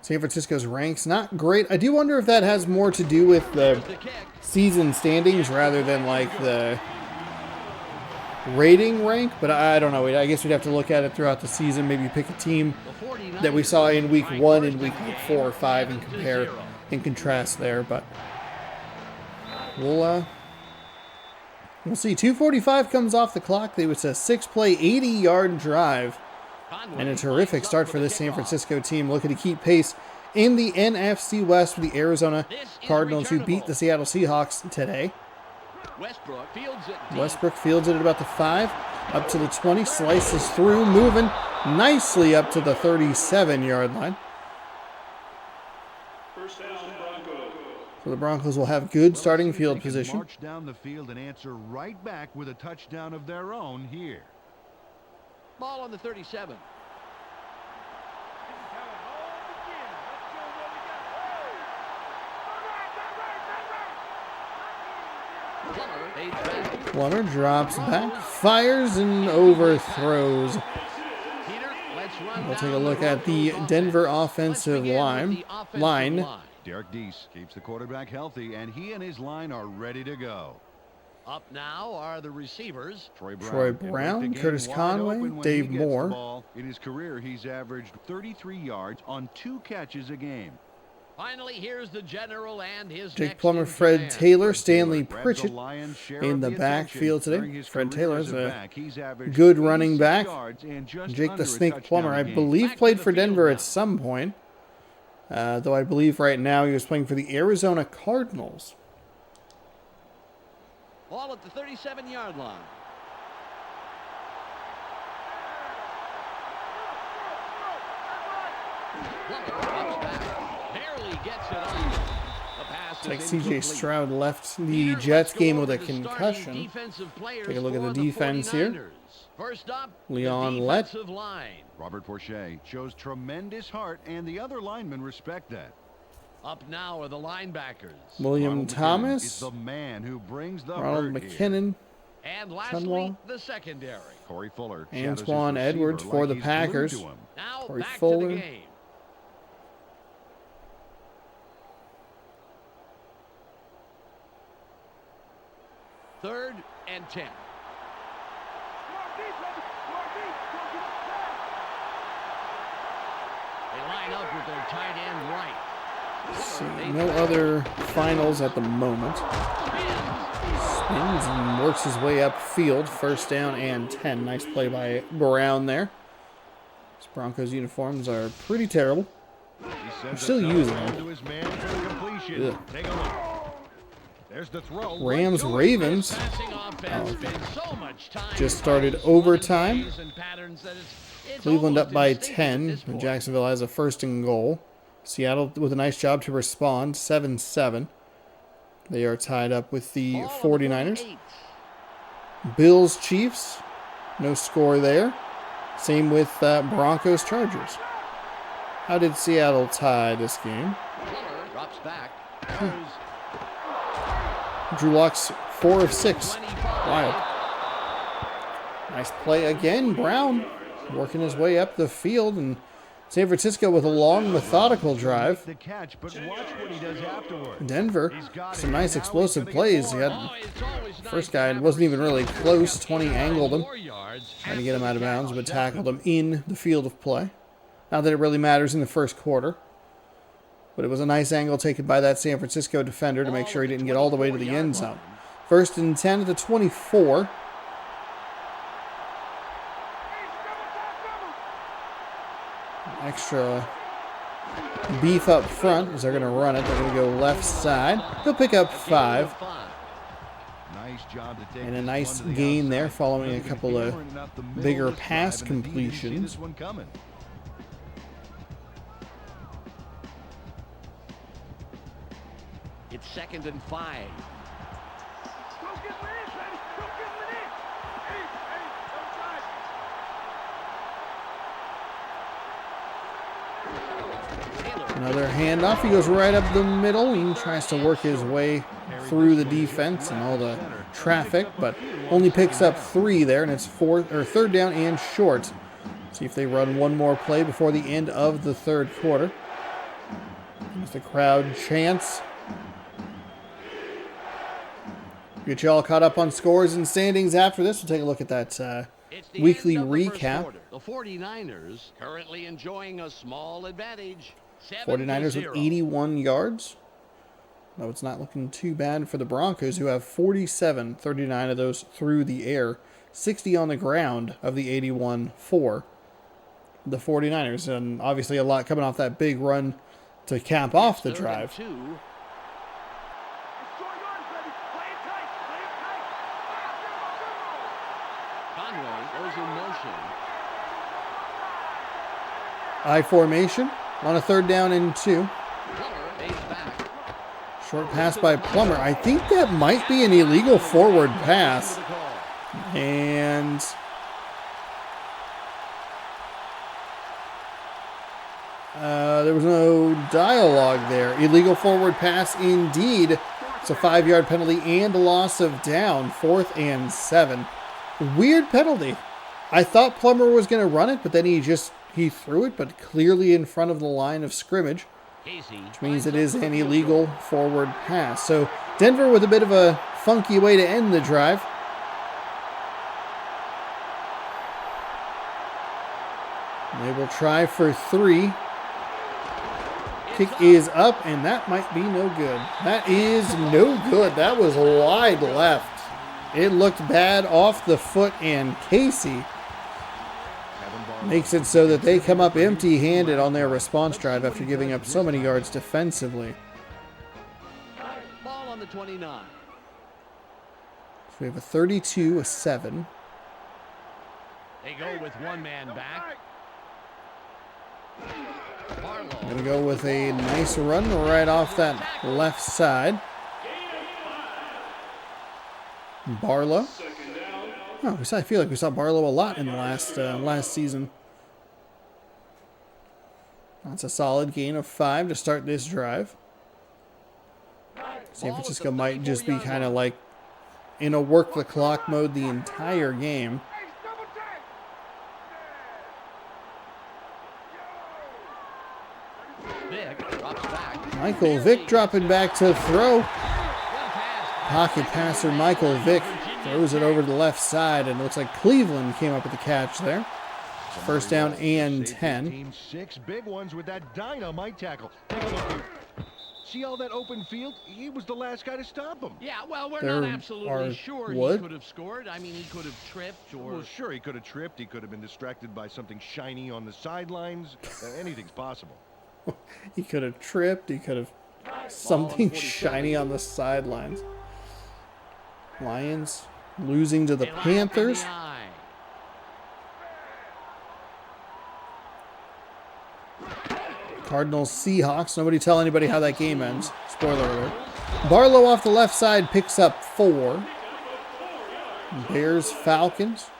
San Francisco's ranks not great. I do wonder if that has more to do with the season standings rather than like the rating rank, but I don't know. I guess we'd have to look at it throughout the season, maybe pick a team that we saw in week 1 and week 4 or 5 and compare in contrast there, but we'll see. 2:45 comes off the clock. It was a 6-play, 80-yard drive, and a terrific start for this San Francisco team, looking to keep pace in the NFC West with the Arizona Cardinals, who beat the Seattle Seahawks today. Westbrook fields it at about the 5, up to the 20, slices through, moving nicely up to the 37-yard line. First down, Broncos. So the Broncos will have good starting field position. March down the field and answer right back with a touchdown of their own here. Ball on the 37. Plummer drops back, fires, and overthrows. We'll take a look at the Denver offensive line. Derek Deese keeps the quarterback healthy, and he and his line are ready to go. Up now are the receivers. Troy Brown, Curtis Conway, Dave Moore. In his career, he's averaged 33 yards on 2 catches a game. Finally, here's the general and his Jake next Plummer, in Fred command. Taylor, Stanley Grabs the Pritchett lion's share in of the attention. backfield today. During his Fred career Taylor's as a a back, he's averaged good running 86 back. yards and just Jake under the a Snake touchdown Plummer, a I game. believe, Back played to for the field Denver now. at some point. Though I believe right now he was playing for the Arizona Cardinals. Ball at the 37-yard line. Plummer drops back. Barely gets it on. The pass is Like C.J. incomplete. Stroud left the Peter, Jets let's go game over with a the starting concussion. defensive players Take a look at for the defense here. 49ers. First up, Leon the Lett. defensive line. Robert Porcher shows tremendous heart, and the other linemen respect that. Up now are the linebackers. William Ronald McKinnon is Thomas, the man who brings the Ronald hurt here. McKinnon, And lastly, Tunwell. the secondary. Corey Fuller shadows his Antoine receiver Edwards for like the he's glued Packers. to him. Now Corey back Fuller. to the game. Third and 10. They line up with their tight end right. See, no other finals at the moment. Spins and works his way upfield. First down and 10. Nice play by Brown there. These Broncos uniforms are pretty terrible. He sends I'm still it using down them. to his man for the completion. Ugh. Take a look. There's the throw. Rams, Right to it. Ravens. Passing offense spends so much time Just started overtime. plays and patterns that it's Cleveland up almost by instinctive at 10. this point. Jacksonville has a first and goal. Seattle with a nice job to respond. 7-7. They are tied up with the Ball on the 49ers. 48. Bills, Chiefs. No score there. Same with Broncos, Chargers. How did Seattle tie this game? Plummer drops back. Drew Lock's 4 of 6. 25. Wild. Nice play again. Brown working his way up the field, and San Francisco with a long, methodical drive. The catch, but watch what he does afterwards. Denver, He's got some it. nice Now explosive he's gonna get plays. He more. had Oh, it's always nice first to guy have wasn't even really receivers close. get 20 angled him. 4 yards. Trying to get him out of bounds, but tackled him in the field of play. Not that it really matters in the first quarter. But it was a nice angle taken by that San Francisco defender to make sure he didn't get all the way to the end zone. First and 10 at the 24. Extra beef up front as they're going to run it. They're going to go left side. He'll pick up 5. Nice job to take And a this nice one to the gain there outside. following a They're gonna couple be of hammering up the middle bigger of this pass drive, and the team didn't see completions. this one coming. It's 2nd and 5. Don't give him an inch, baby. Don't give him an inch. Hey, don't try. Another handoff. He goes right up the middle and tries to work his way through the defense and all the traffic, but only picks up 3 there, and it's 3rd down and short. See if they run one more play before the end of the third quarter. As the crowd chants. Get you all caught up on scores and standings after this. We'll take a look at that It's the weekly end of the first recap. quarter. The 49ers currently enjoying a small advantage. 49ers with 81 yards. though it's not looking too bad for the Broncos, who have 47, 39 of those through the air, 60 on the ground of the 81 for the 49ers. And obviously a lot coming off that big run to cap off the drive. I formation on a 3rd down and 2. Short pass by Plummer. I think that might be an illegal forward pass. And there was no dialogue there. Illegal forward pass indeed. It's a 5-yard penalty and a loss of down. 4th and 7. Weird penalty. I thought Plummer was going to run it, but then he threw it, but clearly in front of the line of scrimmage, which means it is an illegal forward pass. So Denver with a bit of a funky way to end the drive. They will try for 3. Kick is up, and that might be no good. That is no good. That was wide left. It looked bad off the foot, and Casey makes it so that they come up empty-handed on their response drive after giving up so many yards defensively. Ball on the 29. So we have a 32, a 7. They go with one man back. Going to go with a nice run right off that left side. Barlow. Oh, I feel like we saw Barlow a lot in the last season. That's a solid gain of 5 to start this drive. San Francisco might just be kind of like in a work the clock mode the entire game. Michael Vick dropping back to throw. Pocket passer Michael Vick throws it over to the left side, and it looks like Cleveland came up with the catch there. 1st down and 10. 6 big ones with that dynamite tackle. Take a look here. See all that open field? He was the last guy to stop him. Yeah, well, we're not absolutely sure he could have scored. I mean, he could have tripped or... Well, sure, he could have tripped. He could have been distracted by something shiny on the sidelines. Anything's possible. He could have tripped. He could have something shiny on the sidelines. Lions losing to the Panthers. Cardinals, Seahawks. Nobody tell anybody how that game ends. Spoiler alert. Barlow off the left side picks up 4. Bears, Falcons.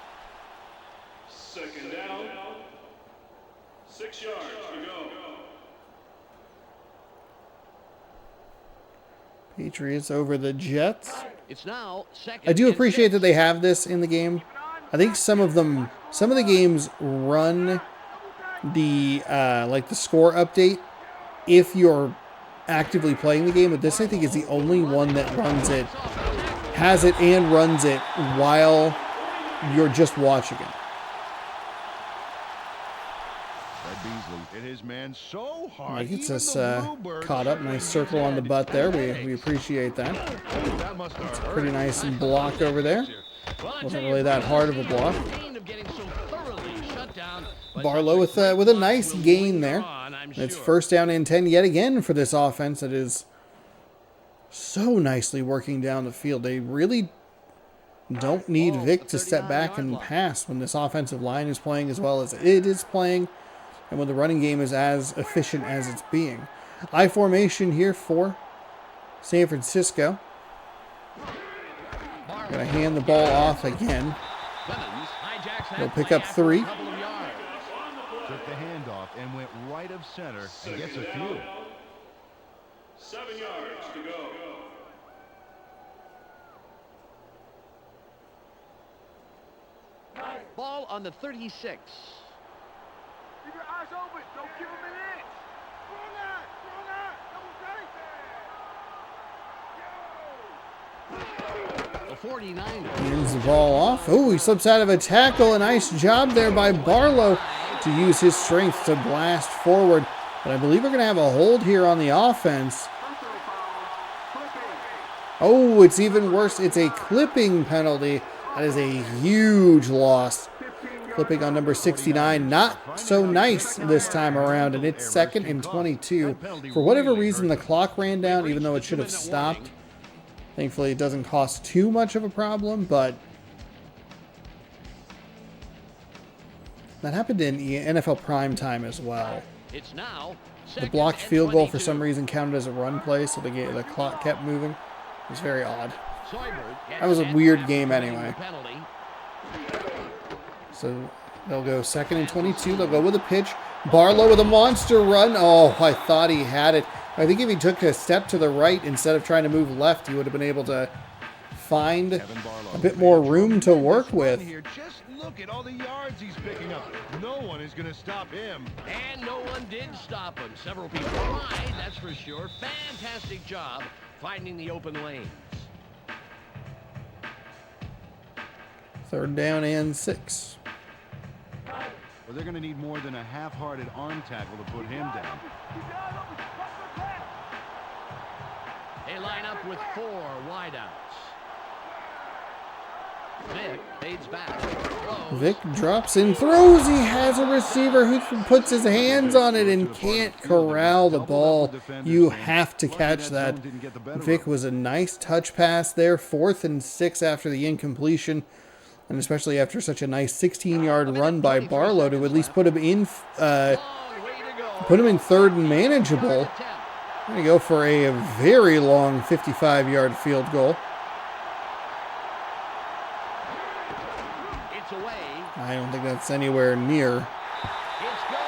2nd down. 6 yards to go. Patriots over the Jets. It's now I do appreciate that they have this in the game. I think some of the games run the like the score update if you're actively playing the game, but this I think is the only one that runs it, has it and runs it while you're just watching it. Beasley hit his man so hard. He gets us caught up. Nice circle on the butt there. We appreciate that. That's a pretty nice block over there. Wasn't really that hard of a block. Barlow with a nice gain there. It's 1st down and 10 yet again for this offense that is so nicely working down the field. They really don't need Vic to step back and pass when this offensive line is playing as well as it is playing, and when the running game is as efficient as it's being. I formation here for San Francisco. Gonna hand the ball off again. They'll pick up 3. Took the handoff and went right of center and gets a few. 7 yards to go. Ball on the 36. Keep your eyes open. Don't give him an inch. The 49ers. Hands the ball off. Oh, he slips out of a tackle. A nice job there by Barlow to use his strength to blast forward. But I believe we're going to have a hold here on the offense. Oh, it's even worse. It's a clipping penalty. That is a huge loss. Clipping on number 69. Not so nice this time around, and it's 2nd and 22. For whatever reason, the clock ran down, even though it should have stopped. Thankfully, it doesn't cost too much of a problem, but that happened in NFL prime time as well. It's now The blocked field goal for some reason counted as a run play, so the clock kept moving. It was very odd. That was a weird game anyway. So they'll go 2nd and 22. They'll go with a pitch. Barlow with a monster run. Oh, I thought he had it. I think if he took a step to the right instead of trying to move left, he would have been able to find a bit more room to work with. Just look at all the yards he's picking up. No one is going to stop him. And no one did stop him. Several people tried, that's for sure. Fantastic job finding the open lanes. 3rd down and 6. Well, they're going to need more than a half-hearted arm tackle to put him down. They line up with 4 wideouts. Vic fades back. Throws. Vic drops and throws. He has a receiver who puts his hands on it and can't corral the ball. You have to catch that. Vic was a nice touch pass there. 4th and 6 after the incompletion. And especially after such a nice 16-yard run by Barlow to at least put him in 3rd and manageable. Going to go for a very long 55-yard field goal. It's away. I don't think that's anywhere near. It's good.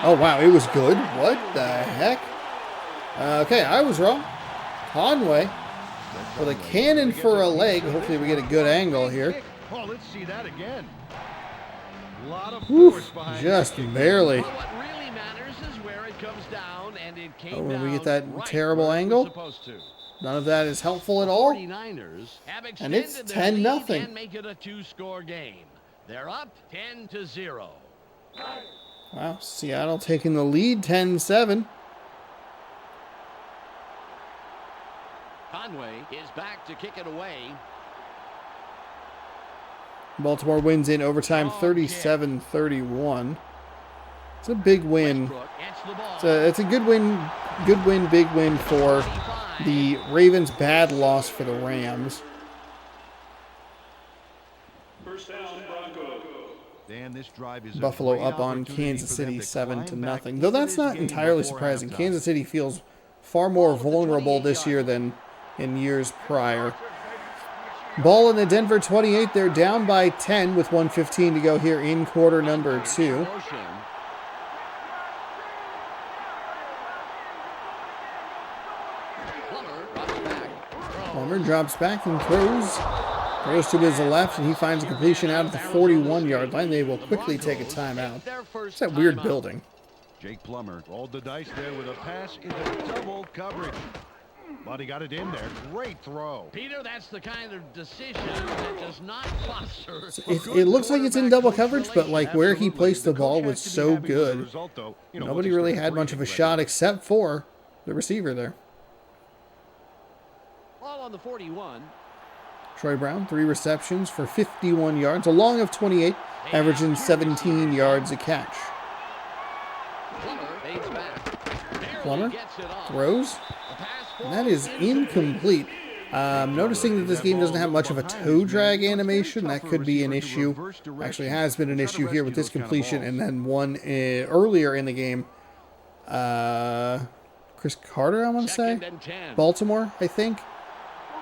Oh, wow, it was good. What the heck? Okay, I was wrong. Conway with a cannon for a leg. Hopefully we get a good angle here. Oh, let's see that again. A lot of Oof, force behind just that. barely. Well, what really matters is where it comes down, and it came Oh, when down we get that right terrible where it was angle? supposed to. None of that is helpful at all. 49ers have And it's extended their lead 10-0. and make it a 2-score game. They're up 10-0. Wow, Seattle taking the lead 10-7. Conway is back to kick it away. Baltimore wins in overtime 37-31. It's a big win. Westbrook gets the ball. It's a good win, big win for the Ravens. Bad loss for the Rams. First down, Broncos. Dan, this drive is a Buffalo great up on opportunity Kansas for them City to climb 7-0. back Though into that's this not game entirely before surprising. halftime. Kansas City feels far more vulnerable this year than in years prior. Ball in the Denver 28. They're down by 10 with 1:15 to go here in quarter number 2. Motion. Plummer drops back. Palmer drops back and throws to his left, and he finds a completion out of the 41-yard line. They will quickly take a timeout. Their first It's that weird timeout. building. Jake Plummer rolled the dice there with a pass into double coverage. But he got it in there. Great throw. Peter, that's the kind of decision that does not foster. It looks like it's in double coverage, but like where he placed the ball was so good. Nobody really had much of a shot except for the receiver there. Ball on the 41. Troy Brown, 3 receptions for 51 yards, a long of 28, averaging 17 yards a catch. Plummer fades back. Barely Plummer gets it off. throws, The pass and that is incomplete. Noticing that this game doesn't have much of a toe drag animation, that could be an issue. Actually has been an issue here with this completion, and then one earlier in the game. Chris Carter, I want to say? Second and 10. Baltimore, I think.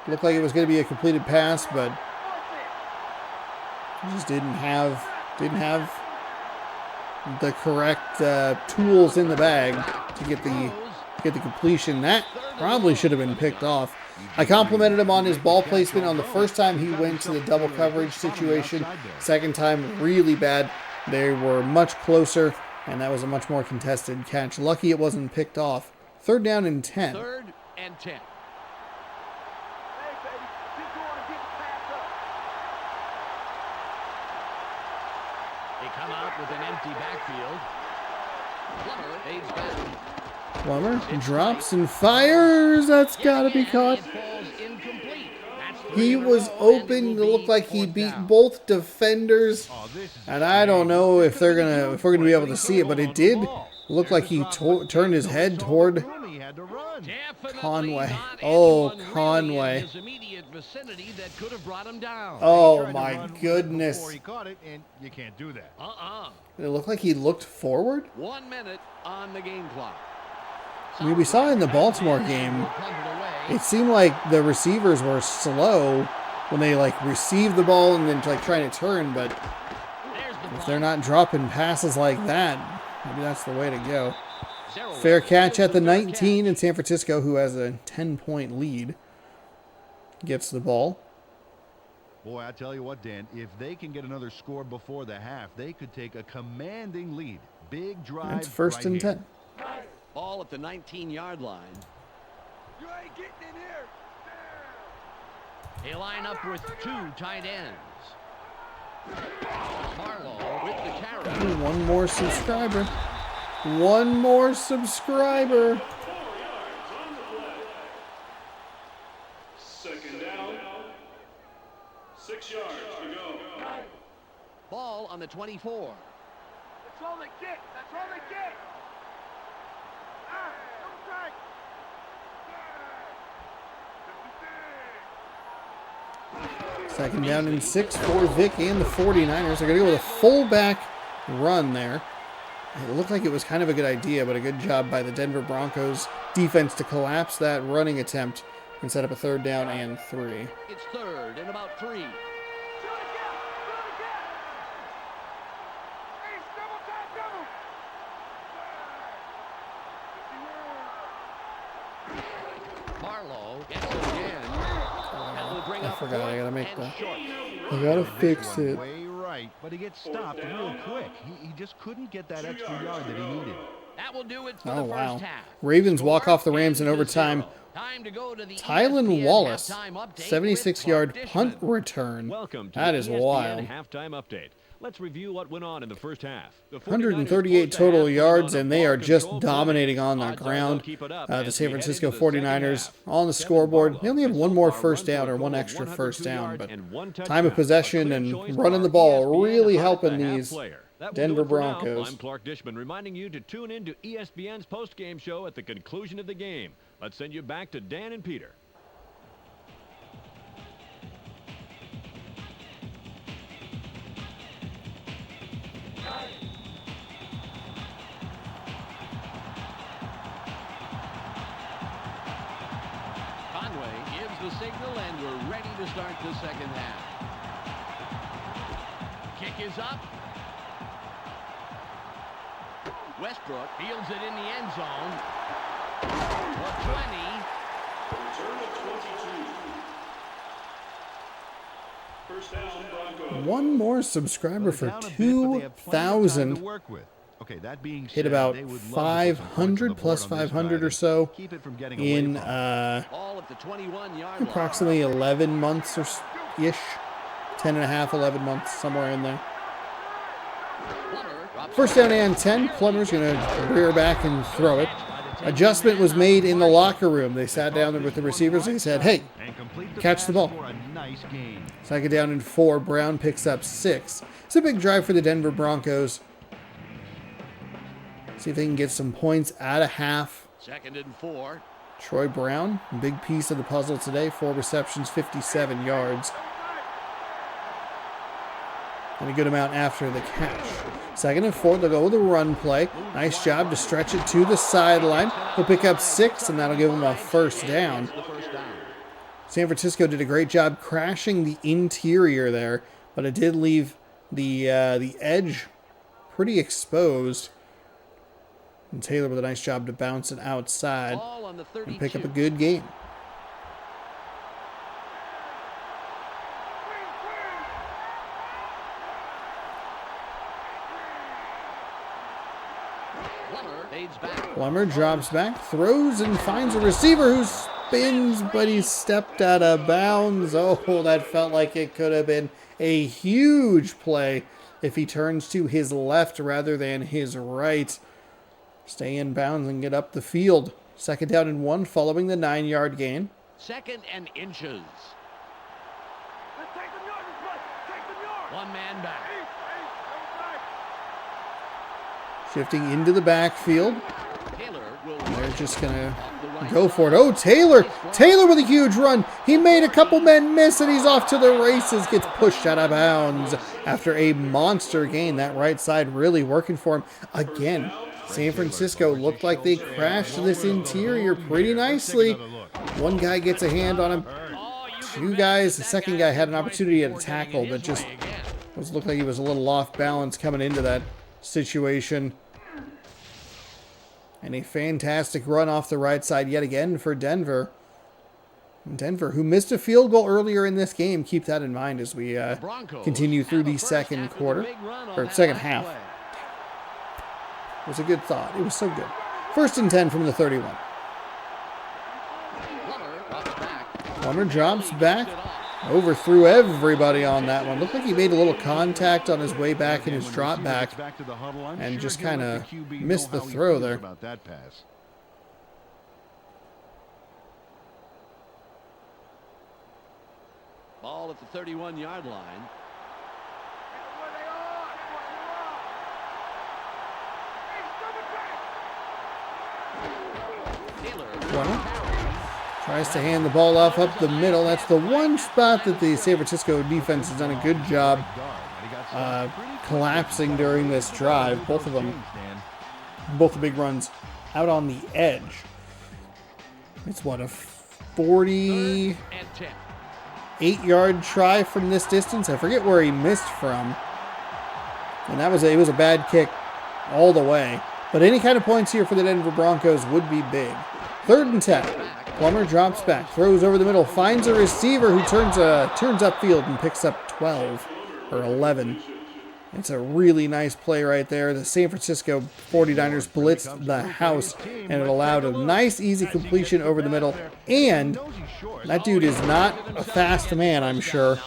Looked like it was going to be a completed pass, but he just didn't have the correct tools in the bag to get the completion. That probably should have been picked off. I complimented him on his ball placement on the first time he went to the double coverage situation. Second time, really bad. They were much closer, and that was a much more contested catch. Lucky it wasn't picked off. 3rd down and 10. 3rd and 10. Hey, baby, just go on and get the pass up. They come out with an empty backfield. Plummer fades back. Plummer drops and fires. That's got to be Again, caught. it falls incomplete. He was open. It looked like he beat both defenders. And I don't know if we're gonna be able to see it, but it did look like he turned his head toward Conway. Oh, Conway. Oh my goodness. You can't do that. It looked like he looked forward. 1 minute on the game clock. I mean, we saw in the Baltimore game, it seemed like the receivers were slow when they like received the ball and then like trying to turn, but if they're not dropping passes like that, maybe that's the way to go. Fair catch at the 19, and San Francisco, who has a 10-point lead, gets the ball. Boy, I tell you what, Dan, if they can get another score before the half, they could take a commanding lead. Big drive. It's first and 10. Ball at the 19-yard line. You ain't getting in here. They line up with two tight ends. Marlowe with the carry. One more subscriber. One more subscriber. Second down. 6 yards to go. Ball on the 24. That's all they get. That's all they get. Don't try. Second down and 6 for Vic and the 49ers. They're going to go with a fullback run there. It looked like it was kind of a good idea, but a good job by the Denver Broncos defense to collapse that running attempt and set up a third down and 3. It's third and about 3. Do it again. Do it again. Hey, double time, double. Marlowe gets it again. That will bring I up forgot. I got to make and that. short. I got to fix it. Way right, but he gets stopped real quick. He just couldn't get that extra yard that he needed. That will do it for Oh, the wow. first half. Ravens walk Score off the Rams in 10-0. overtime. Time to go to the Tylan ESPN Wallace, halftime update 76-yard with punt Clark return. Welcome to That the is ESPN wild. halftime update. Let's review what went on in the first half. The 138 total yards, and they are just dominating on the ground. The San Francisco 49ers on the scoreboard. They only have one more first down or one extra first down, but time of possession and running the ball really helping these Denver Broncos. I'm Clark Dishman reminding you to tune in to ESPN's post-game show at the conclusion of the game. Let's send you back to Dan and Peter. Conway gives the signal, and we're ready to start the second half. Kick is up. Westbrook fields it in the end zone. For 20. Return of 22. First down, Broncos. One more subscriber for Down a bit, but they have plenty of time 2,000. to work with. Okay, that being Hit said, about they would love to put some points on 500 the plus board on this 500 or drive. so Keep it from getting away in from them. Ball at the 21-yard line. approximately 11 months or ish. 10 and a half, 11 months, somewhere in there. Plummer drops First down and 10. Plummer's going to rear back and throw it. Adjustment was made in the locker room. They sat down there with the receivers. They said, hey, And complete the catch the pass ball. for a nice gain. second down and 4. Brown picks up 6. It's a big drive for the Denver Broncos. See if they can get some points at a half. second and 4. Troy Brown, big piece of the puzzle today. 4 receptions, 57 yards. And a good amount after the catch. Second and 4, they'll go with a run play. Nice job to stretch it to the sideline. He'll pick up 6, and that'll give him a first down. The first down. San Francisco did a great job crashing the interior there, but it did leave the edge pretty exposed. And Taylor with a nice job to bounce it outside Ball on the 32. and pick up a good game. Plummer fades back. Plummer drops back, throws, and finds a receiver who spins, but he stepped out of bounds. Oh, that felt like it could have been a huge play if he turns to his left rather than his right. Stay in bounds and get up the field. Second down and 1 following the 9-yard gain. Second and inches. One man back. Shifting into the backfield. Taylor will They're just going to go for it. Oh, Taylor. Taylor with a huge run. He made a couple men miss, and he's off to the races. Gets pushed out of bounds after a monster gain. That right side really working for him. Again, San Francisco looked like they crashed this interior pretty nicely. One guy gets a hand on him. Two guys. The second guy had an opportunity at a tackle, but just looked like he was a little off balance coming into that situation. And a fantastic run off the right side yet again for Denver. Denver, who missed a field goal earlier in this game. Keep that in mind as we continue through the second quarter, or second half. It was a good thought. It was so good. 1st and 10 from the 31. Plummer drops back. Overthrew everybody on that one. Looked like he made a little contact on his way back in his drop back and just kind of missed the throw there. Ball at the 31-yard line. Plummer tries to hand the ball off up the middle. That's the one spot that the San Francisco defense has done a good job collapsing during this drive. Both of them, both the big runs out on the edge. It's what, a 48-yard try from this distance? I forget where he missed from. And it was a bad kick all the way. But any kind of points here for the Denver Broncos would be big. 3rd and 10. Plummer drops back, throws over the middle, finds a receiver who turns upfield and picks up 12 or 11. It's a really nice play right there. The San Francisco 49ers blitzed the house, and it allowed a nice, easy completion over the middle. And that dude is not a fast man, I'm sure.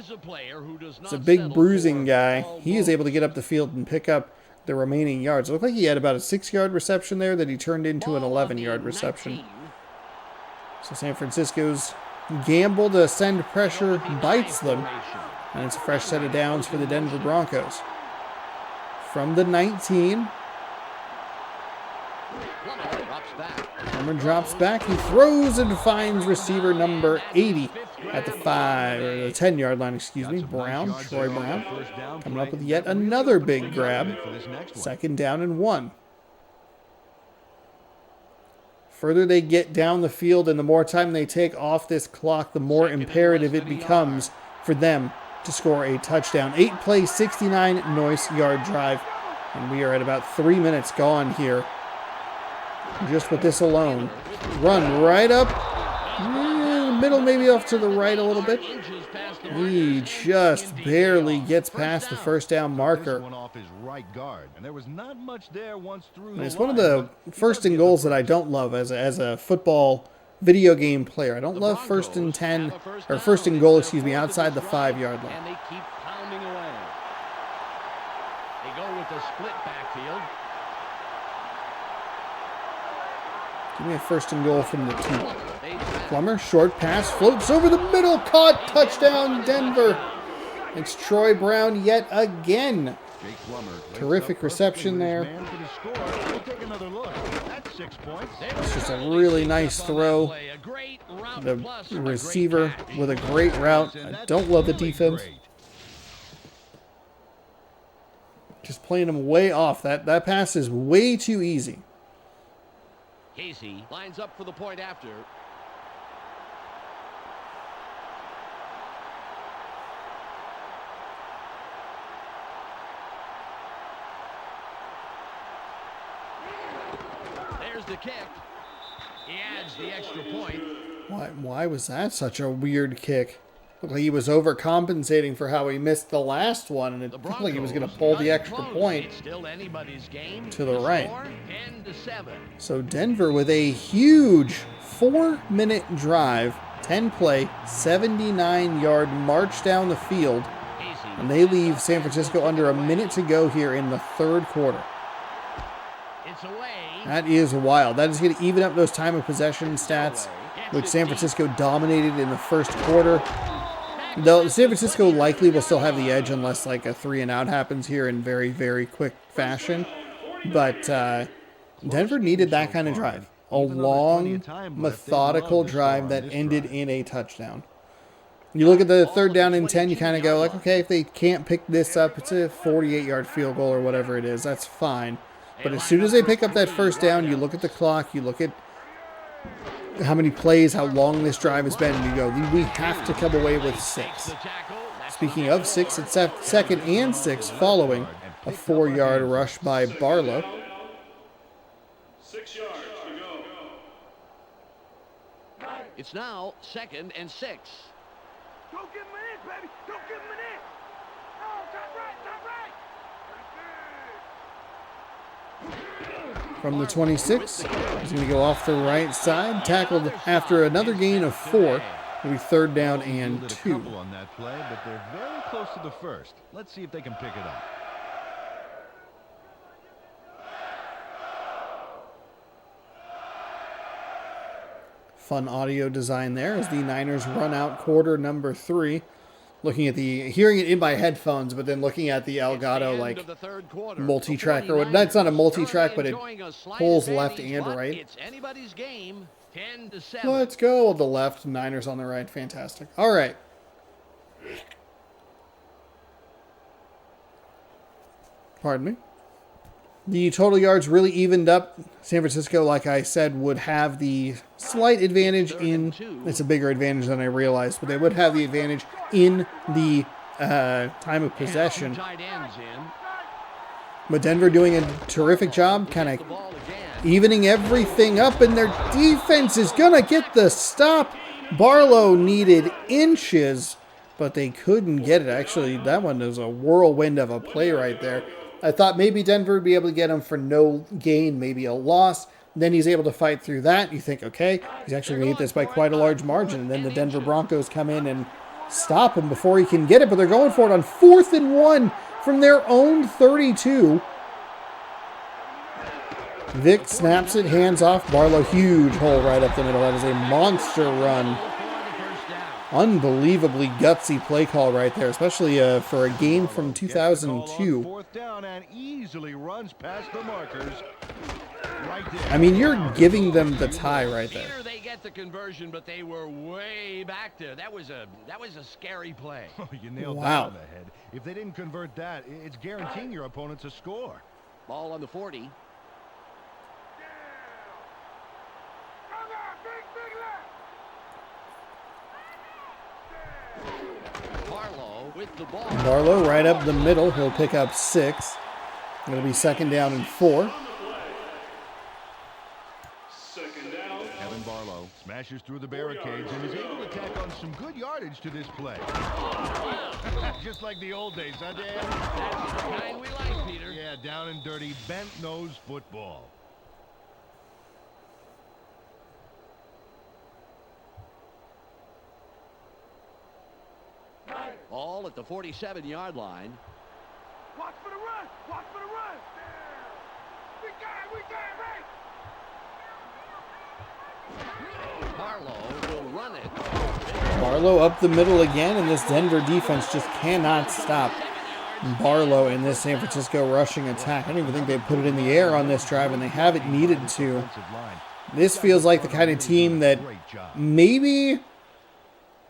It's a big bruising guy. He is able to get up the field and pick up the remaining yards. It looked like he had about a 6-yard reception there that he turned into an 11-yard reception. So San Francisco's gamble to send pressure bites them. And it's a fresh set of downs for the Denver Broncos. From the 19. Plummer drops back. He throws and finds receiver number 80 at the 10-yard line, excuse me. Troy Brown, coming up with yet another big grab. 2nd down and 1. Further they get down the field and the more time they take off this clock, the more imperative it becomes for them to score a touchdown. 8-play, 69-yard drive. And we are at about 3 minutes gone here. Just with this alone. Run right up. Middle, maybe off to the right a little bit. He just barely gets past the 1st down marker. And it's one of the 1st and goals that I don't love as a football video game player. I don't love 1st and 10, or 1st and goal, excuse me, outside the 5-yard line. And they keep pounding away. They go with the split backfield. Give me a 1st and goal from the 2. Plummer, short pass, floats over the middle, caught, touchdown, Denver. It's Troy Brown yet again. Terrific reception there. It's just a really nice throw. The receiver with a great route. I don't love the defense. Just playing him way off. That pass is way too easy. Casey lines up for the point after. There's the kick. He adds the extra point. Why was that such a weird kick? Looked like he was overcompensating for how he missed the last one, and it looked like he was going to pull the extra point to the right. So Denver with a huge 4-minute drive, 10-play, 79-yard march down the field, and they leave San Francisco under a minute to go here in the 3rd quarter. That is wild. That is going to even up those time of possession stats, which San Francisco dominated in the 1st quarter. Though San Francisco likely will still have the edge unless like a 3-and-out happens here in very, very quick fashion. But Denver needed that kind of drive. A long, methodical drive that ended in a touchdown. You look at the 3rd down and 10, you kind of go like, okay, if they can't pick this up, it's a 48-yard field goal or whatever it is. That's fine. But as soon as they pick up that 1st down, you look at the clock, you look at how many plays, how long this drive has been, and you go, we have to come away with 6. Speaking of 6, it's 2nd and 6 following a 4-yard rush by Barlow. 6 yards to go. It's now 2nd and 6. Don't give him an inch, baby. Don't give him an inch. Oh, top right, top right. From the 26, he's going to go off the right side, tackled after another gain of 4. It'll be 3rd down and 2. On that play, but they're very close to the 1st. Let's see if they can pick it up. Fun audio design there as the Niners run out quarter number 3. Looking at hearing it in my headphones, but then looking at the Elgato like multi-track, or that's not a multi-track, but it pulls left and right. It's anybody's game. 10-7. Let's go. The left, Niners on the right. Fantastic. All right. Pardon me. The total yards really evened up. San Francisco, like I said, would have the slight advantage in... It's a bigger advantage than I realized, but they would have the advantage in the time of possession. But Denver doing a terrific job, kind of evening everything up, and their defense is going to get the stop. Barlow needed inches, but they couldn't get it. Actually, that one was a whirlwind of a play right there. I thought maybe Denver would be able to get him for no gain, maybe a loss. Then he's able to fight through that. You think, okay, he's actually going to get this by quite a large margin. And then the Denver Broncos come in and stop him before he can get it. But they're going for it on 4th and 1 from their own 32. Vic snaps it, hands off. Barlow, huge hole right up the middle. That is a monster run. Unbelievably gutsy play call right there, especially for a game from 2002. 4th down and easily runs past the markers. Right there. I mean, you're giving them the tie right there. Here they get the conversion, but they were way back there. That was a scary play. You nailed that Wow. on the head. If they didn't convert that, it's guaranteeing your opponents a score. Ball on the 40. Barlow with the ball. Barlow right up the middle. He'll pick up 6. It'll be 2nd down and 4. 2nd down. Kevin Barlow smashes through the barricades and is able to tack on some good yardage to this play. Just like the old days, huh, Dan? That's the kind we like, Peter. Yeah, down and dirty, bent-nose football. All at the 47-yard line. Watch for the run. Watch for the run. We got it. Barlow will run it. Barlow up the middle again, and this Denver defense just cannot stop Barlow in this San Francisco rushing attack. I don't even think they put it in the air on this drive, and they haven't needed to. This feels like the kind of team that maybe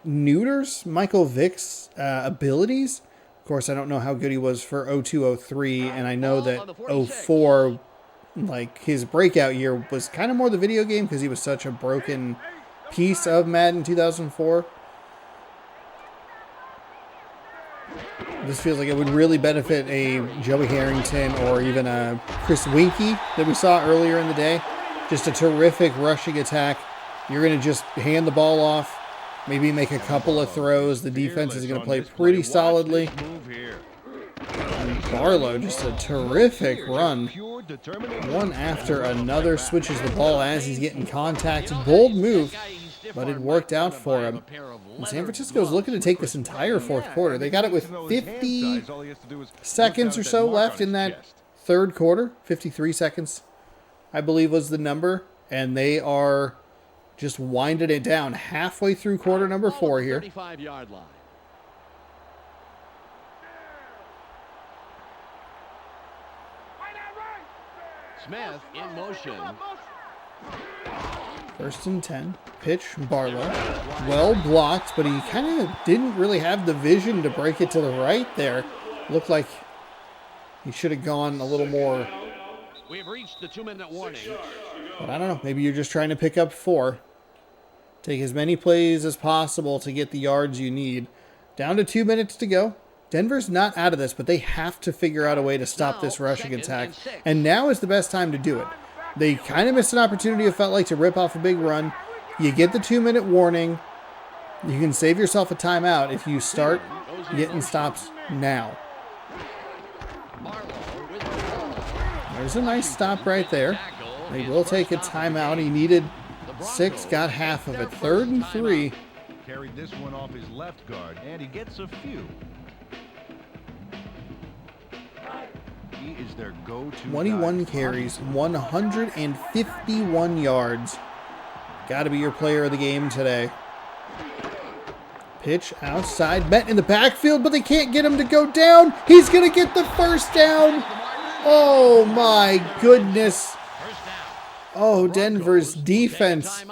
neuters Michael Vick's abilities. Of course, I don't know how good he was for 02-03, and I know that 04, like his breakout year, was kind of more the video game because he was such a broken piece of Madden 2004. This feels like it would really benefit a Joey Harrington or even a Chris Winkie that we saw earlier in the day. Just a terrific rushing attack. You're going to just hand the ball off, maybe make a couple of throws. The defense is going to play pretty solidly. And Barlow, just a terrific run. One after another, switches the ball as he's getting contact. Bold move, but it worked out for him. And San Francisco's looking to take this entire 4th quarter. They got it with 50 seconds or so left in that 3rd quarter. 53 seconds, I believe, was the number. And they are just winding it down halfway through quarter number 4 here. 35-yard line. Smith in motion. First and 10. Pitch, Barlow. Well blocked, but he kind of didn't really have the vision to break it to the right there. Looked like he should have gone a little more. We've reached the 2-minute warning. But I don't know. Maybe you're just trying to pick up 4. Take as many plays as possible to get the yards you need. Down to 2 minutes to go. Denver's not out of this, but they have to figure out a way to stop this rushing attack. And now is the best time to do it. They kind of missed an opportunity, it felt like, to rip off a big run. You get the 2-minute warning. You can save yourself a timeout if you start getting stops now. There's a nice stop right there. They will take a timeout. He needed 6, got half of it. 3rd and 3. Carried this one off his left guard, and he gets a few. He is their go-to 21 guy. carries, 151 yards. Got to be your player of the game today. Pitch outside, met in the backfield, but they can't get him to go down. He's going to get the first down. Oh my goodness. Oh, Denver's defense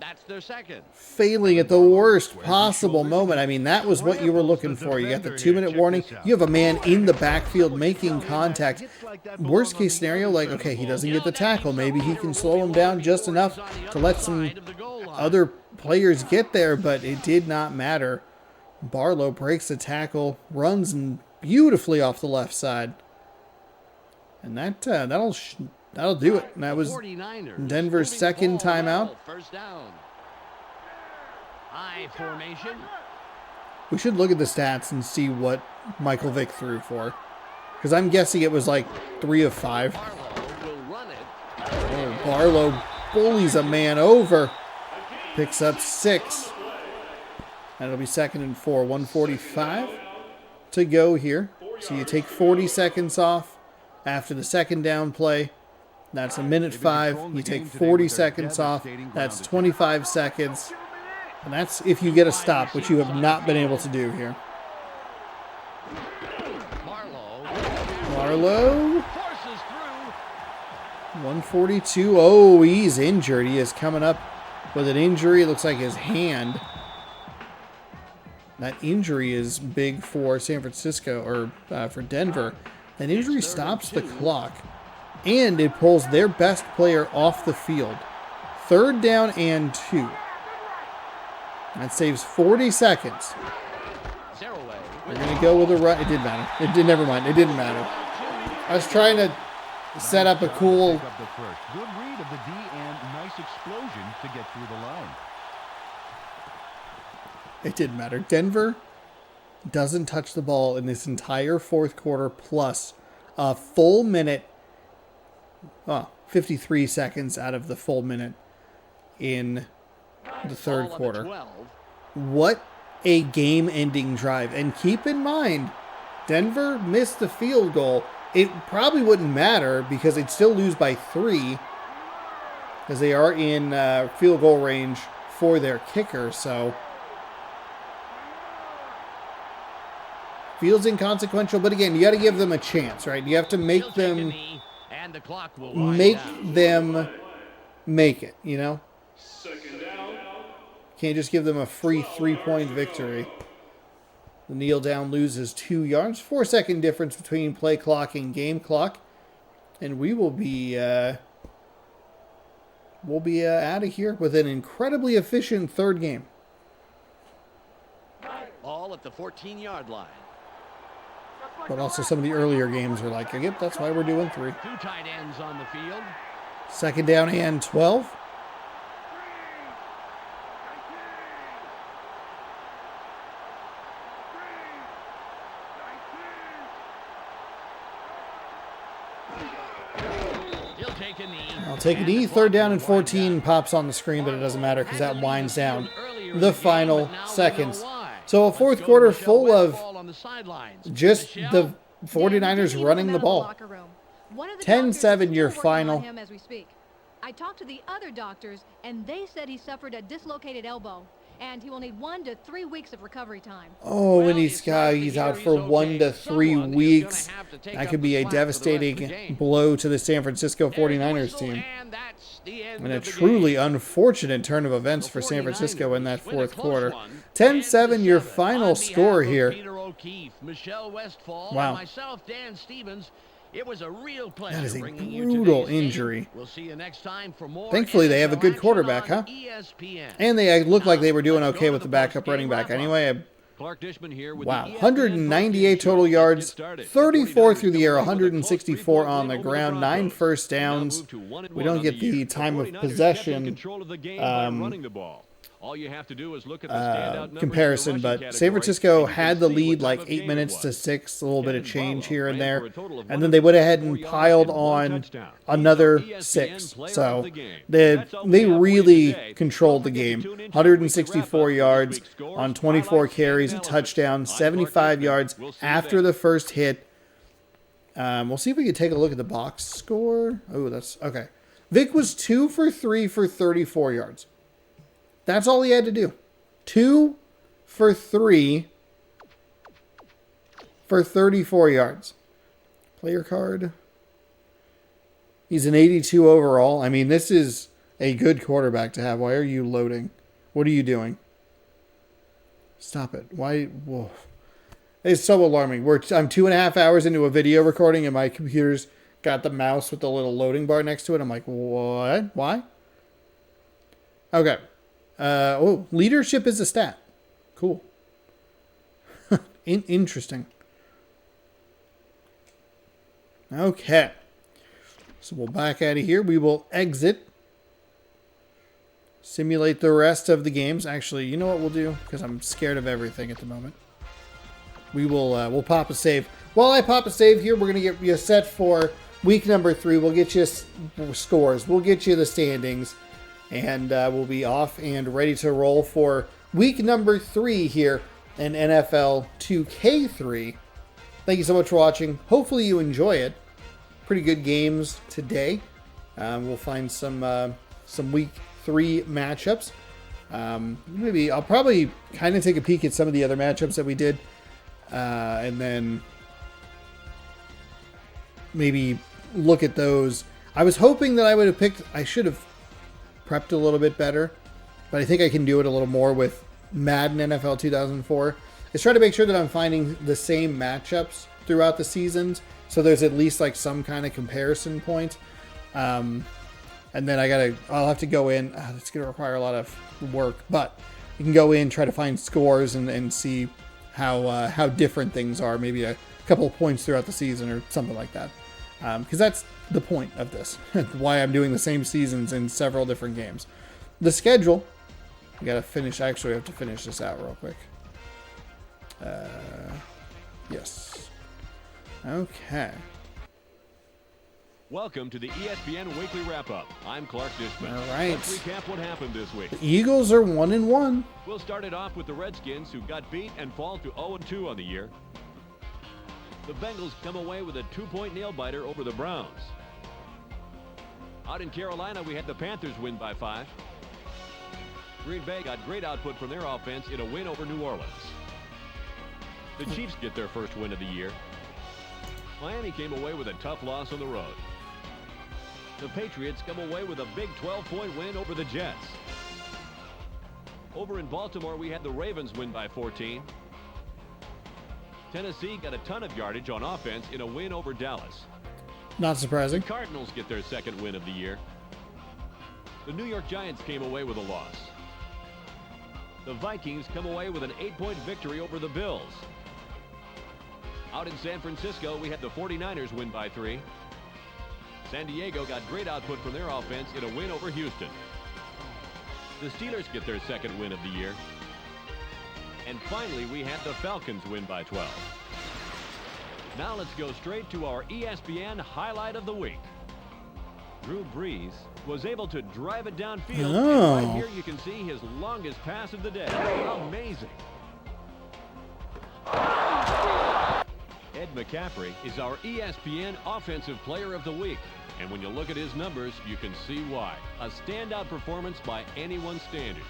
That's their second. failing at the worst possible moment. I mean, that was what you were looking for. You got the 2-minute warning. You have a man in the backfield making contact. Worst case scenario, like, okay, he doesn't get the tackle. Maybe he can slow him down just enough to let some other players get there, but it did not matter. Barlow breaks the tackle, runs beautifully off the left side. And that'll do it. And that was Denver's second timeout. First down. High formation. We should look at the stats and see what Michael Vick threw for. Because I'm guessing it was like 3 of 5. Barlow will run it. Oh, Barlow bullies a man over. Picks up 6. That'll be 2nd and 4. 1:45 to go here. So you take 40 seconds off after the second down play. That's 1:05. You take 40 seconds off. That's 25 seconds. And that's if you get a stop, which you have not been able to do here. Barlow. 142. Oh, he's injured. He is coming up with an injury. It looks like his hand. That injury is big for San Francisco, or for Denver. That injury stops the clock. And it pulls their best player off the field. 3rd down and 2. That saves 40 seconds. We're going to go with a run. It didn't matter. Never mind. It didn't matter. I was trying to set up a cool... Good read of the D and nice explosion to get through the line. It didn't matter. Denver doesn't touch the ball in this entire 4th quarter plus a full minute. 53 seconds out of the full minute in the 3rd quarter. What a game-ending drive. And keep in mind, Denver missed the field goal. It probably wouldn't matter because they'd still lose by 3 because they are in field goal range for their kicker. So feels inconsequential, but again, you got to give them a chance, right? You have to make them make it, you know? Can't just give them a free 3-point victory. The kneel down loses 2 yards. 4-second difference between play clock and game clock. And we will be out of here with an incredibly efficient 3rd game. All at the 14-yard line. But also some of the earlier games are like, yep, that's why we're doing 3. 2 tight ends on the field. 2nd down and 12. I'll take a knee. 3rd down and 14 pops on the screen, but it doesn't matter because that winds down the final seconds. So a 4th quarter full of just the 49ers running the ball. 10-7 your final. I talked to the other doctors, and they said he suffered a dislocated elbow. and he will need 1 to 3 weeks of recovery time. Oh, Well, and it's nice to he's hear out he's for okay. 1 to 3 Someone is weeks. gonna have to take That up could the be a slack for the rest of the devastating game. blow to the San Francisco There's your 49ers whistle, team. and that's the end And a of the truly game. unfortunate turn of events The for San Francisco in that 49ers win a fourth close quarter. one, 10-7 your 10-7. final On score behalf of here. Peter O'Keefe, Michelle Westfall, Wow. and myself, Dan Stevens, it was a real pleasure That is a bringing you brutal today's game. injury. We'll see you next time for more. Thankfully, they have a good NFL quarterback, action huh? on ESPN. And they looked like they were doing Let's go okay to with the the backup post-game running back wrap-up. anyway. Clark Dishman here with Wow, the ESPN 198 total postgame show. yards, Let's get started. 34 The through the air, 49ers come away with a close 164 3-point on the win over ground, 9 Broncos. first They now downs. move to 1-1 We don't on get the year. time of 49ers kept possession in control of the game by running the ball. All you have to do is look at the standout numbers in the comparison, rushing but category, San Francisco and you had can the see lead what like type of 8 game it minutes to was. 6, a little bit of Kevin change Barlow here and ran there, for a total of and then they went ahead and 154 piled yards and 1 on touchdown. another He's our ESPN 6. player of So the game. they That's all we have for you really today. controlled the Don't forget game. to tune in to 164 the weekly wrap-up yards for this week's scores, on 24 highlights, carries, a and touchdown, analysis. I'm Clark 75 Dishman. yards We'll see you after then. the first hit. We'll see if we can take a look at the box score. Oh, that's okay. Vic was 2 for 3 for 34 yards. That's all he had to do. 2 for 3 for 34 yards. Player card. He's an 82 overall. I mean, this is a good quarterback to have. Why are you loading? What are you doing? Stop it. Why? Whoa. It's so alarming. I'm 2.5 hours into a video recording and my computer's got the mouse with the little loading bar next to it. I'm like, what? Why? Okay. Leadership is a stat. Cool. Interesting. Okay. So we'll back out of here. We will exit. Simulate the rest of the games. Actually, you know what we'll do? Because I'm scared of everything at the moment. We'll pop a save. While I pop a save here, we're going to get you set for week number 3. We'll get you scores. We'll get you the standings. And we'll be off and ready to roll for week number 3 here in NFL 2K3. Thank you so much for watching. Hopefully you enjoy it. Pretty good games today. We'll find some week 3 matchups. Maybe I'll probably kind of take a peek at some of the other matchups that we did. And then maybe look at those. I was hoping that I should have prepped a little bit better, but I think I can do it a little more with Madden NFL 2004. Is try to make sure that I'm finding the same matchups throughout the seasons, so there's at least like some kind of comparison point. And then I'll have to go in. It's going to require a lot of work, but you can go in, try to find scores and see how different things are. Maybe a couple of points throughout the season or something like that. Because that's the point of this. Why I'm doing the same seasons in several different games. The schedule. We gotta finish. Actually, we have to finish this out real quick. Yes. Okay. Welcome to the ESPN Weekly Wrap-Up. I'm Clark Dishman. All right. Let's recap what happened this week. The Eagles are 1-1. We'll start it off with the Redskins, who got beat and fall to 0-2 on the year. The Bengals come away with a 2-point nail-biter over the Browns. Out in Carolina, we had the Panthers win by 5. Green Bay got great output from their offense in a win over New Orleans. The Chiefs get their first win of the year. Miami came away with a tough loss on the road. The Patriots come away with a big 12-point win over the Jets. Over in Baltimore, we had the Ravens win by 14. Tennessee got a ton of yardage on offense in a win over Dallas. Not surprising. The Cardinals get their second win of the year. The New York Giants came away with a loss. The Vikings come away with an 8-point victory over the Bills. Out in San Francisco, we had the 49ers win by 3. San Diego got great output from their offense in a win over Houston. The Steelers get their second win of the year. And finally, we had the Falcons win by 12. Now let's go straight to our ESPN highlight of the week. Drew Brees was able to drive it downfield. Oh. And right here you can see his longest pass of the day. Amazing. Ed McCaffrey is our ESPN Offensive Player of the Week. And when you look at his numbers, you can see why. A standout performance by anyone's standards.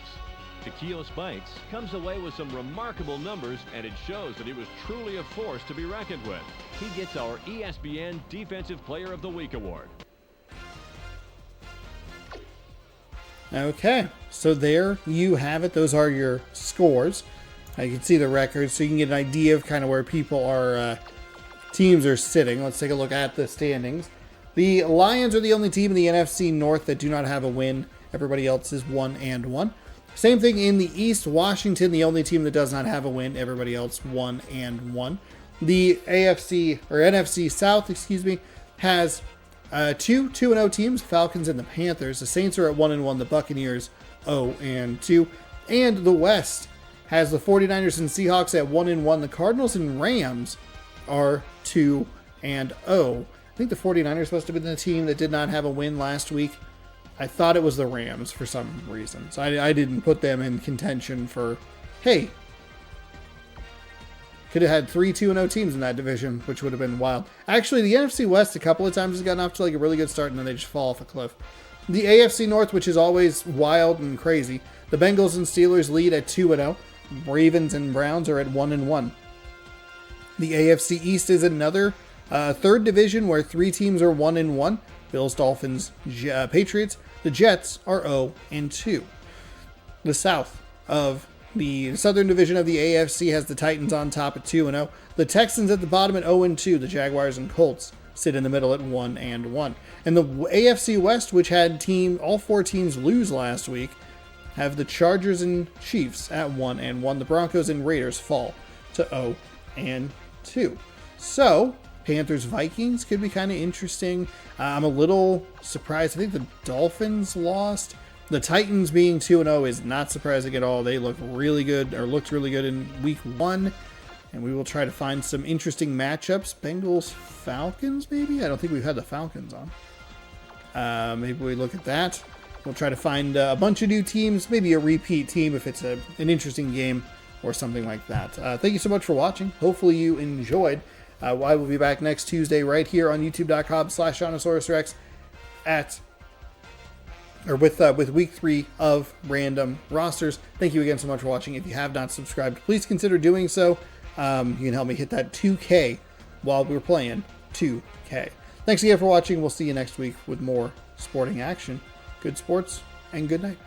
The Keo Spikes comes away with some remarkable numbers, and it shows that he was truly a force to be reckoned with. He gets our ESPN Defensive Player of the Week award. Okay, so there you have it. Those are your scores. You can see the records, so you can get an idea of kind of where people are, teams are sitting. Let's take a look at the standings. The Lions are the only team in the NFC North that do not have a win. Everybody else is 1-1. Same thing in the East. Washington, the only team that does not have a win. Everybody else 1-1. The NFC South, has 2-0 teams, Falcons and the Panthers. The Saints are at 1-1. The Buccaneers 0-2. And the West has the 49ers and Seahawks at 1-1. The Cardinals and Rams are 2-0. I think the 49ers must have been the team that did not have a win last week. I thought it was the Rams for some reason. So I didn't put them in contention for, hey, could have had 3 2-0 teams in that division, which would have been wild. Actually, the NFC West a couple of times has gotten off to like a really good start, and then they just fall off a cliff. The AFC North, which is always wild and crazy, the Bengals and Steelers lead at 2-0. Ravens and Browns are at 1-1. The AFC East is another third division where 3 teams are 1-1. Bills, Dolphins, Patriots. The Jets are 0-2. The South of the Southern Division of the AFC has the Titans on top at 2-0. The Texans at the bottom at 0-2. The Jaguars and Colts sit in the middle at 1-1. And the AFC West, which had all 4 teams lose last week, have the Chargers and Chiefs at 1-1. The Broncos and Raiders fall to 0-2. So Panthers Vikings could be kind of interesting. I'm a little surprised. I think the Dolphins lost. The Titans being 2-0 is not surprising at all. They looked really good in week 1. And we will try to find some interesting matchups. Bengals Falcons, maybe? I don't think we've had the Falcons on. Maybe we look at that. We'll try to find a bunch of new teams, maybe a repeat team if it's an interesting game or something like that. Thank you so much for watching. Hopefully you enjoyed. I will be back next Tuesday right here on youtube.com/JonosaurusRex with week 3 of random rosters. Thank you again so much for watching. If you have not subscribed, please consider doing so. You can help me hit that 2K while we're playing 2K. Thanks again for watching. We'll see you next week with more sporting action. Good sports and good night.